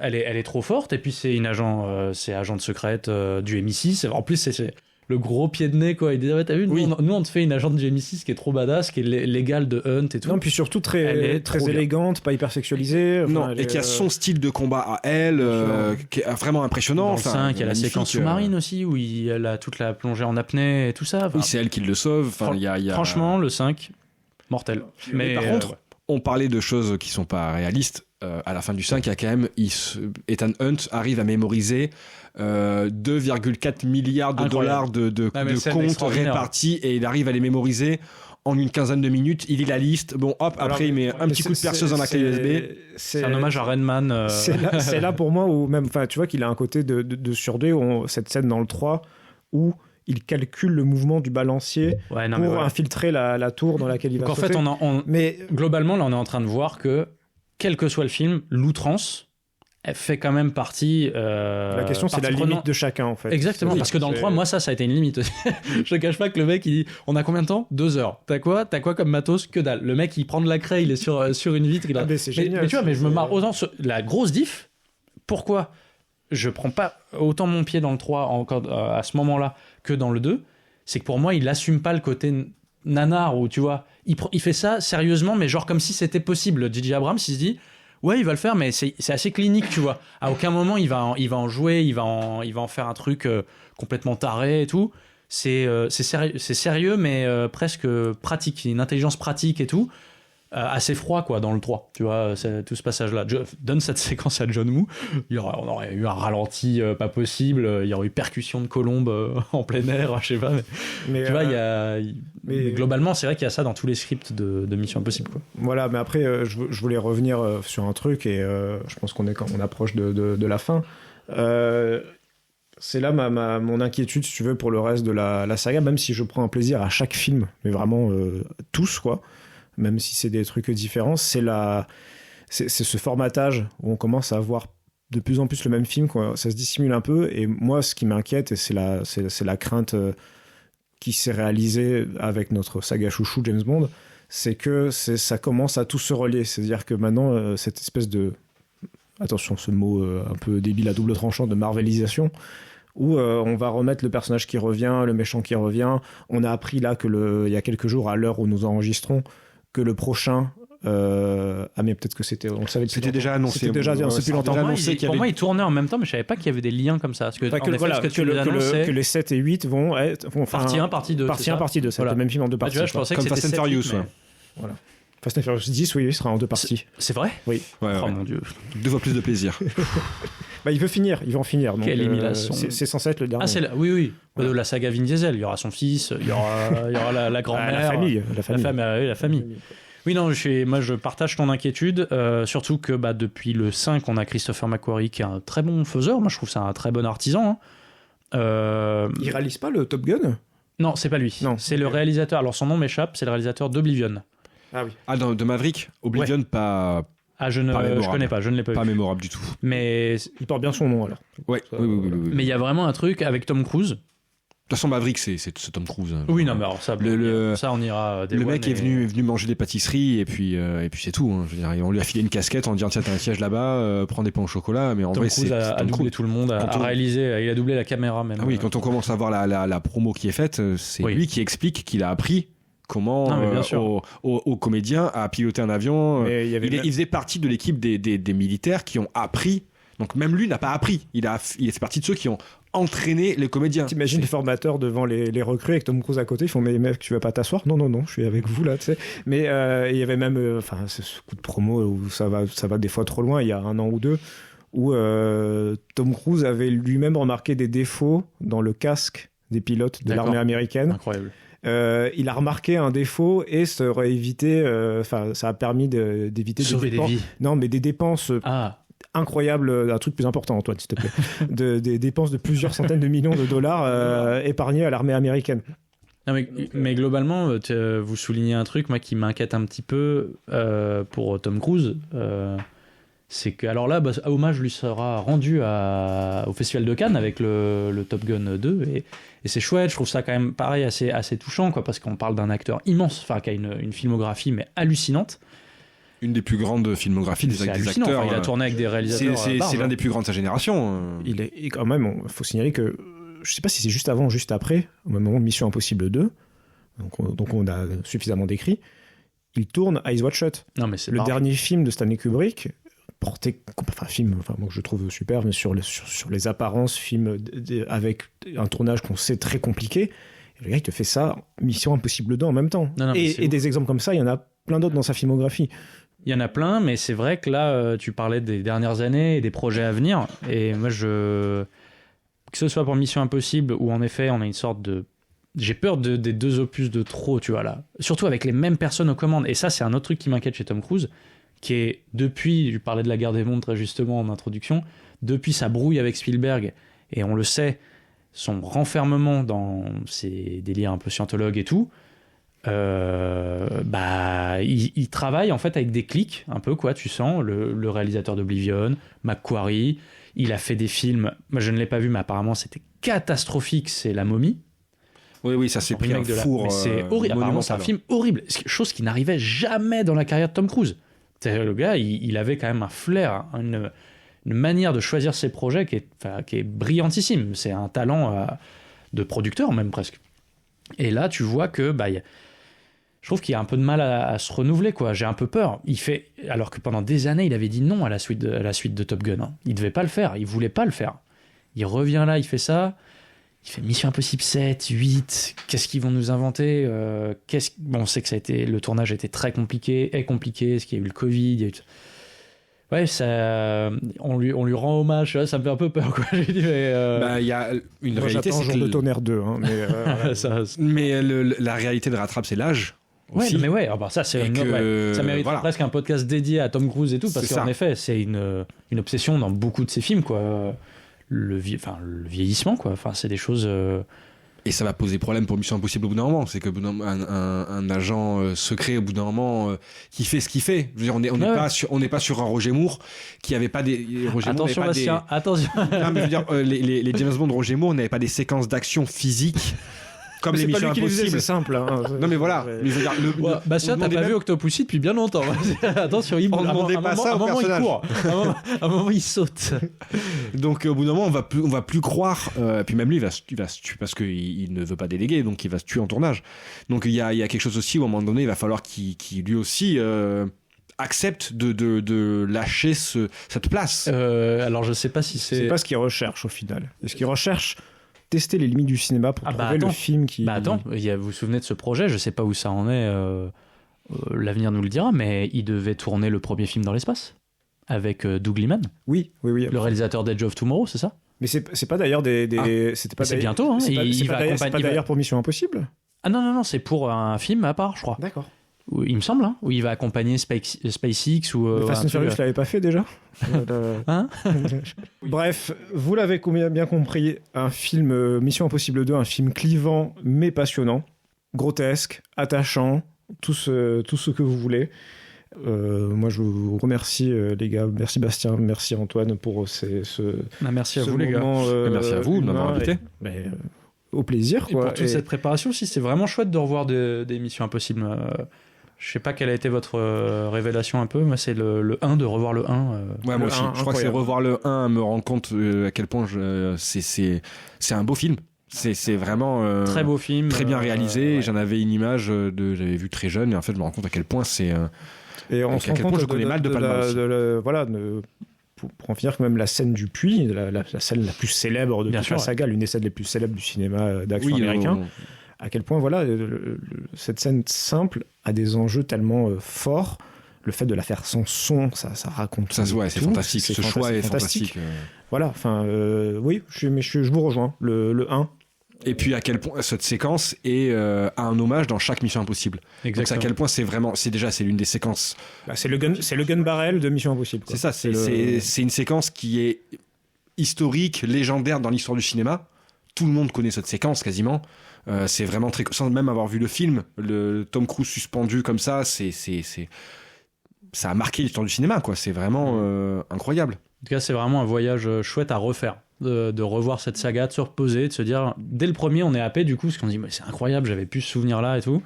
elle est trop forte, et puis c'est une agent de secrète du MI6. En plus, c'est le gros pied de nez, quoi. Il dit, ouais, t'as vu, nous, on te fait une agente du MI6 qui est trop badass, qui est légale de Hunt et tout. Non, puis surtout très élégante, pas hyper sexualisée. Et qui a son style de combat à elle, qui est vraiment impressionnant. Dans le 5, il y a la séquence sous-marine aussi, où elle a toute la plongée en apnée et tout ça. Oui, c'est elle qui le sauve. Franchement, le 5, mortel. Mais par contre, on parlait de choses qui sont pas réalistes. À la fin du 5, il y a quand même Ethan Hunt arrive à mémoriser 2,4 milliards de dollars de comptes répartis, et il arrive à les mémoriser en une quinzaine de minutes. Il lit la liste. Bon, hop, après il met un petit coup de perceuse dans la clé USB. C'est un hommage à Redman. C'est là pour moi où même, tu vois qu'il a un côté de surdoué. Cette scène dans le 3 où il calcule le mouvement du balancier pour infiltrer la tour dans laquelle il va sauter. En fait, mais globalement, là, on est en train de voir que quel que soit le film, l'outrance, elle fait quand même partie... la question, c'est la limite de chacun, en fait. Exactement, parce que dans le 3, moi, ça a été une limite aussi. Je ne cache pas que le mec, il dit, on a combien de temps ? 2 heures. T'as quoi comme matos ? Que dalle. Le mec, il prend de la craie, il est sur une vitre. C'est génial. Mais tu vois, je me marre autant sur la grosse diff. Pourquoi je prends pas autant mon pied dans le 3 à ce moment-là que dans le 2 ? C'est que pour moi, il assume pas le côté nanar, où tu vois, il fait ça sérieusement, mais genre comme si c'était possible. J.J. Abrams, il se dit, ouais, il va le faire, mais c'est assez clinique, tu vois. À aucun moment, il va en jouer, il va en faire un truc complètement taré et tout. C'est sérieux, mais presque pratique. Une intelligence pratique et tout. Assez froid, quoi, dans le 3. Tu vois, tout ce passage-là. Donne cette séquence à John Woo. On aurait eu un ralenti pas possible. Il y aurait eu percussion de colombe en plein air, je sais pas. Mais tu vois, mais globalement, c'est vrai qu'il y a ça dans tous les scripts de Mission Impossible, quoi. Voilà, mais après, je voulais revenir sur un truc, et je pense qu'on approche de la fin. C'est là mon inquiétude, si tu veux, pour le reste de la saga, même si je prends un plaisir à chaque film, mais vraiment tous, quoi. Même si c'est des trucs différents, c'est ce formatage où on commence à voir de plus en plus le même film, quoi. Ça se dissimule un peu, et moi, ce qui m'inquiète, et c'est la crainte qui s'est réalisée avec notre saga chouchou James Bond, c'est que ça commence à tout se relier. C'est-à-dire que maintenant, cette espèce de... Attention, ce mot un peu débile à double tranchant de marvelisation, où on va remettre le personnage qui revient, le méchant qui revient. On a appris là il y a quelques jours, à l'heure où nous enregistrons, que le prochain... mais peut-être que c'était... On le savait c'était déjà annoncé. C'était déjà depuis longtemps. Pour moi, ils tournaient en même temps, mais je savais pas qu'il y avait des liens comme ça. Parce que, que les 7 et 8 vont partie 1, partie 2. Partie 1, partie 2. C'est le même film en deux parties. Je pensais que c'était Fast and Furious. Voilà. Fast and Furious 10, oui, il sera en 2 parties. C'est vrai ? Oui. Oh mon Dieu. 2 fois plus de plaisir. Ils vont en finir. Quelle émulation. C'est censé être le dernier. Oui. Voilà. De la saga Vin Diesel, il y aura son fils, il y aura la grand-mère. La famille. Oui, non, je partage ton inquiétude, surtout que depuis le 5, on a Christopher McQuarrie qui est un très bon faiseur. Moi, je trouve que c'est un très bon artisan. Il réalise pas le Top Gun ? Non, c'est pas lui. Non, c'est le réalisateur. Alors, son nom m'échappe, c'est le réalisateur d'Oblivion. Ah oui. Ah, de Maverick ? Oblivion, ouais. Pas... Ah, je connais pas, je ne l'ai pas vu. Pas mémorable du tout. Mais... Il porte bien son nom, alors. Ouais, oui. Mais il y a vraiment un truc avec Tom Cruise. De toute façon, Maverick, c'est Tom Cruise. Oui, non, mais alors ça, ça on ira le mec est venu manger des pâtisseries, et puis c'est tout. Hein. Je veux dire, on lui a filé une casquette en disant tiens, t'as un siège là-bas, prends des pains au chocolat. Mais en vrai, Tom Cruise a doublé tout le monde, a réalisé, il a doublé la caméra même. Ah oui, quand on commence à voir la promo qui est faite, c'est lui qui explique qu'il a appris comment aux comédiens à piloter un avion. Il faisait partie de l'équipe des militaires qui ont appris. Donc même lui n'a pas appris. Il fait partie de ceux qui ont entraîné les comédiens. T'imagines les formateurs devant les recrues avec Tom Cruise à côté, ils font mais mec, tu vas pas t'asseoir ? Non, je suis avec vous là, tu sais. Mais il y avait même ce coup de promo où ça va des fois trop loin, il y a 1 an ou 2, où Tom Cruise avait lui-même remarqué des défauts dans le casque des pilotes de l'armée américaine. Incroyable. il a remarqué un défaut et ça aurait évité, ça a permis d'éviter sauver des vies. Non, mais des dépenses incroyables, un truc plus important, Antoine, s'il te plaît, des dépenses de plusieurs centaines de millions de dollars épargnés à l'armée américaine. Non, mais globalement, vous soulignez un truc moi qui m'inquiète un petit peu pour Tom Cruise. C'est que, alors là, hommage lui sera rendu au Festival de Cannes avec le Top Gun 2 et c'est chouette. Je trouve ça quand même pareil assez touchant, quoi, parce qu'on parle d'un acteur immense, qui a une filmographie mais hallucinante. Une des plus grandes filmographies des acteurs. Il a tourné avec des réalisateurs. C'est l'un des plus grands de sa génération. Il est quand même. Il faut signaler que je sais pas si c'est juste avant ou juste après, au même moment de Mission Impossible 2. Donc on a suffisamment décrit. Il tourne Eyes Wide Shut. Non, mais c'est le dernier film de Stanley Kubrick. Moi que je trouve super, mais sur les apparences, film avec un tournage qu'on sait très compliqué. Et le gars, il te fait ça, Mission Impossible 2 en même temps. Et des exemples comme ça, il y en a plein d'autres dans sa filmographie. Il y en a plein, mais c'est vrai que là, tu parlais des dernières années et des projets à venir. Et moi, que ce soit pour Mission Impossible, où en effet, on a une sorte de... J'ai peur des 2 opus de trop, tu vois, là. Surtout avec les mêmes personnes aux commandes. Et ça, c'est un autre truc qui m'inquiète chez Tom Cruise, qui est, depuis, je parlais de la guerre des mondes très justement en introduction, depuis sa brouille avec Spielberg, et on le sait, son renfermement dans ses délires un peu scientologues et tout, il travaille en fait avec des clics, un peu, quoi, tu sens, le réalisateur d'Oblivion, Macquarie, il a fait des films, moi je ne l'ai pas vu, mais apparemment c'était catastrophique, c'est La Momie. Oui, ça s'est pris un four. C'est horrible, apparemment c'est un film horrible, chose qui n'arrivait jamais dans la carrière de Tom Cruise. Le gars, il avait quand même un flair, une manière de choisir ses projets qui est brillantissime. C'est un talent de producteur, même presque. Et là, tu vois que je trouve qu'il a un peu de mal à se renouveler, quoi. J'ai un peu peur. Alors que pendant des années, il avait dit non à la suite de Top Gun. Hein. Il devait pas le faire, il voulait pas le faire. Il revient là, il fait ça. Il fait Mission Impossible 7, 8, qu'est-ce qu'ils vont nous inventer on sait que le tournage a été très compliqué, est-ce qu'il y a eu le Covid, Ouais, ça, on lui rend hommage, ça me fait un peu peur, quoi. J'ai dit, il y a une réalité, c'est Jour de Tonnerre 2, hein, mais la réalité de rattrape, c'est l'âge. Ouais, mais ça c'est ça mérite presque un podcast dédié à Tom Cruise et tout, parce qu'en effet, c'est une obsession dans beaucoup de ses films, quoi. Le vieillissement, quoi. Enfin, c'est des choses. Et ça va poser problème pour Mission Impossible au bout d'un moment. C'est que un agent secret au bout d'un moment qui fait ce qu'il fait. Je veux dire, on n'est pas sur un Roger Moore qui avait pas des. Attention, Bastien. Attention. Non, mais je veux dire, les James Bond de Roger Moore n'avaient pas des séquences d'action physiques. Comme les Missions Impossibles. C'est simple. Hein. Non, mais voilà. Mais je veux dire, Bastien, t'as pas vu Octopussy depuis bien longtemps. Attention, il bouge. À un moment, il court. À un moment, il saute. Donc, au bout d'un moment, on va plus croire. Puis même lui, il va se tuer parce qu'il ne veut pas déléguer, donc il va se tuer en tournage. Donc, il y a quelque chose aussi où, à un moment donné, il va falloir qu'il lui aussi accepte de lâcher cette place. Alors, je sais pas si c'est. C'est pas ce qu'il recherche au final. Est-ce qu'il recherche tester les limites du cinéma pour trouver le film qui... vous vous souvenez de ce projet, je sais pas où ça en est, l'avenir nous le dira, mais il devait tourner le premier film dans l'espace avec Doug Liman. Oui. Le réalisateur d'Edge of Tomorrow, c'est ça? Mais c'est pas d'ailleurs c'est bientôt, hein. C'est pas d'ailleurs pour Mission Impossible? Ah non, c'est pour un film à part, je crois. D'accord. Il me semble, hein, où il va accompagner SpaceX ou... Fast and Furious l'avait pas fait déjà. Hein? Bref, vous l'avez bien compris, un film Mission Impossible 2, un film clivant mais passionnant, grotesque, attachant, tout ce que vous voulez. Moi je vous remercie les gars, merci Bastien, merci Antoine pour merci à vous les gars. Merci à vous de m'avoir invité. Au plaisir, quoi. Et pour toute cette préparation aussi, c'est vraiment chouette de revoir des Missions Impossibles. Je sais pas quelle a été votre révélation un peu, mais c'est le 1, de revoir le 1. Ouais, moi aussi. Je crois que c'est revoir le 1, me rendre compte à quel point c'est un beau film. C'est vraiment très beau film, très bien réalisé. J'en avais une image j'avais vu très jeune, et en fait je me rends compte à quel point c'est. Et on se rend compte je connais mal de Palma. Pour en finir, quand même, la scène du puits, la scène la plus célèbre de toute la saga, l'une des scènes les plus célèbres du cinéma d'action américain. À quel point, cette scène simple a des enjeux tellement forts. Le fait de la faire sans son, ça raconte. Ça, c'est fantastique. Ce choix est fantastique. Voilà, enfin, oui, je vous rejoins. Le 1. Et puis à quel point cette séquence est un hommage dans chaque Mission Impossible. Donc à quel point c'est l'une des séquences. C'est le gun barrel de Mission Impossible, quoi. C'est ça, c'est une séquence qui est historique, légendaire dans l'histoire du cinéma. Tout le monde connaît cette séquence quasiment. C'est vraiment très, sans même avoir vu le film, le Tom Cruise suspendu comme ça, ça a marqué l'histoire du cinéma, quoi. C'est vraiment incroyable. En tout cas, c'est vraiment un voyage chouette à refaire. De revoir cette saga, de se reposer, de se dire, dès le premier, on est happé du coup, parce qu'on se dit, mais c'est incroyable, j'avais plus ce souvenir-là et tout.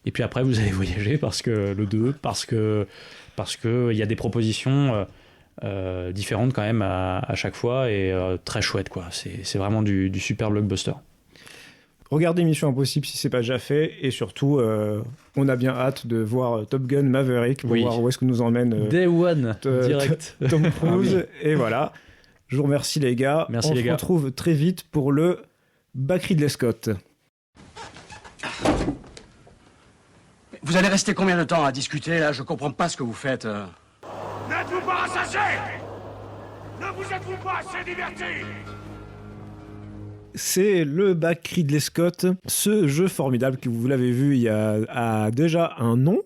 Et puis après, vous allez voyager parce que le 2, parce que il y a des propositions différentes quand même à chaque fois et très chouette, quoi. C'est vraiment du super blockbuster. Regardez Mission Impossible si c'est pas déjà fait, et surtout on a bien hâte de voir Top Gun Maverick pour voir où est-ce que nous emmène Day One direct Tom Cruise. Et voilà, je vous remercie les gars. Merci, on se retrouve très vite pour le Back Ridley Scott. Vous allez rester combien de temps à discuter là? Je comprends pas ce que vous faites. N'êtes-vous pas rassasiés? Ne vous êtes-vous pas assez divertis? C'est le Back Ridley Scott, ce jeu formidable que vous l'avez vu, a déjà un nom.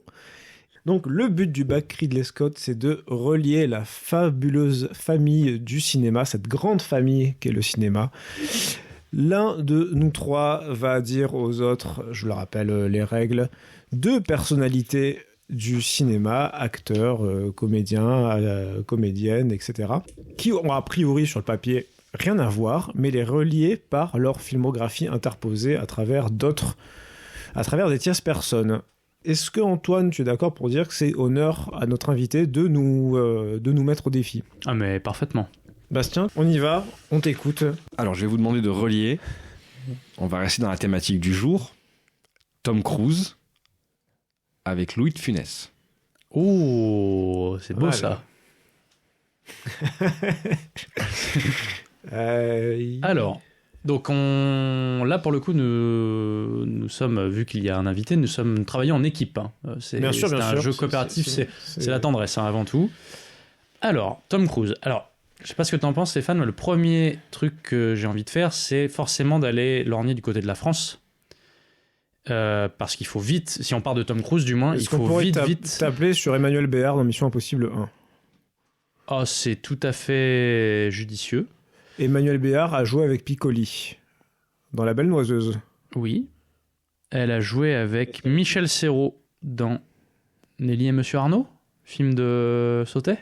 Donc le but du Back Ridley Scott, c'est de relier la fabuleuse famille du cinéma, cette grande famille qu'est le cinéma. L'un de nous trois va dire aux autres, je le rappelle les règles, 2 personnalités du cinéma, acteurs, comédiens, comédiennes, etc., qui ont a priori sur le papier rien à voir, mais les relier par leur filmographie interposée à travers des tierces personnes. Est-ce que Antoine, tu es d'accord pour dire que c'est honneur à notre invité de nous mettre au défi? Ah mais parfaitement. Bastien, on y va, on t'écoute. Alors je vais vous demander de relier, on va rester dans la thématique du jour, Tom Cruise avec Louis de Funès. Oh, c'est beau ça. Alors, donc là pour le coup nous sommes, vu qu'il y a un invité, nous sommes travaillés en équipe. Hein. C'est un jeu coopératif, c'est la tendresse hein, avant tout. Alors, Tom Cruise. Alors, je sais pas ce que t'en penses Stéphane, mais le premier truc que j'ai envie de faire, c'est forcément d'aller lorgner du côté de la France. Parce qu'il faut vite, si on part de Tom Cruise du moins, il faut vite t'appeler sur Emmanuel Béard dans Mission Impossible 1. Oh, c'est tout à fait judicieux. Emmanuel Béard a joué avec Piccoli dans La Belle Noiseuse. Oui. Elle a joué avec Michel Serrault dans Nelly et Monsieur Arnaud, film de Sautet.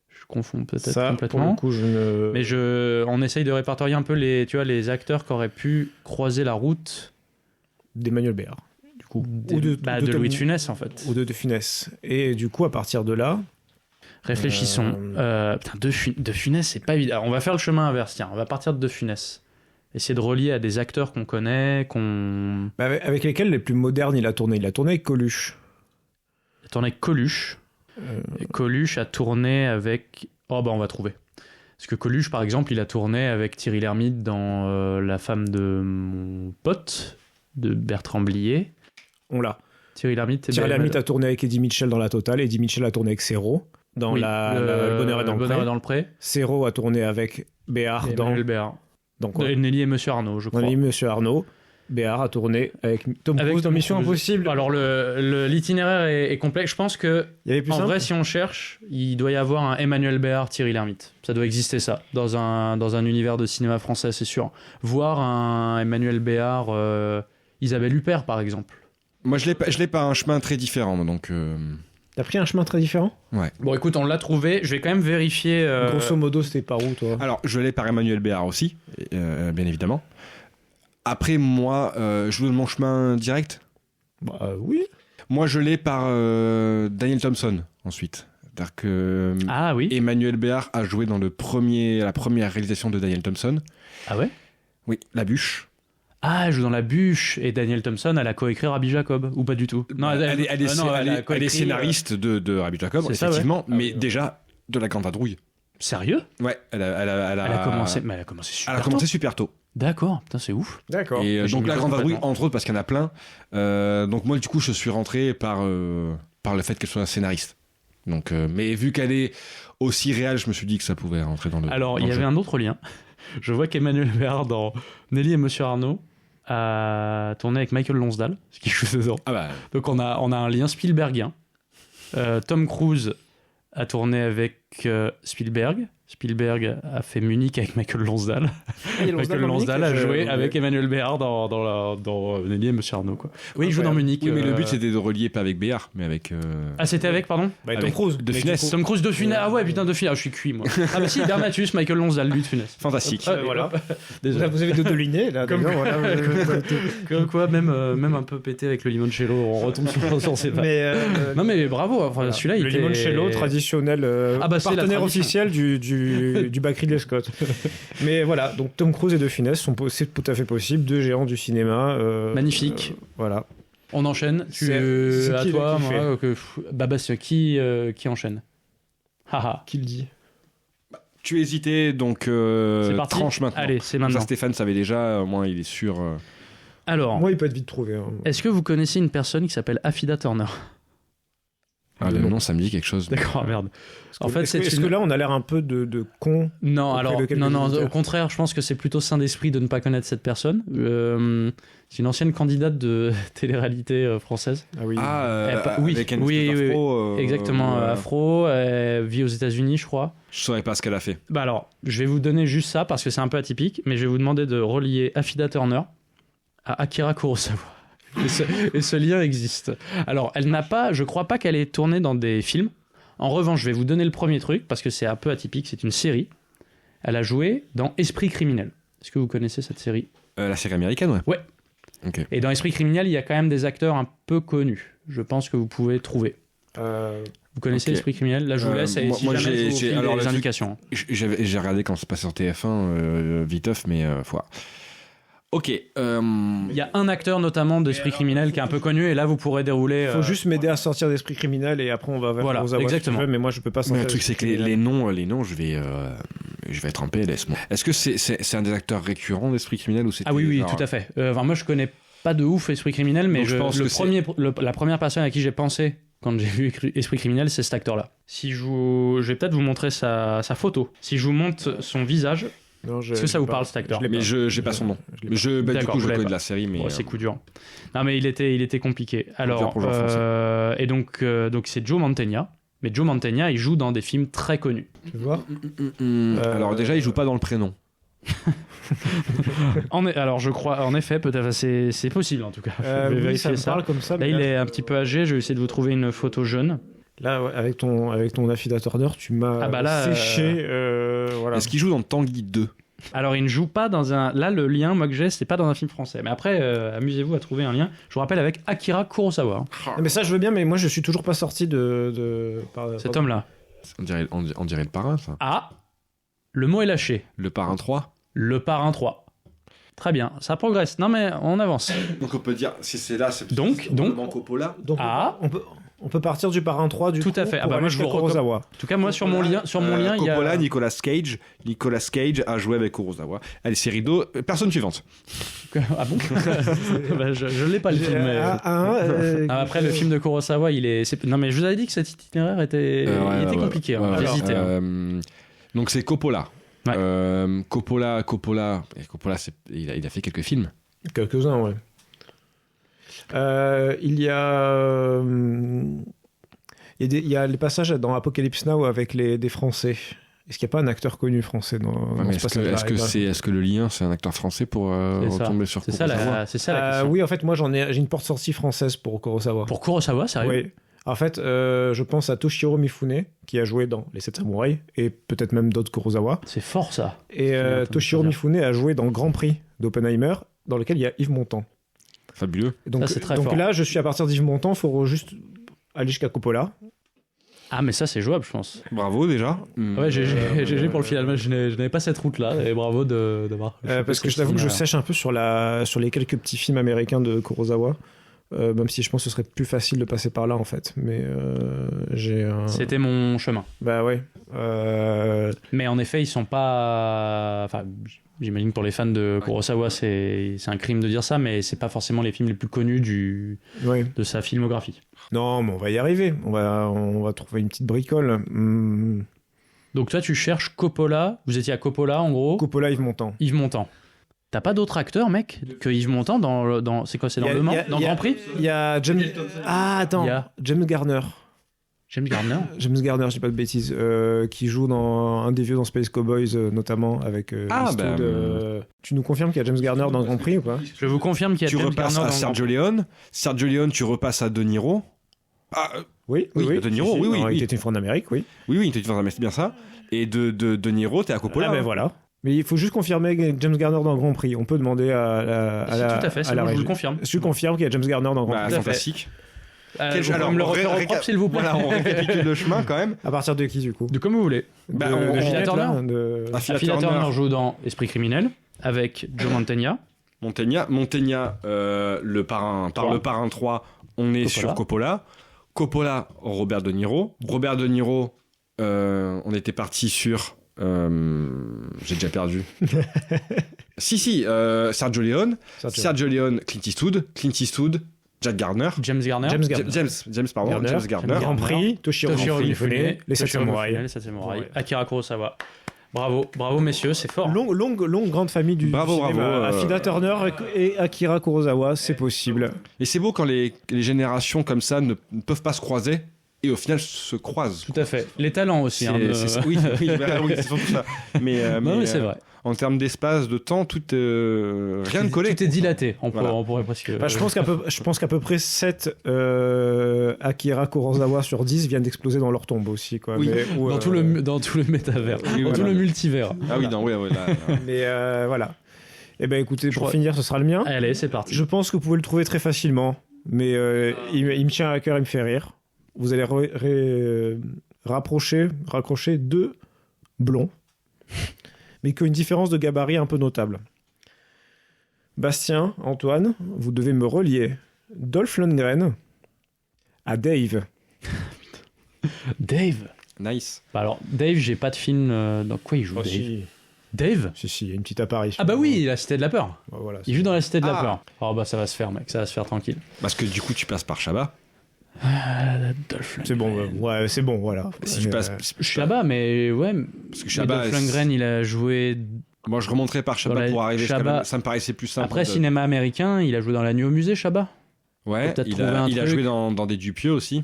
Je confonds peut-être complètement. Pour le coup, mais on essaye de répertorier un peu les acteurs qui auraient pu croiser la route d'Emmanuel Béard. Du coup, de Louis de Funès en fait. Ou de Funès. Et du coup, à partir de là. Réfléchissons. De Funès, c'est pas évident. Alors, on va faire le chemin inverse. Tiens, on va partir de Funès. Essayer de relier à des acteurs qu'on connaît, avec lesquels les plus modernes il a tourné. Il a tourné avec Coluche. Il a tourné avec Coluche. Et Coluche a tourné avec... Oh bah on va trouver. Parce que Coluche, par exemple, il a tourné avec Thierry Lhermitte dans La femme de mon pote, de Bertrand Blier. On l'a. Thierry Lhermitte a tourné avec Eddie Mitchell dans La Totale. Eddie Mitchell a tourné avec Serrault. Dans Le Bonheur est dans le pré. Serrault a tourné avec Béard dans Béard. Donc, Nelly et Monsieur Arnaud, je crois. Nelly et Monsieur Arnaud. Béard a tourné avec Tom Cruise dans Mission Impossible. Alors l'itinéraire est complexe. Je pense que en vrai, si on cherche, il doit y avoir un Emmanuel Béard, Thierry Lhermitte. Ça doit exister ça dans un univers de cinéma français, c'est sûr. Voir un Emmanuel Béard, Isabelle Huppert par exemple. Moi, je l'ai pas un chemin très différent, donc. T'as pris un chemin très différent ? Ouais. Bon, écoute, on l'a trouvé. Je vais quand même vérifier. Grosso modo, c'était par où, toi ? Alors, je l'ai par Emmanuel Béard aussi, bien évidemment. Après, moi, je vous donne mon chemin direct ? Oui. Moi, je l'ai par Daniel Thompson, ensuite. C'est-à-dire que Emmanuel Béard a joué dans la première réalisation de Daniel Thompson. Ah ouais ? Oui, La Bûche. Ah, elle joue dans La Bûche, et Daniel Thompson, elle a coécrit Rabbi Jacob, ou pas du tout? Non, elle est scénariste de Rabbi Jacob, effectivement, mais déjà de La Grande Vadrouille. Sérieux? Ouais, elle a commencé super tôt. Elle a commencé super tôt. D'accord, putain, c'est ouf. D'accord. Et donc La Grande Vadrouille, entre autres, parce qu'il y en a plein. Donc moi, du coup, je suis rentré par le fait qu'elle soit un scénariste. Donc, mais vu qu'elle est aussi réelle, je me suis dit que ça pouvait rentrer dans le. Alors, il y avait un autre lien. Je vois qu'Emmanuel Béard dans Nelly et Monsieur Arnaud, a tourné avec Michael Lonsdale, ce qui joue dedans. Ah bah. Donc on a un lien Spielbergien. Tom Cruise a tourné avec Spielberg. Spielberg a fait Munich avec Michael Lonsdale. Michael Lonsdale a joué avec Emmanuel Béard dans Nelly et Monsieur Arnaud. Quoi. Oui, il joue dans Munich. Oui, mais le but c'était de relier pas avec Béard, mais avec. Ah, c'était avec, pardon Tom Cruise. De Funès. Tom Cruise de Funès. Ah ouais, putain, de Funès. Ah, je suis cuit, moi. Ah bah si, Bernatus, Michael Lonsdale, lui de Funès. Fantastique. Voilà. Désolé. Là, vous avez doudouliné, là. Comme quoi, même un peu pété avec le limoncello, on retombe sur ses pas. Non mais bravo, enfin, celui-là il était... Le limoncello traditionnel, partenaire officiel du bac Ridley Scott. Mais voilà, donc Tom Cruise et De Funès, c'est tout à fait possible, deux géants du cinéma. Magnifique. Voilà. On enchaîne. C'est à qui, toi, qui moi. Bastien, qui enchaîne? Haha. Qui le dit? Tu hésitais, donc c'est parti. tranche maintenant. Allez, c'est maintenant. Ça, Stéphane savait déjà, au moins il est sûr. Alors, moi, il peut être vite trouvé. Hein. Est-ce que vous connaissez une personne qui s'appelle Affida Turner? Ah, le nom, ça me dit quelque chose. D'accord, merde. En fait, est-ce que là, on a l'air un peu de con? Non, alors, non, au contraire, je pense que c'est plutôt sain d'esprit de ne pas connaître cette personne. C'est une ancienne candidate de télé-réalité française. Ah oui. Avec un afro. Exactement, afro, vit aux États-Unis, je crois. Je saurais pas ce qu'elle a fait. Bah alors, je vais vous donner juste ça parce que c'est un peu atypique, mais je vais vous demander de relier Affida Turner à Akira Kurosawa. Et ce lien existe. Alors, elle n'a pas, je crois pas qu'elle ait tourné dans des films. En revanche, je vais vous donner le premier truc parce que c'est un peu atypique, c'est une série. Elle a joué dans Esprit criminel. Est-ce que vous connaissez cette série? La série américaine, ouais. Ouais. Okay. Et dans Esprit criminel, il y a quand même des acteurs un peu connus. Je pense que vous pouvez trouver. Vous connaissez Esprit criminel? Là, je vous laisse. Moi, j'ai les indications. J'ai regardé quand c'est passé sur TF1, viteuf, mais foi. Ok. Il y a un acteur notamment d'Esprit criminel qui est un peu connu, et là vous pourrez dérouler. Il faut juste m'aider à sortir d'Esprit criminel et après on va vers Kurosawa. Exactement. Mais moi je peux pas sortir. Le truc c'est que les noms, je vais être un peu laisse-moi. Est-ce que c'est un des acteurs récurrents d'Esprit criminel ou c'était... Ah oui, tout à fait. Moi je connais pas de ouf Esprit criminel, mais la première personne à qui j'ai pensé quand j'ai vu Esprit criminel, c'est cet acteur-là. Je vais peut-être vous montrer sa photo. Si je vous montre son visage. Est-ce que ça vous parle cet acteur? Mais je n'ai pas son nom. Du coup, je connais de la série, mais c'est coup dur. Non, mais il était compliqué. Alors, et donc c'est Joe Mantegna. Mais Joe Mantegna, il joue dans des films très connus. Tu vois Alors déjà, il joue pas dans le prénom. Alors je crois, en effet, peut-être c'est possible en tout cas. Je vais vérifier ça. Parle comme ça. Là, il est un petit peu âgé. Je vais essayer de vous trouver une photo jeune. Là, avec ton Affida Turner, tu m'as séché. Voilà. Est-ce qu'il joue dans Tanguy 2? Alors, il ne joue pas dans un... Là, le lien, moi, que j'ai, c'est pas dans un film français. Mais après, amusez-vous à trouver un lien. Je vous rappelle avec Akira Kurosawa. Non, mais ça, je veux bien, mais moi, je suis toujours pas sorti de... Cet homme-là. On dirait le parrain, ça. Ah, le mot est lâché. Le parrain 3? Le parrain 3. Très bien, ça progresse. Non, mais on avance. Donc, on peut dire, si c'est là, c'est... Donc Coppola. Donc, on peut partir du parrain 3 du tout à fait. Pour moi je vous Kurosawa. En tout cas moi sur mon lien il y a Coppola, Nicolas Cage a joué avec Kurosawa. Allez, c'est rideau. Personne suivante. Ah bon? Je l'ai pas le film. Après le film de Kurosawa, non mais je vous avais dit que cet itinéraire était compliqué. J'hésitais. Donc c'est Coppola. Ouais. Coppola, il a fait quelques films. Quelques-uns, ouais. Il y a les passages dans Apocalypse Now avec des Français. Est-ce qu'il n'y a pas un acteur connu français dans ce passage-là? Est-ce que le lien, c'est un acteur français pour retomber sur Kurosawa? C'est ça la question. Oui, en fait, moi j'ai une porte-sortie française pour Kurosawa. Pour Kurosawa, sérieux? Oui. En fait, je pense à Toshiro Mifune, qui a joué dans Les 7 Samouraïs, et peut-être même d'autres Kurosawa. C'est fort, ça. Et Toshiro Mifune a joué dans Grand Prix d'Oppenheimer, dans lequel il y a Yves Montand. Fabuleux. Donc, ça, c'est très fort. Là, je suis à partir d'Yves Montand, il faut juste aller jusqu'à Coppola. Ah, mais ça, c'est jouable, je pense. Bravo, déjà. Ouais, GG pour le final. Je n'avais pas cette route-là, et bravo d'avoir... parce que je t'avoue que je sèche un peu sur les quelques petits films américains de Kurosawa. Même si je pense que ce serait plus facile de passer par là, en fait. Mais C'était mon chemin. Bah ouais. Mais en effet, ils sont pas... Enfin, j'imagine que pour les fans de Kurosawa, c'est un crime de dire ça, mais c'est pas forcément les films les plus connus de sa filmographie. Non, mais on va y arriver. On va trouver une petite bricole. Donc toi, tu cherches Coppola. Vous étiez à Coppola, en gros. Coppola, Yves Montand. Yves Montand. T'as pas d'autres acteurs, mec, que Yves Montand dans c'est quoi, c'est dans Le Mans, dans Grand Prix? Il y a James... Ah, attends, James Garner. James Garner, je dis pas de bêtises, qui joue dans un des vieux dans Space Cowboys, notamment avec Eastwood. Tu nous confirmes qu'il y a James Garner dans Grand Prix ou pas? Je vous confirme qu'il y a James Garner dans Sergio Leone. Sergio Leone, tu repasses à De Niro. Oui, De Niro, oui. Il était une fois en Amérique, oui. Oui, il était une fois en Amérique, c'est bien ça. Et de Niro, t'es à Coppola. Ah ben voilà. Mais il faut juste confirmer James Garner dans Grand Prix. On peut demander à la tout à fait, c'est bon, je vous le confirme. Je confirme qu'il y a James Garner dans Grand Prix. Fantastique. Alors, me le refaire au propre, s'il vous plaît. Voilà, on récapitule le chemin quand même. À partir de qui, du coup? De comme vous voulez. Affida Turner. Affida Turner joue dans Esprit criminel avec Joe Mantegna. Mantegna, le parrain 3, on est sur Coppola. Robert De Niro. Robert De Niro, on était parti sur... j'ai déjà perdu. Sergio Leone. Sergio Leone, Clint Eastwood, Jack Garner. James Garner. James Garner. Grand Prix, Toshiro Mifune, Les 7 Samouraïs. Akira Kurosawa. Bravo messieurs, c'est fort. Longue grande famille du cinéma. Affida Turner et Akira Kurosawa, c'est possible. Et c'est beau quand les générations comme ça ne peuvent pas se croiser et au final se croisent. Tout à fait. Les talents aussi. Oui, c'est surtout ça. Mais c'est vrai. En termes d'espace, de temps, rien de collé. Tout est dilaté. On pourrait presque. Je pense qu'à peu près 7 Akira Kurosawa sur 10 viennent d'exploser dans leur tombe aussi, quoi. Oui. Dans tout le métavers, tout le multivers. Ah oui, non, là. Mais voilà. Eh ben écoutez, pour finir, ce sera le mien. Allez, c'est parti. Je pense que vous pouvez le trouver très facilement, mais il me tient à cœur, il me fait rire. Vous allez raccrocher 2 blonds, mais qui ont une différence de gabarit un peu notable. Bastien, Antoine, vous devez me relier Dolph Lundgren à Dave. Dave. Nice. Bah alors, Dave, j'ai pas de film dans quoi il joue. Dave. Si. Dave. Si, il y a une petite apparition. Ah bah oui, la Cité de la Peur. Bah voilà, il joue dans la Cité de la Peur. Oh bah ça va se faire, mec, ça va se faire tranquille. Parce que du coup, tu passes par Chabat. Dolph Lundgren. C'est bon, c'est bon, voilà. Si tu passes Chabat, mais ouais. Parce que Chabat, Dolph Lundgren, il a joué. Moi, je remonterais par Chabat pour arriver jusqu'à même. Ça me paraissait plus simple. Après, cinéma américain, il a joué dans La Nuit au musée, Chabat. Ouais, il a joué dans des Dupieux aussi.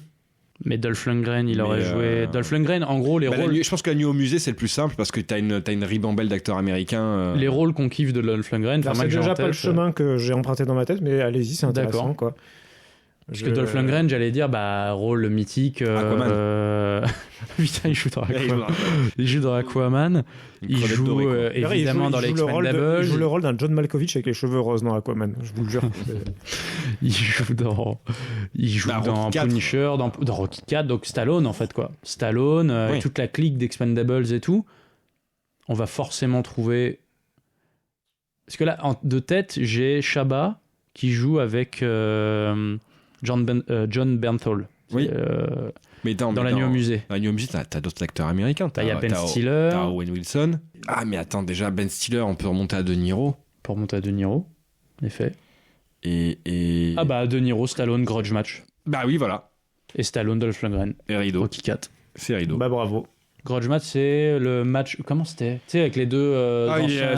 Mais Dolph Lundgren, il aurait joué. Dolph Lundgren, en gros, les rôles. Je pense que La Nuit au musée, c'est le plus simple parce que t'as une ribambelle d'acteurs américains. Les rôles qu'on kiffe de Dolph Lundgren. C'est déjà pas le chemin que j'ai emprunté dans ma tête, mais allez-y, c'est intéressant, quoi. Parce que Dolph Lundgren, j'allais dire, rôle mythique. Putain, il joue dans Aquaman. Il joue dans Aquaman. Il joue évidemment dans les Expendables. Il joue le rôle d'un John Malkovich avec les cheveux roses dans Aquaman, je vous le jure. Il joue dans Punisher, dans Rocky 4, donc Stallone en fait, quoi. Stallone, et toute la clique d'Expendables et tout. On va forcément trouver. Parce que là, de tête, j'ai Chabat qui joue avec. John Bernthal. Oui. Mais dans La Nuit au musée. Dans La Nuit au musée, t'as d'autres acteurs américains. Il y a Ben Stiller. T'as Owen Wilson. Ah, mais attends, déjà, Ben Stiller, on peut remonter à De Niro. En effet. Et... Ah bah, De Niro, Stallone, Grudge Match. Bah oui, voilà. Et Stallone, Dolph Lundgren. Et Rideau. Rocky 4. C'est Rideau. Bah bravo. Grudge Match, c'est le match... Comment c'était? Tu sais, avec les deux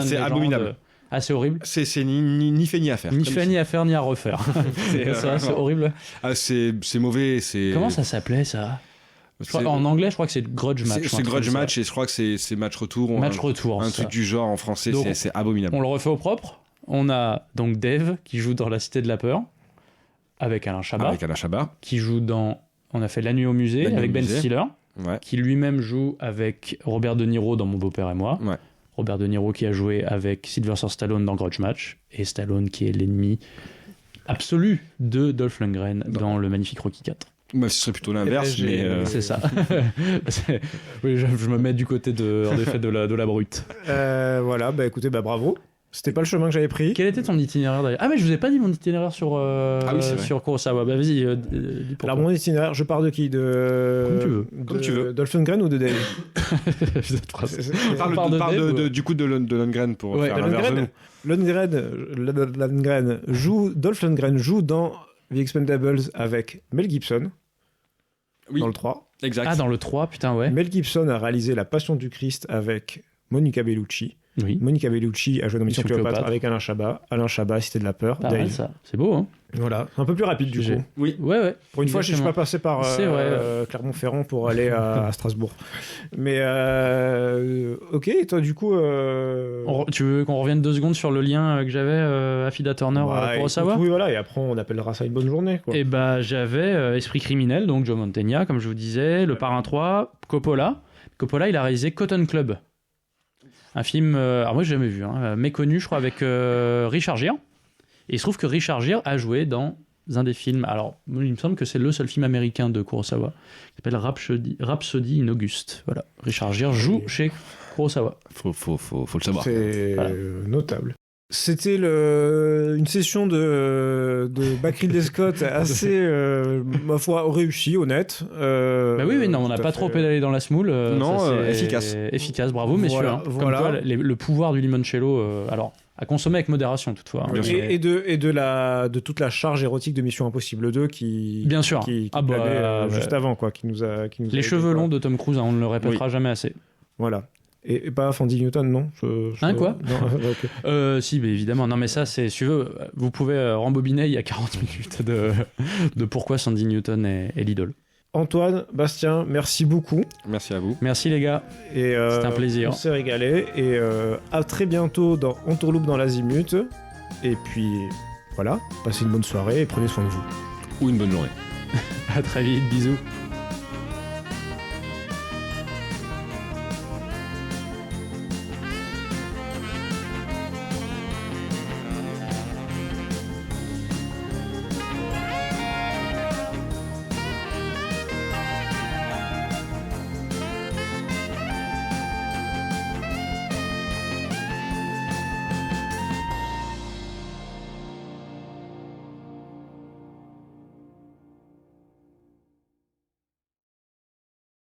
c'est abominable. Ah, c'est horrible. C'est ni fait ni à faire. Ni fait ni à faire ni à refaire. C'est horrible. Ah, c'est mauvais. Comment ça s'appelait, ça? En anglais, je crois que c'est Grudge Match. C'est Grudge Match et je crois que c'est Match Retour. Match Retour. Un truc du genre en français, c'est abominable. On le refait au propre. On a donc Dave qui joue dans La Cité de la Peur avec Alain Chabat. Qui joue dans... On a fait La Nuit au musée avec Ben Stiller. Ouais. Qui lui-même joue avec Robert De Niro dans Mon beau-père et moi. Ouais. Robert De Niro qui a joué avec Sylvester Stallone dans Grudge Match et Stallone qui est l'ennemi absolu de Dolph Lundgren dans le magnifique Rocky 4. Bah, ce serait plutôt l'inverse, mais... C'est ça. Oui, je me mets du côté en effet de la brute. Voilà, bah écoutez, bravo. C'était pas le chemin que j'avais pris. Quel était ton itinéraire d'ailleurs? Ah mais je vous ai pas dit mon itinéraire sur Kurosawa. Bah vas-y, dis pourquoi. Alors mon itinéraire, je pars de qui? Comme tu veux. Dolph Lundgren ou de Dave? Parle du coup de Lundgren pour faire l'inverse de nous. Dolph Lundgren joue dans The Expendables avec Mel Gibson. Oui. Dans le 3. Exact. Ah, dans le 3, putain, ouais. Mel Gibson a réalisé La Passion du Christ avec Monica Bellucci. Oui. Monica Bellucci a joué dans Mission Cléopâtre avec Alain Chabat. Alain Chabat, Cité de la peur. Pas mal, ça. C'est beau, hein. Voilà, un peu plus rapide du coup. Oui. Ouais. Pour une fois, je ne suis pas passé par Clermont-Ferrand pour aller à Strasbourg. Mais ok, et toi du coup... Tu veux qu'on revienne 2 secondes sur le lien que j'avais Affida Turner pour savoir? Oui, voilà, et après on appellera ça une bonne journée. Quoi. Et bah j'avais Esprit criminel, donc Joe Mantegna, comme je vous disais, Le Parrain 3, Coppola. Coppola, il a réalisé Cotton Club. Un film, alors moi j'ai jamais vu, méconnu je crois, avec Richard Gere. Et il se trouve que Richard Gere a joué dans un des films, alors il me semble que c'est le seul film américain de Kurosawa, qui s'appelle Rhapsody in August. Voilà, Richard Gere joue chez Kurosawa. Faut le savoir. C'est notable. C'était une session de Back Ridley Scott assez, ma foi, réussie, honnête. Oui, non, on n'a pas trop pédalé dans la semoule. Efficace. Efficace, bravo messieurs. Comme quoi, le pouvoir du limoncello, alors à consommer avec modération toutefois. Et de toute la charge érotique de Mission Impossible 2 qui bien sûr qui juste avant quoi, qui nous a les cheveux longs de Tom Cruise, on ne le répétera jamais assez. Voilà. Et pas Andy Newton, non quoi non, okay. Si, mais évidemment. Non, mais ça, c'est, si vous pouvez rembobiner, il y a 40 minutes de pourquoi Sandy Newton est l'idole. Antoine, Bastien, merci beaucoup. Merci à vous. Merci les gars. Et c'était un plaisir. On s'est régalé. Et à très bientôt dans Entourloupe dans l'Azimut. Et puis, voilà, passez une bonne soirée et prenez soin de vous. Ou une bonne journée. À très vite, bisous.